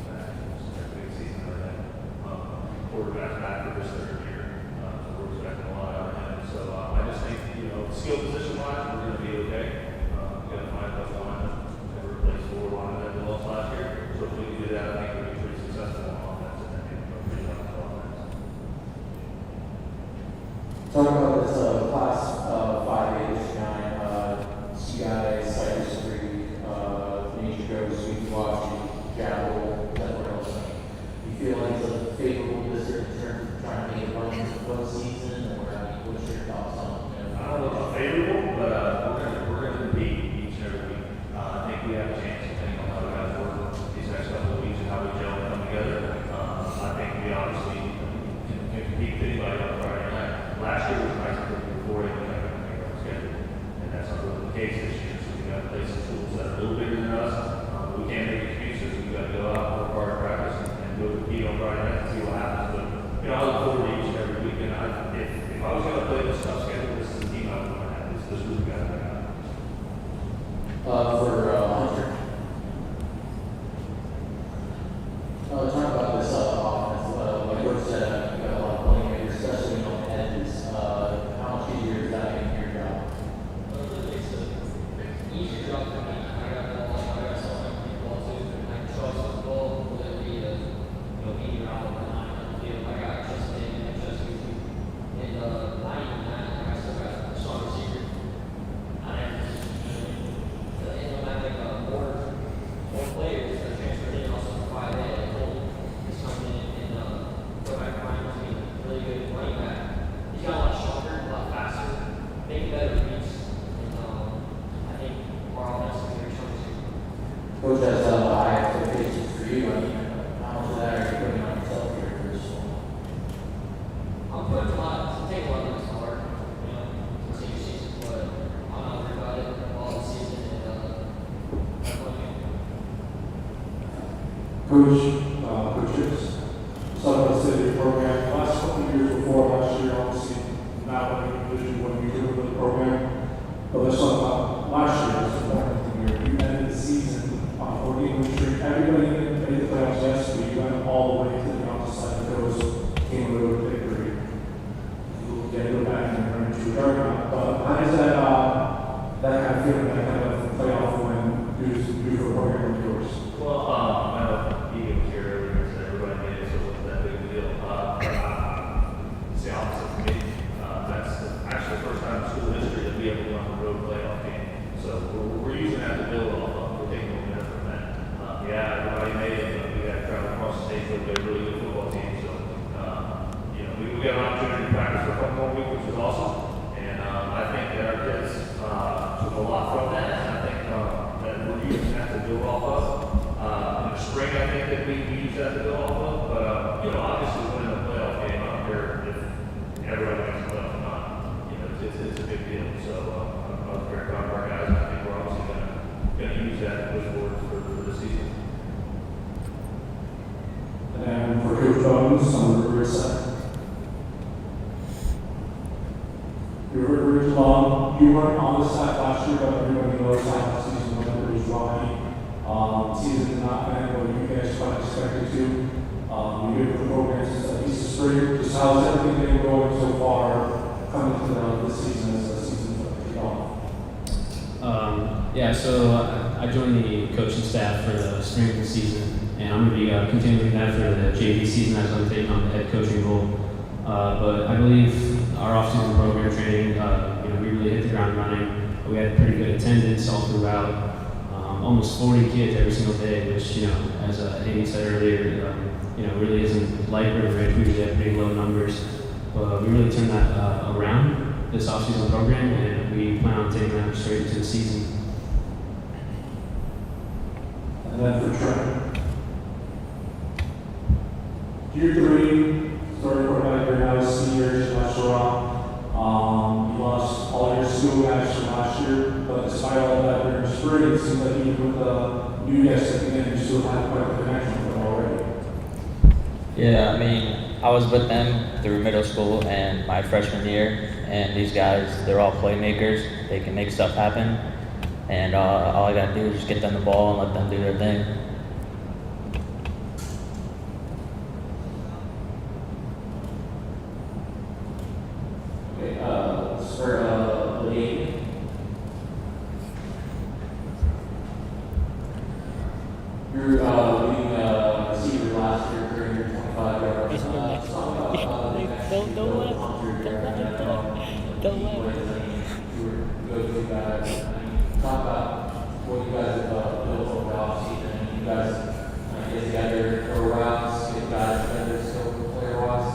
back. It's a big season right now. Quarterback's back for this third year, so we're expecting a lot out of him. So I just think, skill position wise, we're going to be okay. We got to find those linemen and replace 4 linemen that we lost last year. So if we can do that, I think we'll be pretty successful on offense and then maybe a pretty balanced offense. Talk about this class 5A this time. CI, Cypress Creek, Major Joe, Sweet Washington, Chapel, Zephyrhills. You feel like it's a favorable district in terms of trying to make a run into the postseason, or what's your thoughts on it? I don't know if it's favorable, but we're going to compete each and every week. I think we have a chance depending on how the guys work these next couple of weeks and how we gel and come together. I think we obviously can compete with anybody on Friday night. Last year was nice because before it, we had to make our schedule, and that's not really the case this year. So we got to play some schools that are a little bigger than us. We can't make excuses. We got to go out, work hard, practice, and go compete on Friday night and see what happens. But I look forward to each and every week. And if I was going to play this tough schedule, this is the team I would want to have. This is the guy that I got. For Hunter. Talk about this offense. Like Coach said, you got a lot of playmakers, especially on the edges. How much easier is that making your job? It's an easier job for me. I got some people too. I can trust the ball, whether it be being around the line on the field. I got trust in and trust you. And not even that, I still got a strong receiver. And I think more players are transferred in also for 5A. Like Cole is coming in and go back behind to be a really good running back. He's got a lot stronger, a lot faster, making better reads. And I think our offense is very strong too. Coach has high expectations for you. I mean, how much of that are you putting on yourself here for this one? I'm putting take a lot of this hard, to senior season, but I'm not worried about it all the season and I'm looking. Coach Hicks, Suncoast Media program. Last couple of years before last year, obviously not winning division when we were with the program. But let's talk about last year. It's important year. You ended the season on 14 streak. Everybody made the playoffs, yes, but you went all the way to the opposite side. There was came away with victory. You'll get it back and run into a juggernaut. But how does that kind of feeling, that kind of playoff win do for a program like yours? Well, I know Egan was here earlier and said everybody made it, so it wasn't that big a deal. It's the opposite for me. That's actually the first time in school history that we ever won a road playoff game. So we're using that to build off of. We're taking momentum from that. Everybody made it, but we got to travel across the state with a really good football team. So, we got an opportunity to practice for a couple more weeks, which was awesome. And I think that our kids took a lot from that. And I think that we're using that to build off of. In the spring, I think that we use that to build off of. But, obviously winning a playoff game, I don't care if everybody makes the playoff or not. It's a big deal. So I'm very proud of our guys. And I think we're obviously going to use that to push forward for the season. And for Coach Bones, on the reverse side. You weren't on the staff last year, but everybody knows how the season went. It was rocky. Season did not end what you guys quite expected to. You did the program since at least the spring. Just how's everything been going so far coming to this season as the season kicked off? So I joined the coaching staff for the spring of the season, and I'm going to be continuing that for the JV season as I'm taking on the head coaching role. But I believe our off-season program training, we really hit the ground running. We had pretty good attendance all throughout. Almost 40 kids every single day, which, as Amy said earlier, really isn't like River Ridge. We usually have pretty low numbers. But we really turned that around this off-season program, and we plan on taking that straight into the season. And then for Trent. Year 3, starting quarterback right now, senior, Sherrod. You lost all your school guys from last year, but despite all that, during spring, it seems like even with the new guys stepping in, you still have quite a connection with them already. Yeah, I mean, I was with them through middle school and my freshman year, and these guys, they're all playmakers. They can make stuff happen, and all I gotta do is just get them the ball and let them do their thing. For the league. You're leading receiver last year, 325 yards. Don't laugh. Don't laugh. Good guys. Talk about what you guys have built over the offseason. You guys get together, throw routes, get guys together, so player-wise.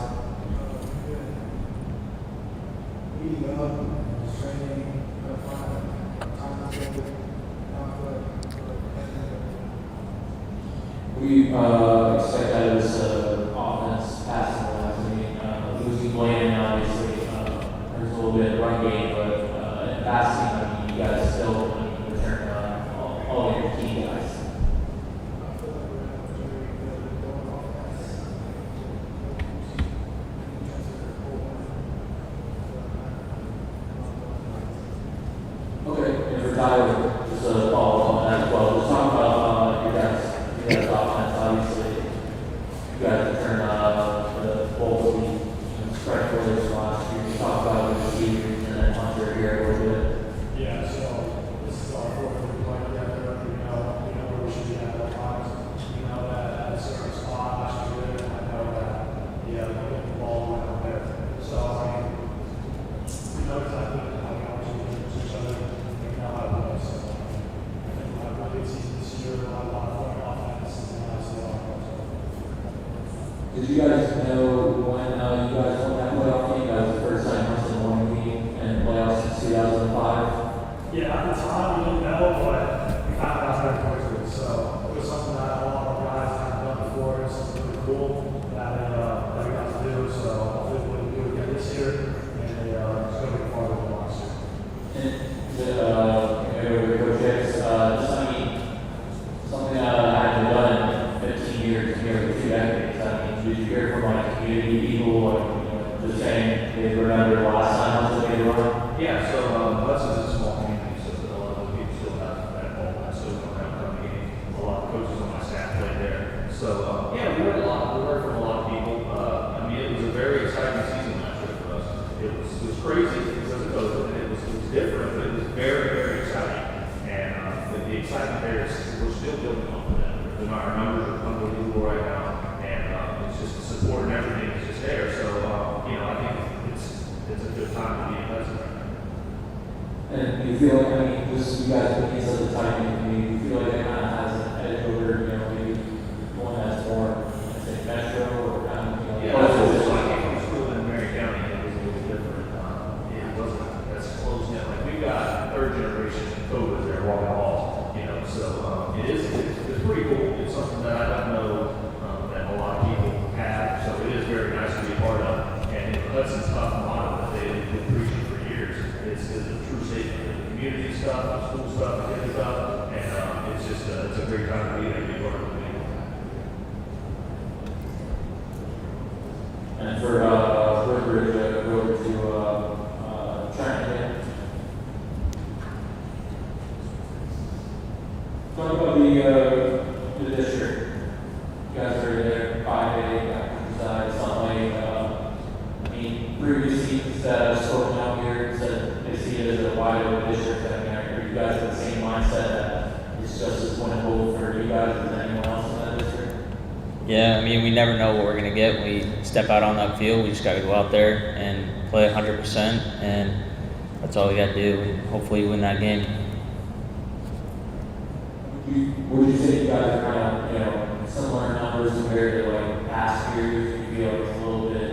We expect that as offense passing wise. I mean, losing Blaine, obviously, there's a little bit of run game, but in passing, I mean, you guys still return all of your key guys. Okay, and for Tyler, just a follow-up on that as well. Just talk about your guys' offense, obviously. You guys return the bowl lead, spread further from last year. You talk about the receivers and then Hunter here a little bit. Yeah, so this is our fourth week playing together. We know where we should be at all times. We know that at a certain spot last year, I know that, we're getting the ball went out there. So, I mean, we know exactly how we want to do each other. We know how to play. So, I think we'll have a really good season this year. We'll have a lot of fun offense and obviously Did you guys know when you guys won that playoff game? That was the first time Hudson won a game in playoffs since 2005. Yeah, at the time we didn't know, but we found out very quickly. So it was something that a lot of our guys hadn't done before. It's something really cool that we got to do. So hopefully we'll do it again this year, and it's going to be farther than last year. And Coach Hicks, just I mean, something that I hadn't done in 15 years, nearly 2 decades. I mean, did you hear from like community people, just saying they remember the last time Hudson made a run? Yeah, so Hudson's a small community, so that a lot of people still have that ball, so come game. A lot of coaches on my staff played there. So we learned a lot. We learned from a lot of people. I mean, it was a very exciting season last year for us. It was crazy because of COVID, and it was different, but it was very, very exciting. And the excitement there is we're still building off of that. Our numbers are unbelievable right now, and it's just the support and everything is just there. So I think it's a good time to be in Hudson right now. And you feel like, I mean, just you guys being such a tight knit community, you feel like it kind of has an edge over, maybe one that's more, let's say, metro or kind of, Yeah, it's like I came from school in Marion County, and it was a little different. It wasn't as close yet. Like we got third generation coders there walking halls, so it's pretty cool. It's something that I don't know that a lot of people have, so it is very nice to be a part of. And Hudson's tough model that they've been preaching for years. It's a true statement. The community stuff, the school stuff, the kid stuff, and it's just it's a great time to be there, be part of the community. And for Woodbridge, go over to Trent again. Talk about the district. You guys are there, 5A, Countryside, Sunlake. I mean, previous seasons that have spoken out here said they see it as a wide open district. I mean, are you guys in the same mindset that it's just as winnable for you guys as anyone else in that district? Yeah, I mean, we never know what we're going to get when we step out on that field. We just got to go out there and play 100%, and that's all we got to do, and hopefully win that game. Would you say you guys are kind of, similar numbers compared to like past years? You feel it's a little bit,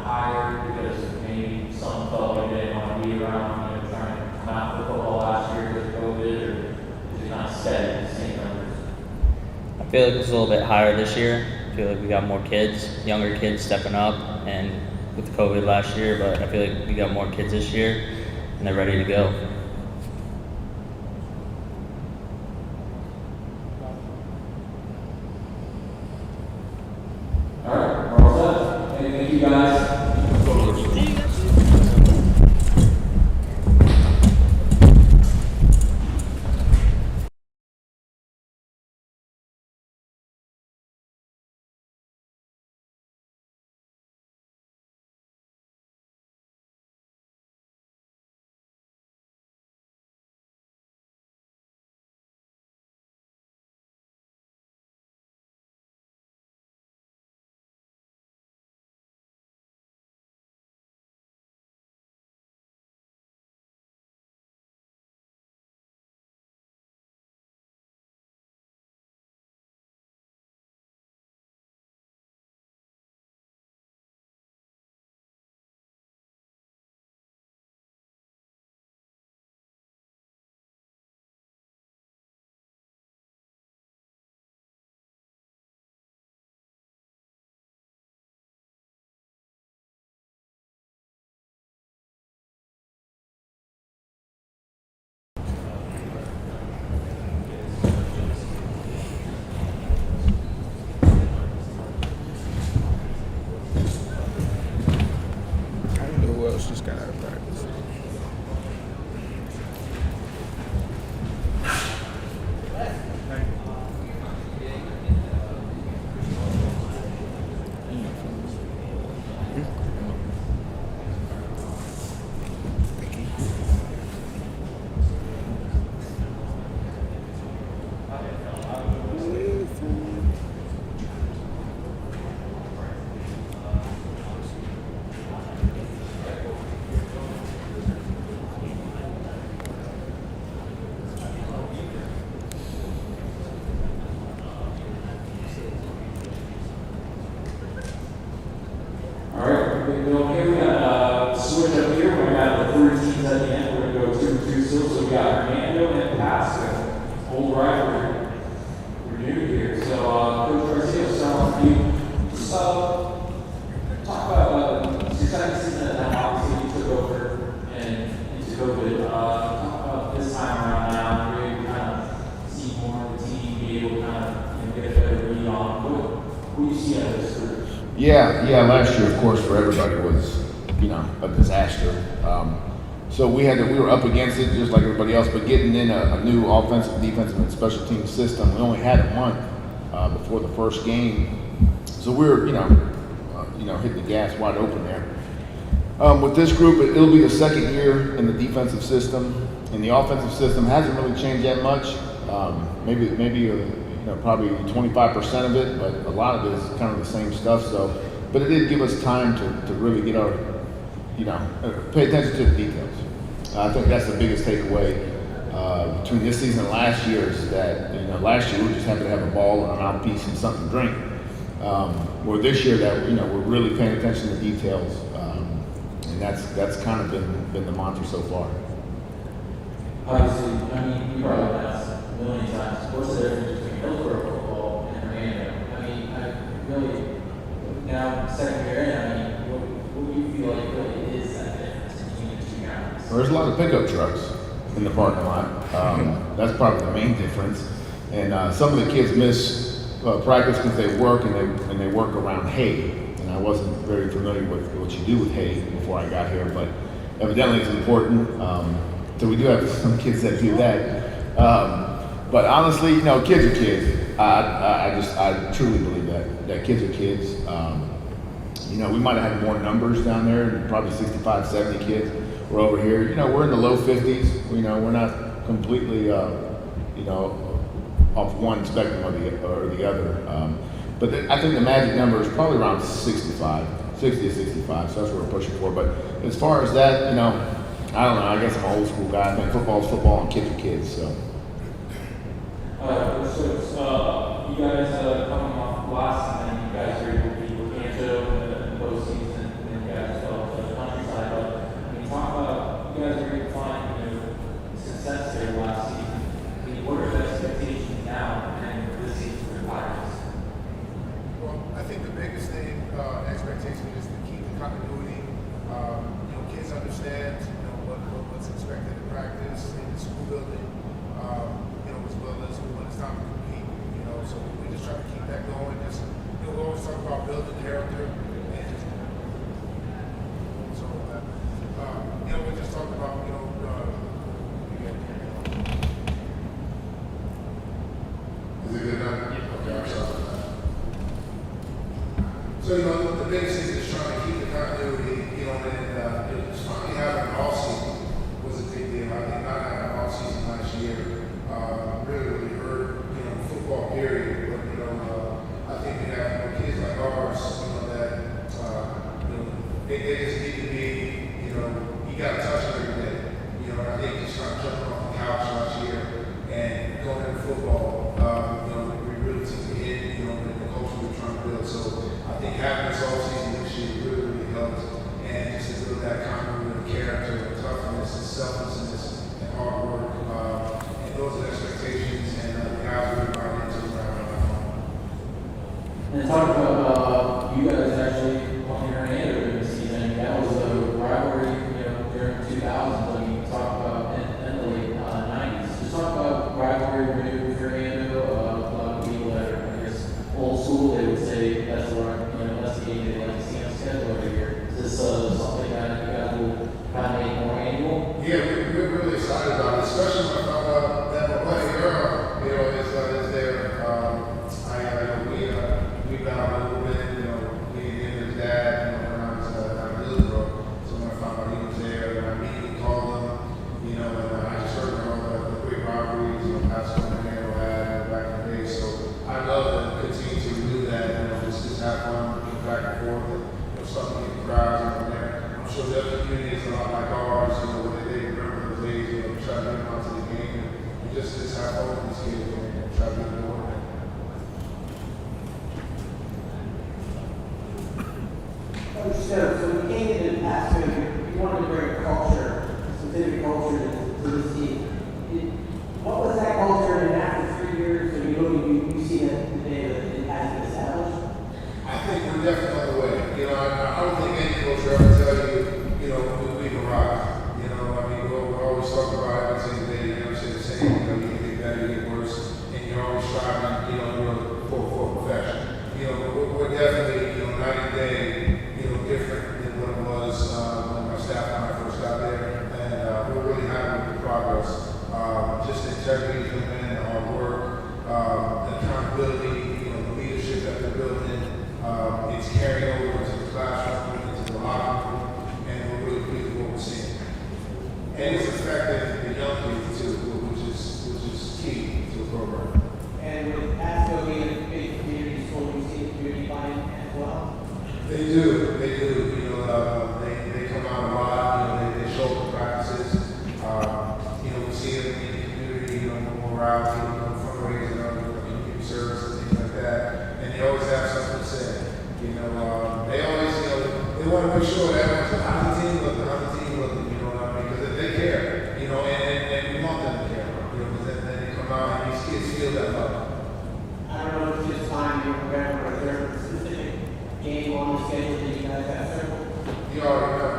higher because maybe some felt like they didn't want to be around, trying to come out for football last year because of COVID, or is it kind of steady, the same numbers? I feel like it's a little bit higher this year. I feel like we got more kids, younger kids stepping up, and with COVID last year, but I feel like we got more kids this year, and they're ready to go. All right, we're all set. Thank you guys. I don't know who else just got out of practice. All right, okay, we got switch up here. We're gonna have the three teams at the end. We're gonna go 2-2 still. So we got Hernando and Pasco. Old rivalry. We're new here. So Coach Garcia, start with you. Just talk about your second season and how obviously you took over and into COVID. Talk about this time around now, where you kind of see more of the team, be able to kind of get a better read on who you see out of this group. Yeah. Last year, of course, for everybody was, a disaster. So we were up against it just like everybody else, but getting in a new offensive, defensive, and special team system, we only had a month before the first game. So we were, hitting the gas wide open there. With this group, it'll be the second year in the defensive system, and the offensive system hasn't really changed that much. Maybe probably 25% of it, but a lot of it is kind of the same stuff. So, but it did give us time to really get our, pay attention to the details. I think that's the biggest takeaway between this season and last year is that, last year we just happened to have a ball and a mouthpiece and something to drink. Where this year that, we're really paying attention to details. And that's kind of been the mantra so far. Obviously, you probably been asked a million times, what's the difference between Hillsborough football and Hernando? I really, now second year in, what do you feel like really is that difference between the two guys? Well, there's a lot of pickup trucks in the parking lot. That's probably the main difference. And some of the kids miss practice because they work and they work around hay. And I wasn't very familiar with what you do with hay before I got here, but evidently it's important. So we do have some kids that do that. But honestly, kids are kids. I truly believe that kids are kids. We might have had more numbers down there, probably 65, 70 kids. We're over here, we're in the low 50s. We're not completely, off one spectrum or the other. But I think the magic number is probably around 65, 60 to 65. So that's what we're pushing for. But as far as that, I don't know. I guess I'm an old school guy. I think football is football and kids are kids. So. You guys coming off last night, you guys were able to beat Lecanto in the postseason, and you guys fell to the countryside. But talk about you guys were able to find success there last season. What are the expectations now and this season for the Pirates? Well, I think the biggest thing, expectation is to keep the continuity. Kids understand, what's expected in practice in the school building, as well as when it's time to compete. So we just try to keep that going. Just, we always talk about building character, and just we just talked about, Is it good enough? Yeah. Okay, I'm sorry. So, the biggest thing is trying to keep the continuity, and just finally having an off-season was a big deal. I think not having an off-season last year really hurt, football period. But, I think we have kids like ours, that, they just need to be, you got to touch them every day. I think just kind of jumping off the couch last year and going into football, we really took the hit, in the culture we're trying to build. So I think having this all season this year really helped. And just to build that continuity of character, and toughness, and selflessness, and hard work, and those are expectations, and the guys really brought into the round. And talk about you guys actually on Hernando during the season. That was a rivalry, during the 2000s. Talk about in the late 90s. Just talk about rivalry renewed with Hernando. A lot of people that are, I guess, old school, they would say that's that's the game they like to see on schedule every year. Is this something that you guys will kind of make more annual? Yeah, we're really excited about it, especially when I found out that my buddy Earl, is there. We found a little bit, me and his dad, when I was at Hillsborough. So when I found out he was there, I immediately called him, and I just heard about the great rivalries, Pastor Hernando had back in the day. So I love to continue to renew that, just have fun, get back and forth, and start to get the crowds in there. I'm sure the other communities a lot like ours, where they remember those days, try to get them out to the game and just have fun with these kids and try to get them going. So when you came into Pasco, you wanted to bring a culture, a specific culture to this team. What was that culture, and after 3 years, you see that today that it has been established? I think we're definitely on the way. I don't think any coach ever tell you, we've arrived. We're always talking about every single day, you say the same, you get better, you get worse, and you're always striving, for perfection. We're definitely, night and day, different than what it was when my staff and I first got there, and we're really happy with the progress. Just the integrity of the men, the hard work, the accountability, the leadership that they're building. It's carrying over into the classroom, into the locker room, and we're really pleased with what we're seeing. And it's affecting the young people too, which is key to the program. And with Pasco being a big community school, you see the community buying as well? They do. They come out a lot. They show up at practices. We see them in the community. More out, fundraising, community service, and things like that. And they always have something to say. They always, they want to make sure that how's the team looking, because they care. And we want them to care. Because then they come out and these kids feel that love. I don't know if it's just time you're preparing for a third specific game on the schedule that you guys have circled. You already know.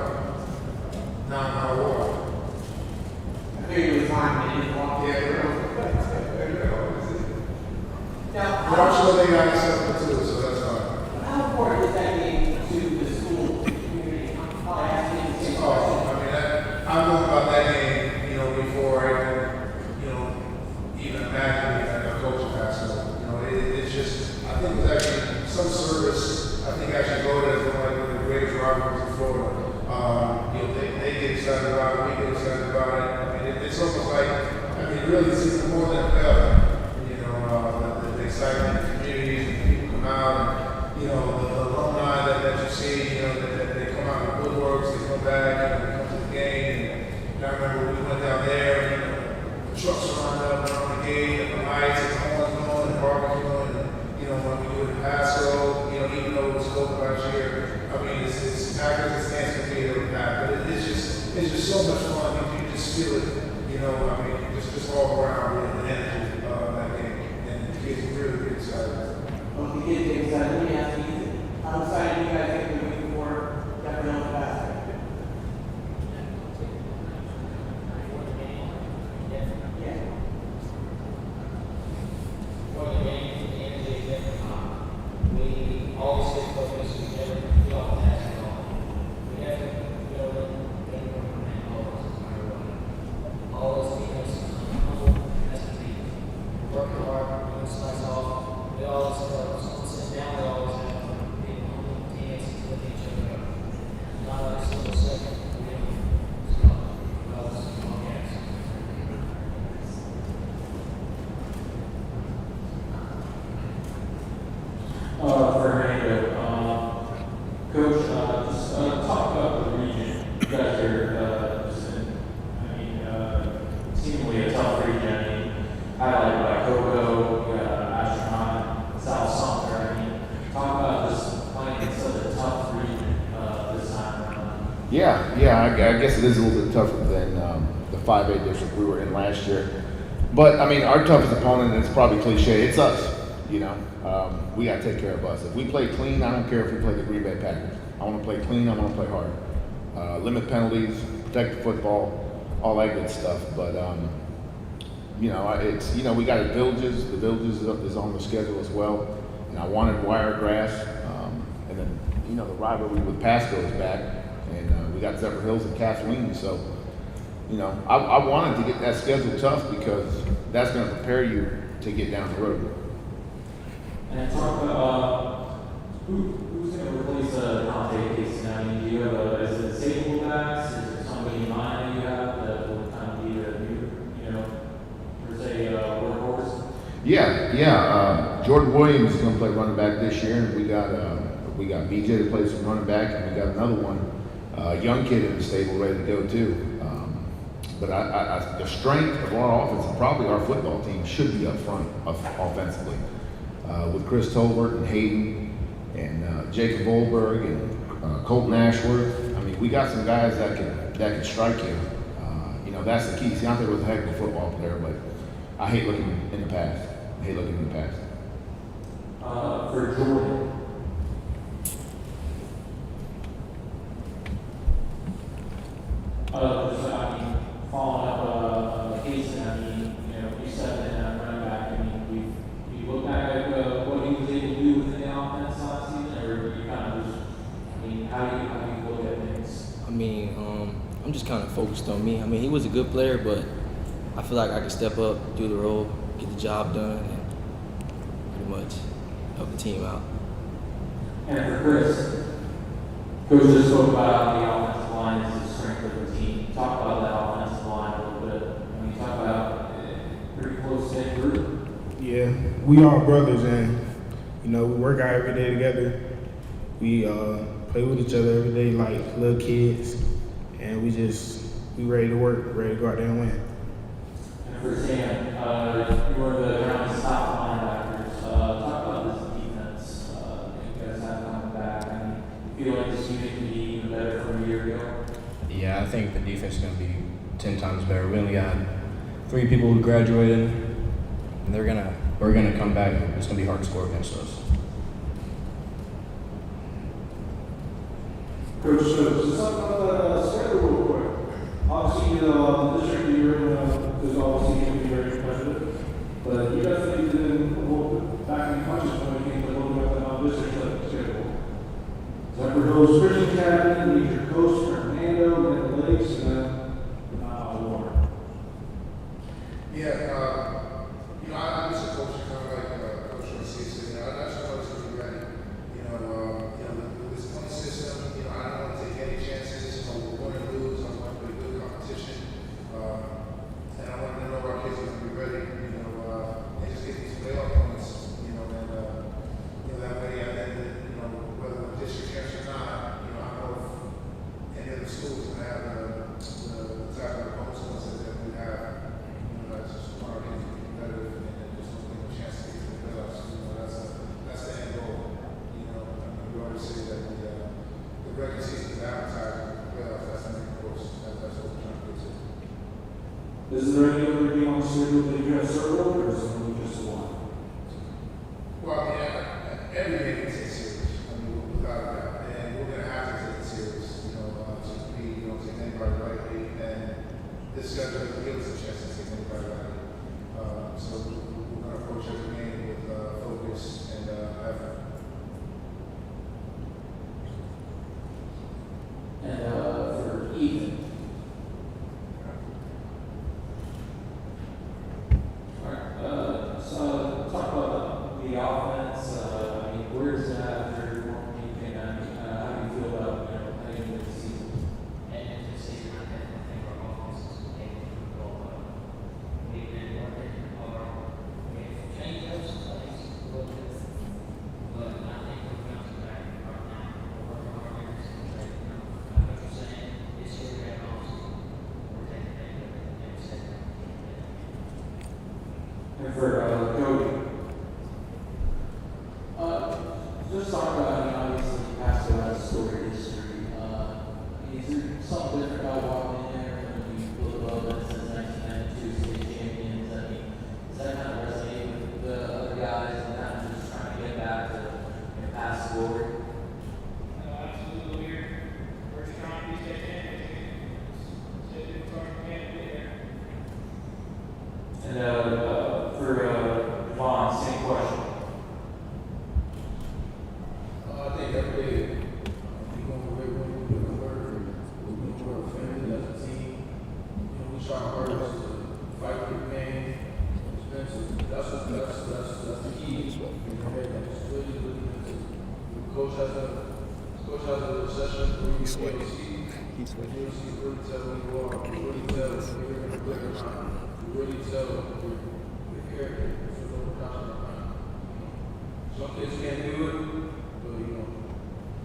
Non-war. I figured it was time they didn't walk Yeah, Now, I'm sure they got something too, so that's fine. How important is that game to the school, to the community? I'll ask you the same question. I've known about that game, before I even imagined a coaching Pasco. It's just, I think it was actually some service, I think actually voted as one of the greatest rivalries in Florida. They get excited about it, we get excited about it. It's almost like, really, it's more than a the excitement in the communities, and people come out just so much fun. You just feel it, you know, I mean, just all around the energy of that game. And the kids really get excited. The kids get excited. Let me ask you, how excited do you guys get to be for Zephyrhills basketball? For Hernando, Coach, just talk about the region. You guys are just seemingly a tough region. I mean, highlighted by Cocoa, you got Astronaut, South Sumter. I mean, talk about just playing in such a tough region this time around. Yeah, I guess it is a little bit tougher than the 5A district we were in last year. But I mean, our toughest opponent, and it's probably cliche, it's us. You know, we got to take care of us. If we play clean, I don't care if we play the Green Bay Packers. I want to play clean. I want to play hard. Limit penalties, protect the football, all that good stuff. But you know, it's we got the Villages. The Villages is on the schedule as well. And I wanted Wiregrass, and then the rivalry with Pasco is back, and we got Zephyrhills and Kathleen. So I wanted to get that schedule tough because that's going to prepare you to get down the road. And talk about who's going to replace Dante Casey? I mean, do you have is it stable backs? Is there somebody in mind that you have that will kind of be a new, per se, workhorse? Yeah. Jordan Williams is going to play running back this year, and we got BJ to play some running back, and we got another one, young kid in the stable ready to go too. But the strength of our offense, and probably our football team, should be up front offensively. With Chris Tolbert and Hayden and Jacob Olberg and Colton Ashworth. I mean, we got some guys that can strike you. That's the key. Deontay was a heck of a football player, but I hate looking in the past. For Jordan. Following up Casey, you said that running back. I mean, you look back at what he was able to do within the offense last season, or you kind of just, how do you look at things? I'm just kind of focused on me. He was a good player, but I feel like I could step up, do the role, get the job done, and pretty much help the team out. And for Chris, Coach just spoke about the offensive line as the strength of the team. Talk about that offensive line a little bit. When you talk about pretty close knit group. Yeah, we all brothers, and we work out every day together. We play with each other every day like little kids, and we ready to work, ready to go out there and win. And for Sam, you were the Browns' top linebackers. Talk about this defense that you guys have coming back. You feel like this unit could be even better from a year ago? Yeah, I think the defense is going to be 10 times better. We only got 3 people who graduated, and we're gonna come back. It's gonna be hard to score against us. Coach, so something on the schedule real quick. Obviously, the district year is obviously going to be very competitive, but you definitely did a little bit back in punches when it came to looking at the district schedule. Zephyrhills Christian Academy, Major Coast, Hernando, and the Lakes, and then Warren. Yeah, I'm just a coach, kind of like Coach Garcia. I just want us to be ready. With this point system, I don't want to take any chances. We're going to lose. I want to play good competition, and I want to know our kids are going to be ready. And just get these playoff points. That way, whether the district champs or not, I know if Is there any other game on the schedule that you have circled, or is it only just one? Well, yeah, every game is a series. I mean, without a doubt, and we're going to have to take it serious. You know, to compete, you don't take anybody lightly, and this schedule doesn't give us a chance to take anybody lightly. So we're going to approach every game with focus and effort. And for Ethan. All right. So talk about the offense. I mean, where's that after one week? And how do you feel about heading into the season? And into the season, I definitely think our offense is able to go up. We've been working we've changed up some things a little bit, but I think we're bouncing back right now. We're working hard every single day. Like what you're saying, this year we have offseason. We're taking things every second. And for Cody, just talk about, obviously, Pasco has storied history. Is there something different about walking in there when you build up that since 1992 state champions? I mean, does that kind of resonate with the other guys and kind of just trying to get back to past glory? Absolutely. We're trying to be state champions. And for Vaughn, same question. I think every day we're going to work, we're going to work, we're going to work family as a team. You know, we try our hardest to fight for the game. That's the key. You know, it's really mental. Coach has a session where you really see really tell who you are. You really tell when you're in the playground. You really tell your character. It's a little constant. Some kids can't do it, but you know,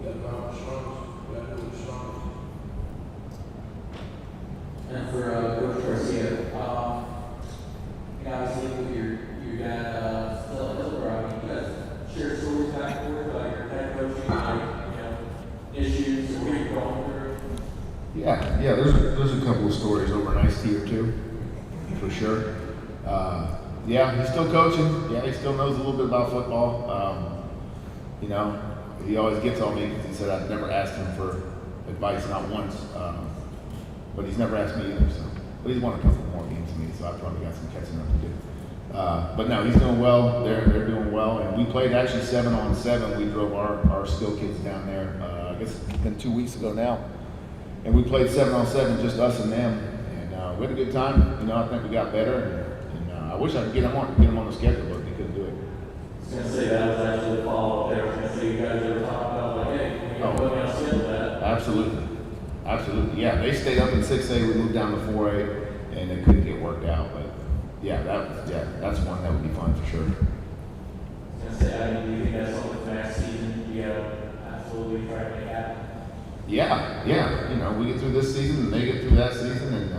you got to go out strong. You got to do it strong. And for Coach Garcia, obviously with your dad still at Hillsborough, I mean, you guys share stories back and forth about your head coaching, issues that we're going through. Yeah. There's a couple of stories over an iced tea or two, for sure. Yeah, he's still coaching. Yeah, he still knows a little bit about football. You know, he always gets on me because he said I've never asked him for advice, not once. But he's never asked me either. So, but he's won a couple more games than me, so I probably got some catching up to do. But no, he's doing well. They're doing well, and we played actually 7-on-7. We drove our skill kids down there. I guess it's been 2 weeks ago now, and we played 7-on-7, just us and them, and we had a good time. You know, I think we got better, and I wish I could get them on the schedule, but we couldn't do it. I was going to say that was actually the follow-up there. I was going to say you guys ever talk about like, hey, we got to put me on schedule that. Absolutely. Yeah, they stayed up in 6A. We moved down to 4A, and it couldn't get worked out. But that's one that would be fun for sure. I was going to say, I mean, do you think that's something for next season? You got to absolutely try to make happen. Yeah. You know, we get through this season, and they get through that season, and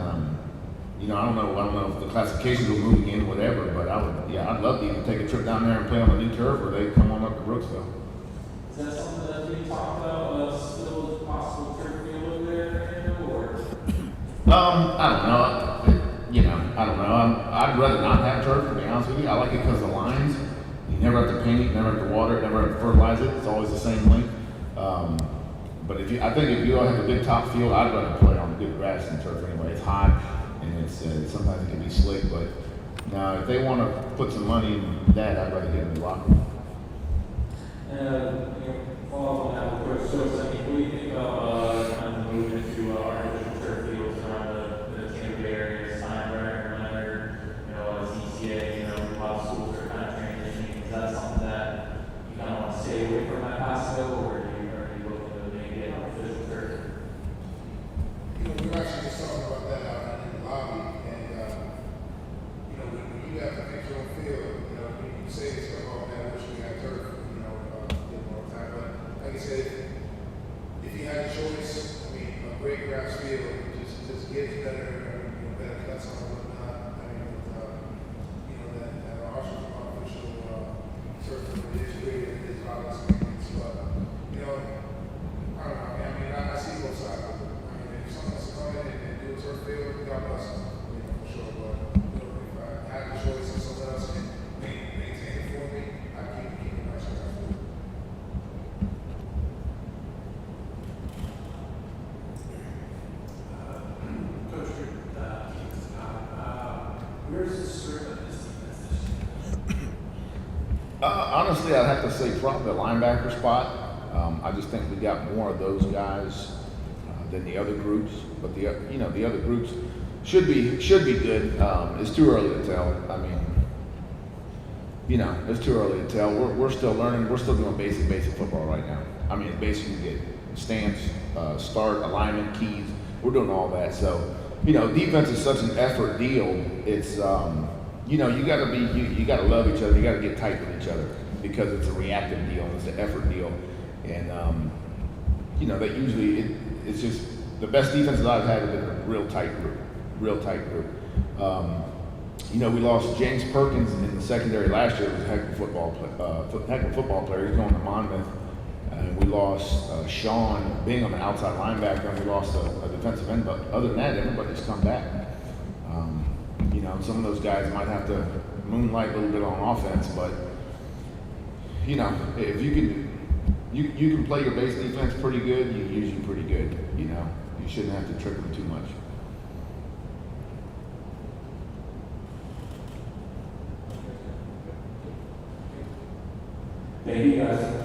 you know, I don't know if the classifications will move again, or whatever. But I'd love to even take a trip down there and play on the new turf, or they come on up to Brooksville. Is that something that we talked about? Still possible turf field over there, or? I don't know. I don't know. I'd rather not have turf, to be honest with you. I like it because the lines. You never have to paint it, never have to water it, never have to fertilize it. It's always the same length. But I think if you have a good top field, I'd rather play on good grass than turf anyway. It's hot, and it's sometimes it can be slick. But now, if they want to put some money in that, I'd rather get them in the locker room. Follow on that, of course. So, what do you think about kind of moving to artificial turf fields around the Tampa Bay area, Steinbrenner, Leonard, ZCA, a lot of schools are kind of transitioning. Is that something that you kind of want to stay away from at Pasco, or are you looking to maybe get artificial turf? You know, we were actually just talking about that out in the lobby, and when you have a picture on field, you say it's like, oh man, I wish we had turf, get more time. But like I said, if you had a choice, a great grass field just gets better, better cuts on and whatnot. That artificial turf is great, it's obviously maintenance, but I don't know. I see both sides of it. If someone's to come in and do a turf field, God bless them, for sure. if I had the choice and someone else can maintain it for me, I keep it nice and comfortable. Coach, where's the strength of this defense this year? Honestly, I'd have to say probably the linebacker spot. I just think we got more of those guys than the other groups, but the other groups should be good. It's too early to tell. I mean, it's too early to tell. We're still learning. We're still doing basic football right now. I mean, basically get stance, start, alignment, keys. We're doing all that. So, defense is such an effort deal. It's you gotta love each other. You gotta get tight with each other because it's a reactive deal. It's an effort deal, and that usually it's just the best defenses I've had have been a real tight group. We lost James Perkins in the secondary last year. He was a heck of a football player. He's going to Monmouth. And we lost Sean Bingham, an outside linebacker, and we lost a defensive end. But other than that, everybody's come back. Some of those guys might have to moonlight a little bit on offense, but if you can play your base defense pretty good, you're usually pretty good. You shouldn't have to trick them too much. Thank you, guys.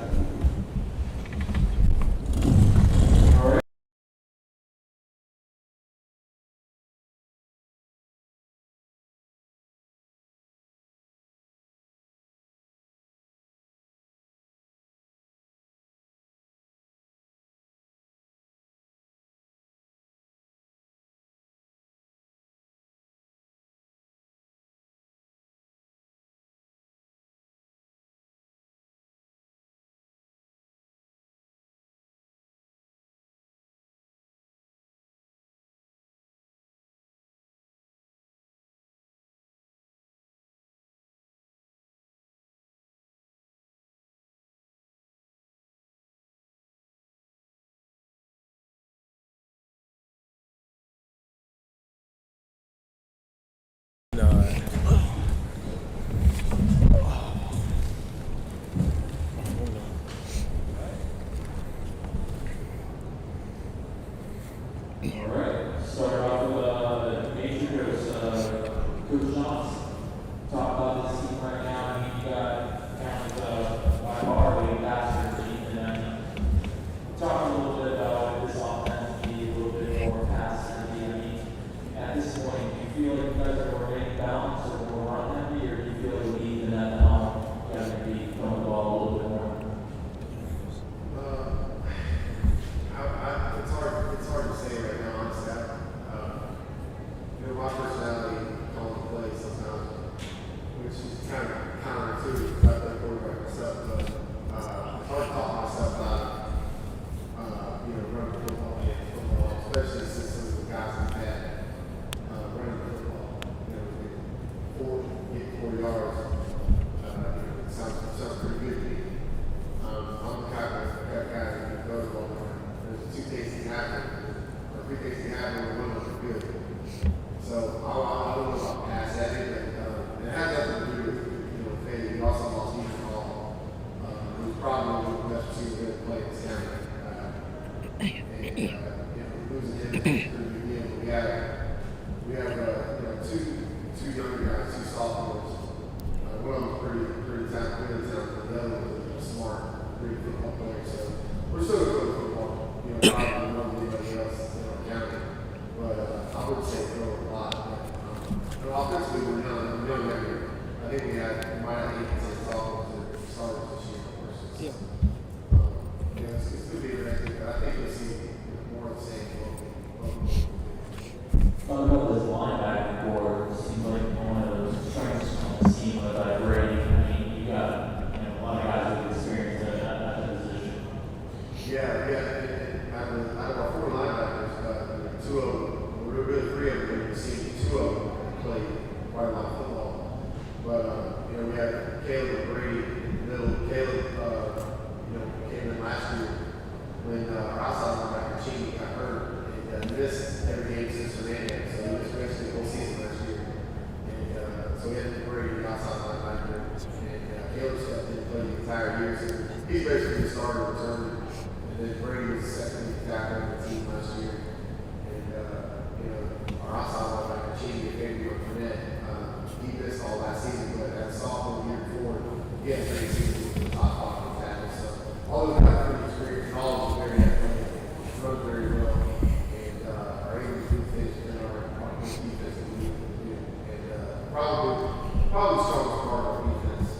Probably strongest part of defense.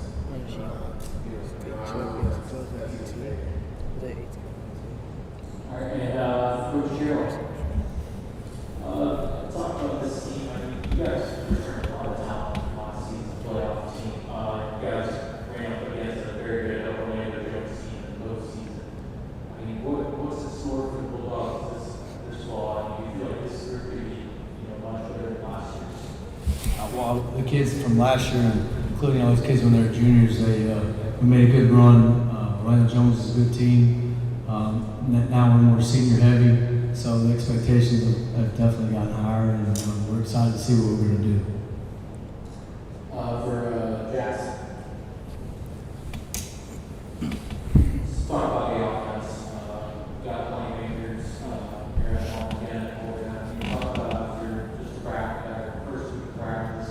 All right, and Coach Gerald, talk about this team. I mean, you guys returned a lot of talent from last season's playoff team. You guys ran up against a very good Orlando Jones team in the postseason. I mean, what's the score for the Bulldogs this fall? I mean, do you feel like this group could be, much better than last year's? Well, the kids from last year, including all those kids when they were juniors, we made a good run. Orlando Jones is a good team. Now we're more senior heavy, so the expectations have definitely gotten higher, and we're excited to see what we're going to do. For Jackson, let's talk about the offense. Got playmakers, Hernando again, Can you talk about after just first week of practice,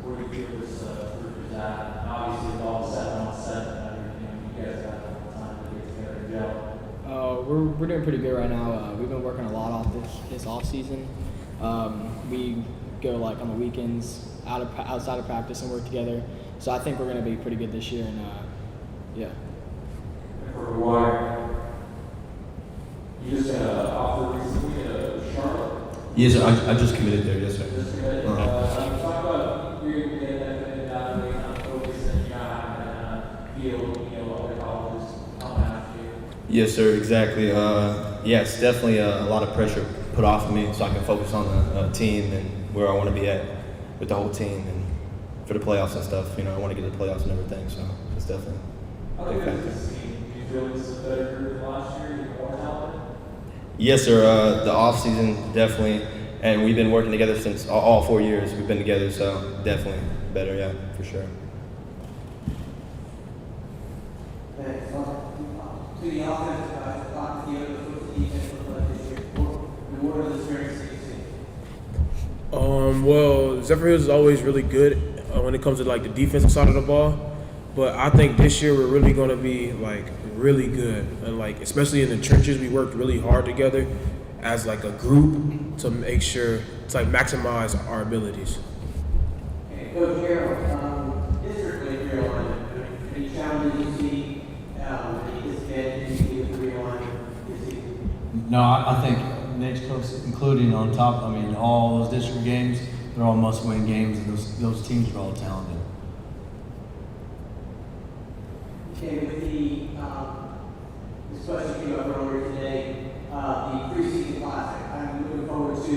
where do you feel this group is at? Obviously, with all the 7-on-7 and everything, you guys got a lot of time to get together and gel. We're doing pretty good right now. We've been working a lot off this off season. We go like on the weekends outside of practice and work together. So I think we're going to be pretty good this year. And yeah. For Wire, you just got an offer recently at Charlotte. Yes, sir. I just committed there. Yes, sir. Just committed. Talk about you're getting that Lecanto focus and you're not having that field, other colleges coming after you. Yes, sir. Exactly. It's definitely a lot of pressure put off of me, so I can focus on the team and where I want to be at with the whole team and for the playoffs and stuff. I want to get to the playoffs and everything. So it's definitely a big factor. Do you feel this is a better group than last year? You're more talented? Yes, sir. The off season definitely, and we've been working together since all 4 years. We've been together, so definitely better. Yeah, for sure. Thanks. To the offense, talk to the other folks, the defense look like this year. What are the strengths that you see? Well, Zephyrhills is always really good when it comes to like the defensive side of the ball, but I think this year we're really going to be like really good, and like especially in the trenches, we worked really hard together as like a group to make sure to like maximize our abilities. Okay, Coach Harold, district realignment, any challenges you see, any disadvantages you see with the realignment this season? No, I think next coast, including on top, all those district games, they're all must-win games, and those teams are all talented. Okay, with this question came up earlier today, the preseason classic. I'm looking forward to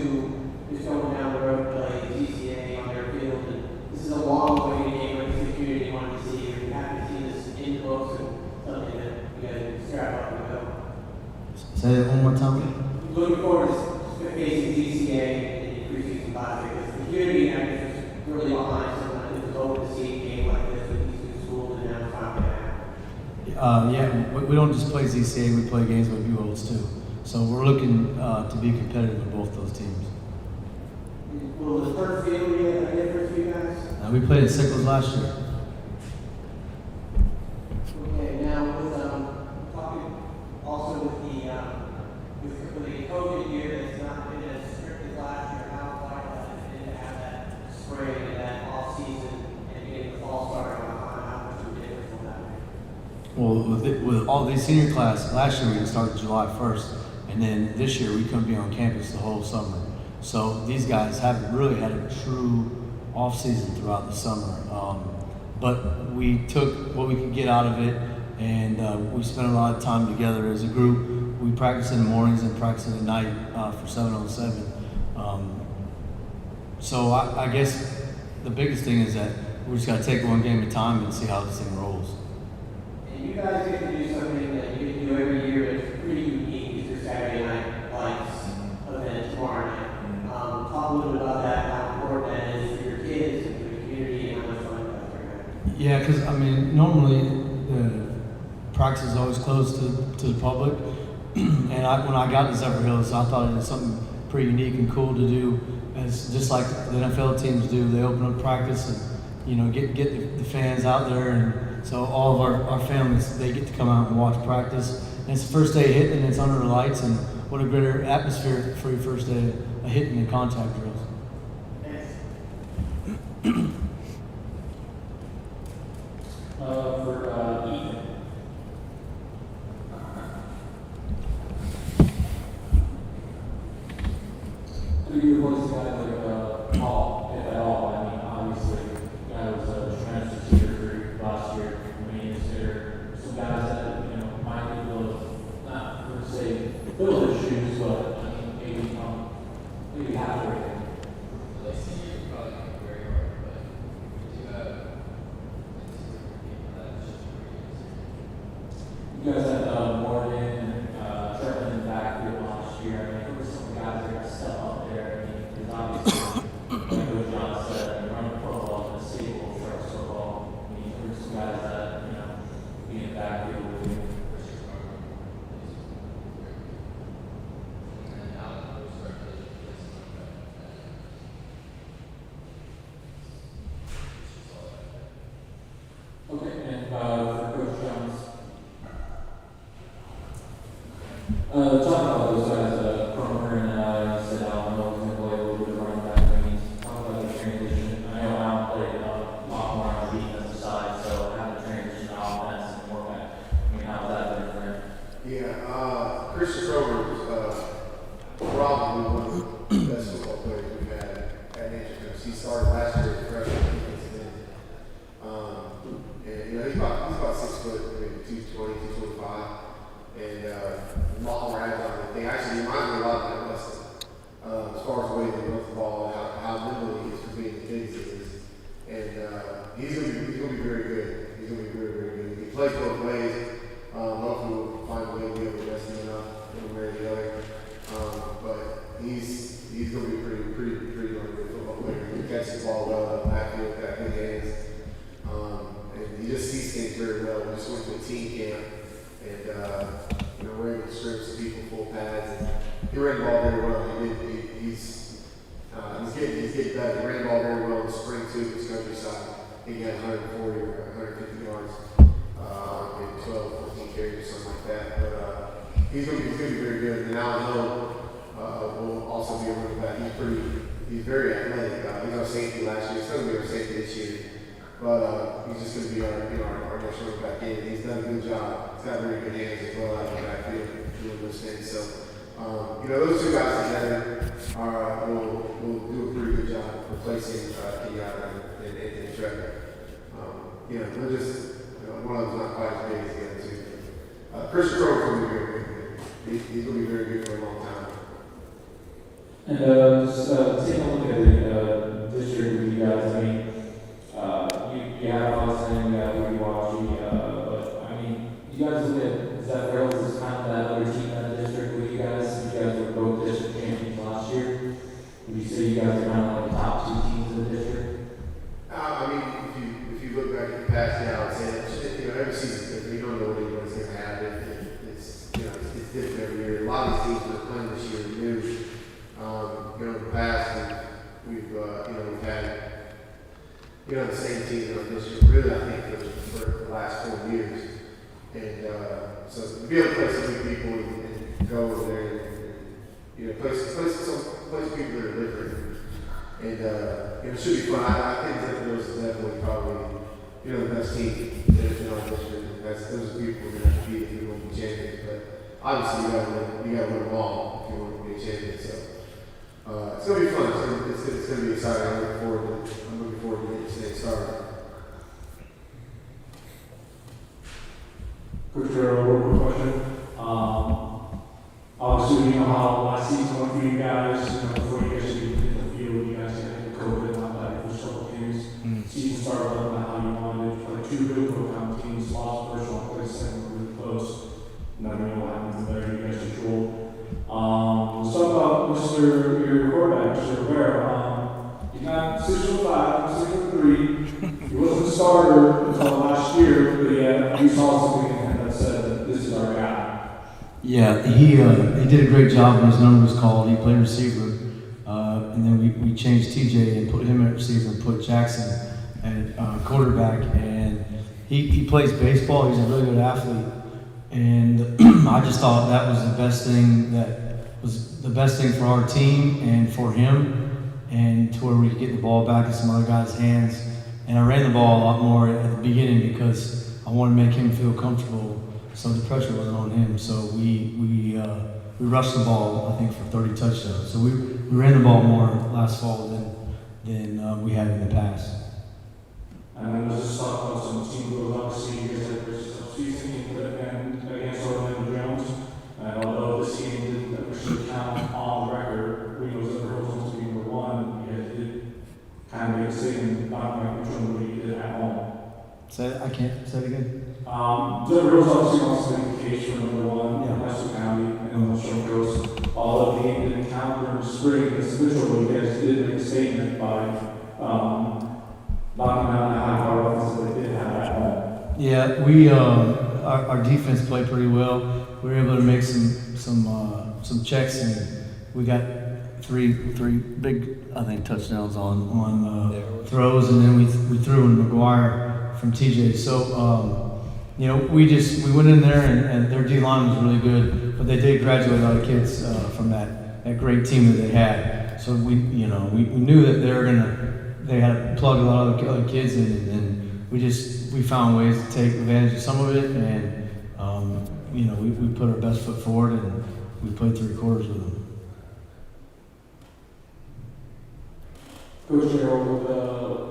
just going down the road and play GCA on their field. And this is a long way to game with the community wanted to see. We're happy to see this in books and something that you guys can strap up and go. Say that one more time. Looking forward to facing GCA in the preseason classic. The community is really behind someone who was over to see a game like this with these two schools and now it's finally happening. We don't just play ZCA, we play games with UOLs too. So we're looking to be competitive with both those teams. Will the first field be a difference for you guys? We played at Sickles last year. Okay, now with talking also with the COVID year that's not been as strict as last year, how vital has it been to have that spring and that off season and getting the fall started on time? How much of a difference will that make? Well, with all the senior class, last year we started July 1st, and then this year we couldn't be on campus the whole summer. So these guys haven't really had a true off season throughout the summer. But we took what we could get out of it, and we spent a lot of time together as a group. We practice in the mornings and practice at night for 7-on-7. So I guess the biggest thing is that we just got to take one game at a time and see how this thing rolls. And you guys get to do something that you can do every year that's pretty unique. It's your Saturday night lights event tomorrow night. Talk a little bit about that, how important that is for your kids and for the community and how much fun you guys are having. Yeah, because normally the practice is always closed to the public. And when I got to Zephyrhills, I thought it was something pretty unique and cool to do. As just like the NFL teams do, they open up practice and get the fans out there, and so all of our families, they get to come out and watch practice. And it's the first day of hitting, and it's under the lights, and what a greater atmosphere for your first day of hitting and contact drills. at all. I mean, obviously, the guy was a tremendous receiver for last year. I mean, is there some guys that, you know, might be able to, not per se, fill his shoes, but, I mean, maybe halfway there. You guys had Morgan and Trevor in the backfield last year. I mean, who were some guys that got step up there? I mean, because obviously, like Coach John said, running football is a staple for us football. I mean, who were some guys that, you know, be in the backfield with you? Okay, and for Coach Jones. Talk about those guys, Cromer and you said Alan was going to play a little bit of running back. I mean, talk about the transition. I know Alan played a lot more on the defensive side, so how the transition to offense and more back. I mean, how's that been for him? Yeah, Christian Cromer was probably one of the best football players we've had at Anclote. He started last year as a freshman defensive end. And, you know, he's about 6 foot, maybe 220, 225. And long rounds on the thing. Actually, he reminds me a lot of that Weston. As far as the way they run the ball, how nimble he is for being as big as he is. And he's gonna be very good. He's gonna be very, very good. He plays both ways. Hopefully we'll find a way to be able to rest him enough one way or the other. But he's gonna be pretty darn good football player. He catches the ball well out of the backfield, got good hands. And he just sees things very well. We just went to a team camp. And, you know, we're able to strip some people full pads. And he ran the ball very well. He's getting better. He ran the ball very well in the spring, too, his countryside. He had 140 or 150 yards, maybe 12, 14 carries or something like that. But he's going to be very good. And Alan Hill will also be a running back. He's very athletic. He was our safety last year. He's going to be our safety this year. But he's just going to be our next running back in. He's done a good job. He's got very good hands as well out of the backfield doing those things. So, you know, those two guys together will do a pretty good job replacing Kenyatta and Trevor. You know, they're just, you know, one of them's not quite as big as the other two. Christian Cromer's going to be very good. He's going to be very good for a long time. And just take a look at the district with you guys. I mean, you have Austin, you have Waukee, but I mean, you guys look at Zephyrhills as kind of that other team in the district with you guys. You guys were both district champions last year. Would you say you guys are kind of like the top 2 teams in the district? I mean, if you look back at the past, yeah, I would say that, you know, every season is different. You don't know what anyone's going to have. It's different every year. A lot of these teams that are playing this year are new. You know, in the past, we've had, you know, the same team in our district, really, I think, for the last 4 years. And so to be able to play some new people and go over there and you know, play some people that are different. And you know, it should be fun. I think that those is definitely probably, you know, the best team in our district. Those are people we're going to have to beat if we want to be champions. But obviously, you got to win them all if you want to be a champion. So it's going to be fun. It's going to be exciting. I'm looking forward to getting this thing started. Coach Carroll, one more question. Obviously, you know how last season went for you guys. You know, before you guys get in the field, you guys had COVID and all that for several games. Season started looking at how you wanted to play 2 good pro teams, lost the first one, played second, really close. Not really what happened there. You guys controlled. Let's talk about your quarterback, Mr. Rivera. He's not 6'5", 6'3". He wasn't a starter until last year, but yeah, you saw something in him that said that this is our guy. Yeah, he did a great job when his number was called. He played receiver, and then we changed TJ and put him at receiver and put Jackson at quarterback. And he plays baseball. He's a really good athlete, and I just thought that was the best thing for our team and for him, and to where we could get the ball back in some other guys' hands. And I ran the ball a lot more at the beginning because I wanted to make him feel comfortable, so the pressure wasn't on him. So we rushed the ball, I think, for 30 touchdowns. So we ran the ball more last fall than we have in the past. And then let's just talk about some team goals. Obviously, you guys had a very tough season and against Orlando Jones. And although this game didn't officially count on the record, we know Zephyrhills to be number one. You guys did kind of make a statement, not like which one you did at home. I can't say it again. Zephyrhills obviously wants to make a case for number one in Nassau County and on the Suncoast. Although the game didn't count during the spring against Mitchell, you guys did make a statement by knocking down the high power offense that they did have at home. Yeah, we our defense played pretty well. We were able to make some checks, and we got three big, I think, touchdowns on throws, and then we threw in McGuire from TJ. So you know, we went in there, and their D line was really good, but they did graduate a lot of kids from that great team that they had. So we knew that they had to plug a lot of other kids in, and we found ways to take advantage of some of it, and we put our best foot forward, and we played 3 quarters with them. Coach Gerald, with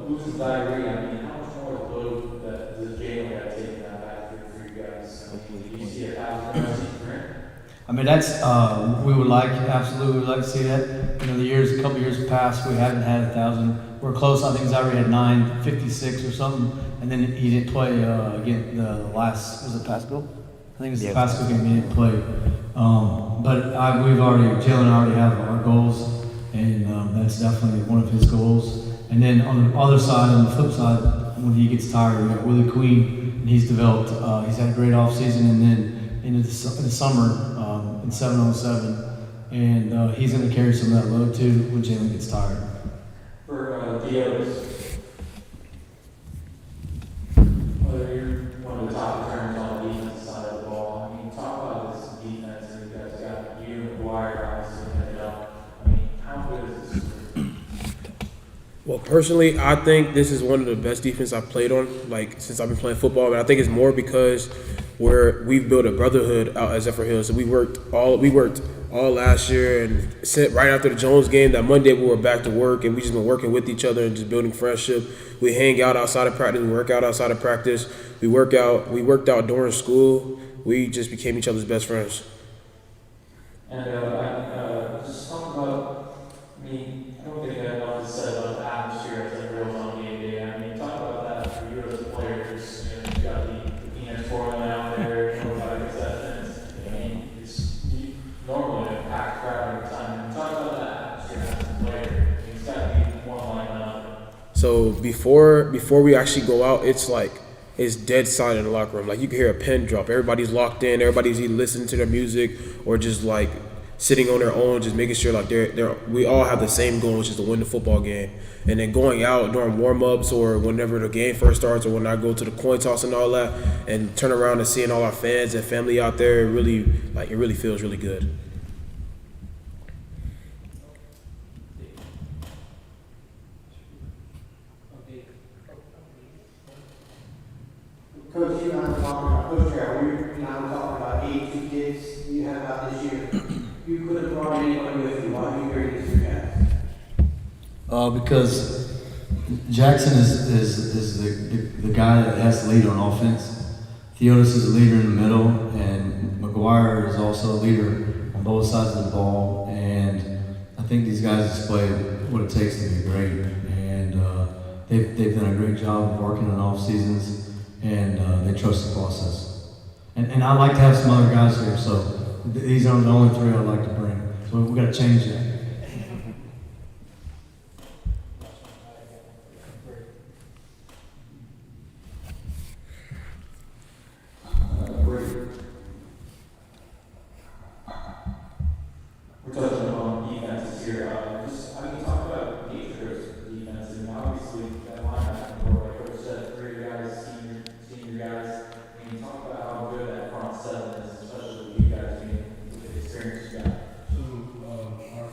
losing diarrhea, I mean, how much more load that does Jalen got to take that back for you guys? I mean, do you see 1,000 yards for him? I mean, that's absolutely would like to see that. You know, a couple years past, we haven't had 1,000. We're close. I think Zaire had 956 or something, and then he didn't play again the last. Was it Pasco? I think it's the Pasco game he didn't play. But Jalen already have our goals, and that's definitely one of his goals. And then on the other side, on the flip side, when he gets tired, we got Willie Queen, and he's developed. He's had a great off season, and then in the summer in 7-on-7, and he's going to carry some of that load too when Jalen gets tired. For Dios, whether you're one of the top returners on the defensive side of the ball, I mean, talk about this defense, and you guys got you and McGuire obviously headed up. I mean, how good is this? Well, personally, I think this is one of the best defense I've played on, like, since I've been playing football. But I think it's more because we've built a brotherhood out at Zephyrhills. So we worked all last year, and right after the Jones game, that Monday we were back to work, and we just been working with each other and just building friendship. We hang out outside of practice. We work out outside of practice. We worked out during school. We just became each other's best friends. And just talk about, I mean, I don't think I know what to say about the atmosphere at Zephyrhills on game day. I mean, talk about that for you as players. You know, you got the Phoenix Foreman out there, nobody gets that fence. I mean, it's normally a packed crowd every time. I mean, talk about that atmosphere as a player. I mean, it's got to be more like that. So before we actually go out, it's dead silent in the locker room. Like, you can hear a pin drop. Everybody's locked in. Everybody's either listening to their music or just like sitting on their own, just making sure like we all have the same goal, which is to win the football game. And then going out during warm-ups or whenever the game first starts, or when I go to the coin toss and all that, and turn around and seeing all our fans and family out there, it really feels really good. Coach, you and I were talking about, Coach Carroll, you and I were talking about 82 kids you had about this year. You could have brought anybody with you. Why do you bring these 3 guys? Because Jackson is the guy that has to lead on offense. Theodis is a leader in the middle, and McGuire is also a leader on both sides of the ball. And I think these guys display what it takes to be great. And they've done a great job of working on off seasons. And they trust the process. And I like to have some other guys here, so these are the only 3 I'd like to bring. So we've got to change that. We're touching on defenses here. Talk about Detroit's defense. I mean, obviously, that linebacker, like Coach said, 3 guys, senior guys. I mean, talk about how good that front 7 is, especially with you guys being with the experience you got. So, our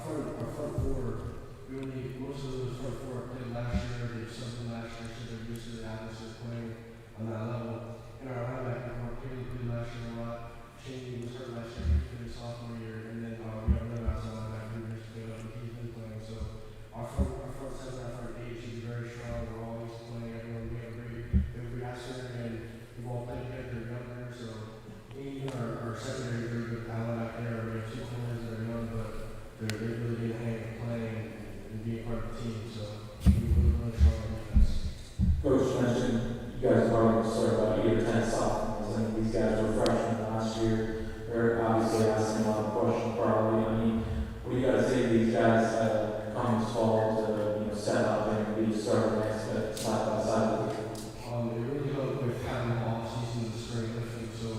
start next side by side with you? It really helped with having the off season and spring lifting, so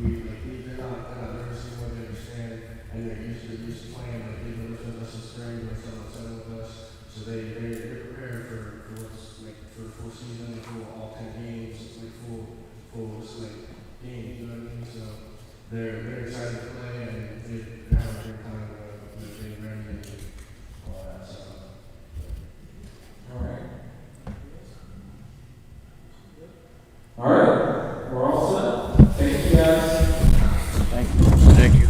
they're not nervous anymore, they understand, and they're used to playing, like they lift with us in spring, or something with us, so they're prepared for what's like for the full season, for all 10 games, like full like games, you know what I mean? So they're excited to play, and they're having a great time getting ready and all that. So. All right. All right, we're all set. Thank you guys. Thank you. Thank you.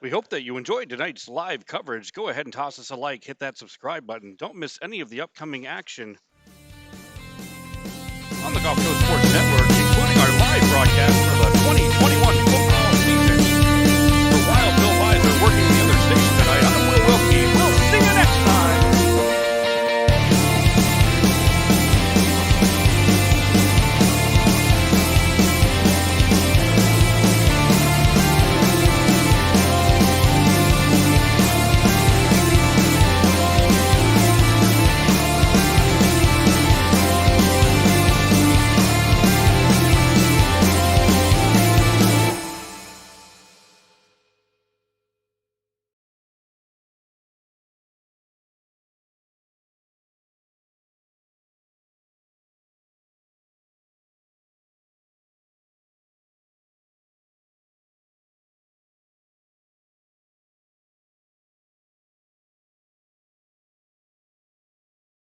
We hope that you enjoyed tonight's live coverage. Go ahead and toss us a like, hit that subscribe button. Don't miss any of the upcoming action on the Gulf Coast Sports Network, including our live broadcast for the 20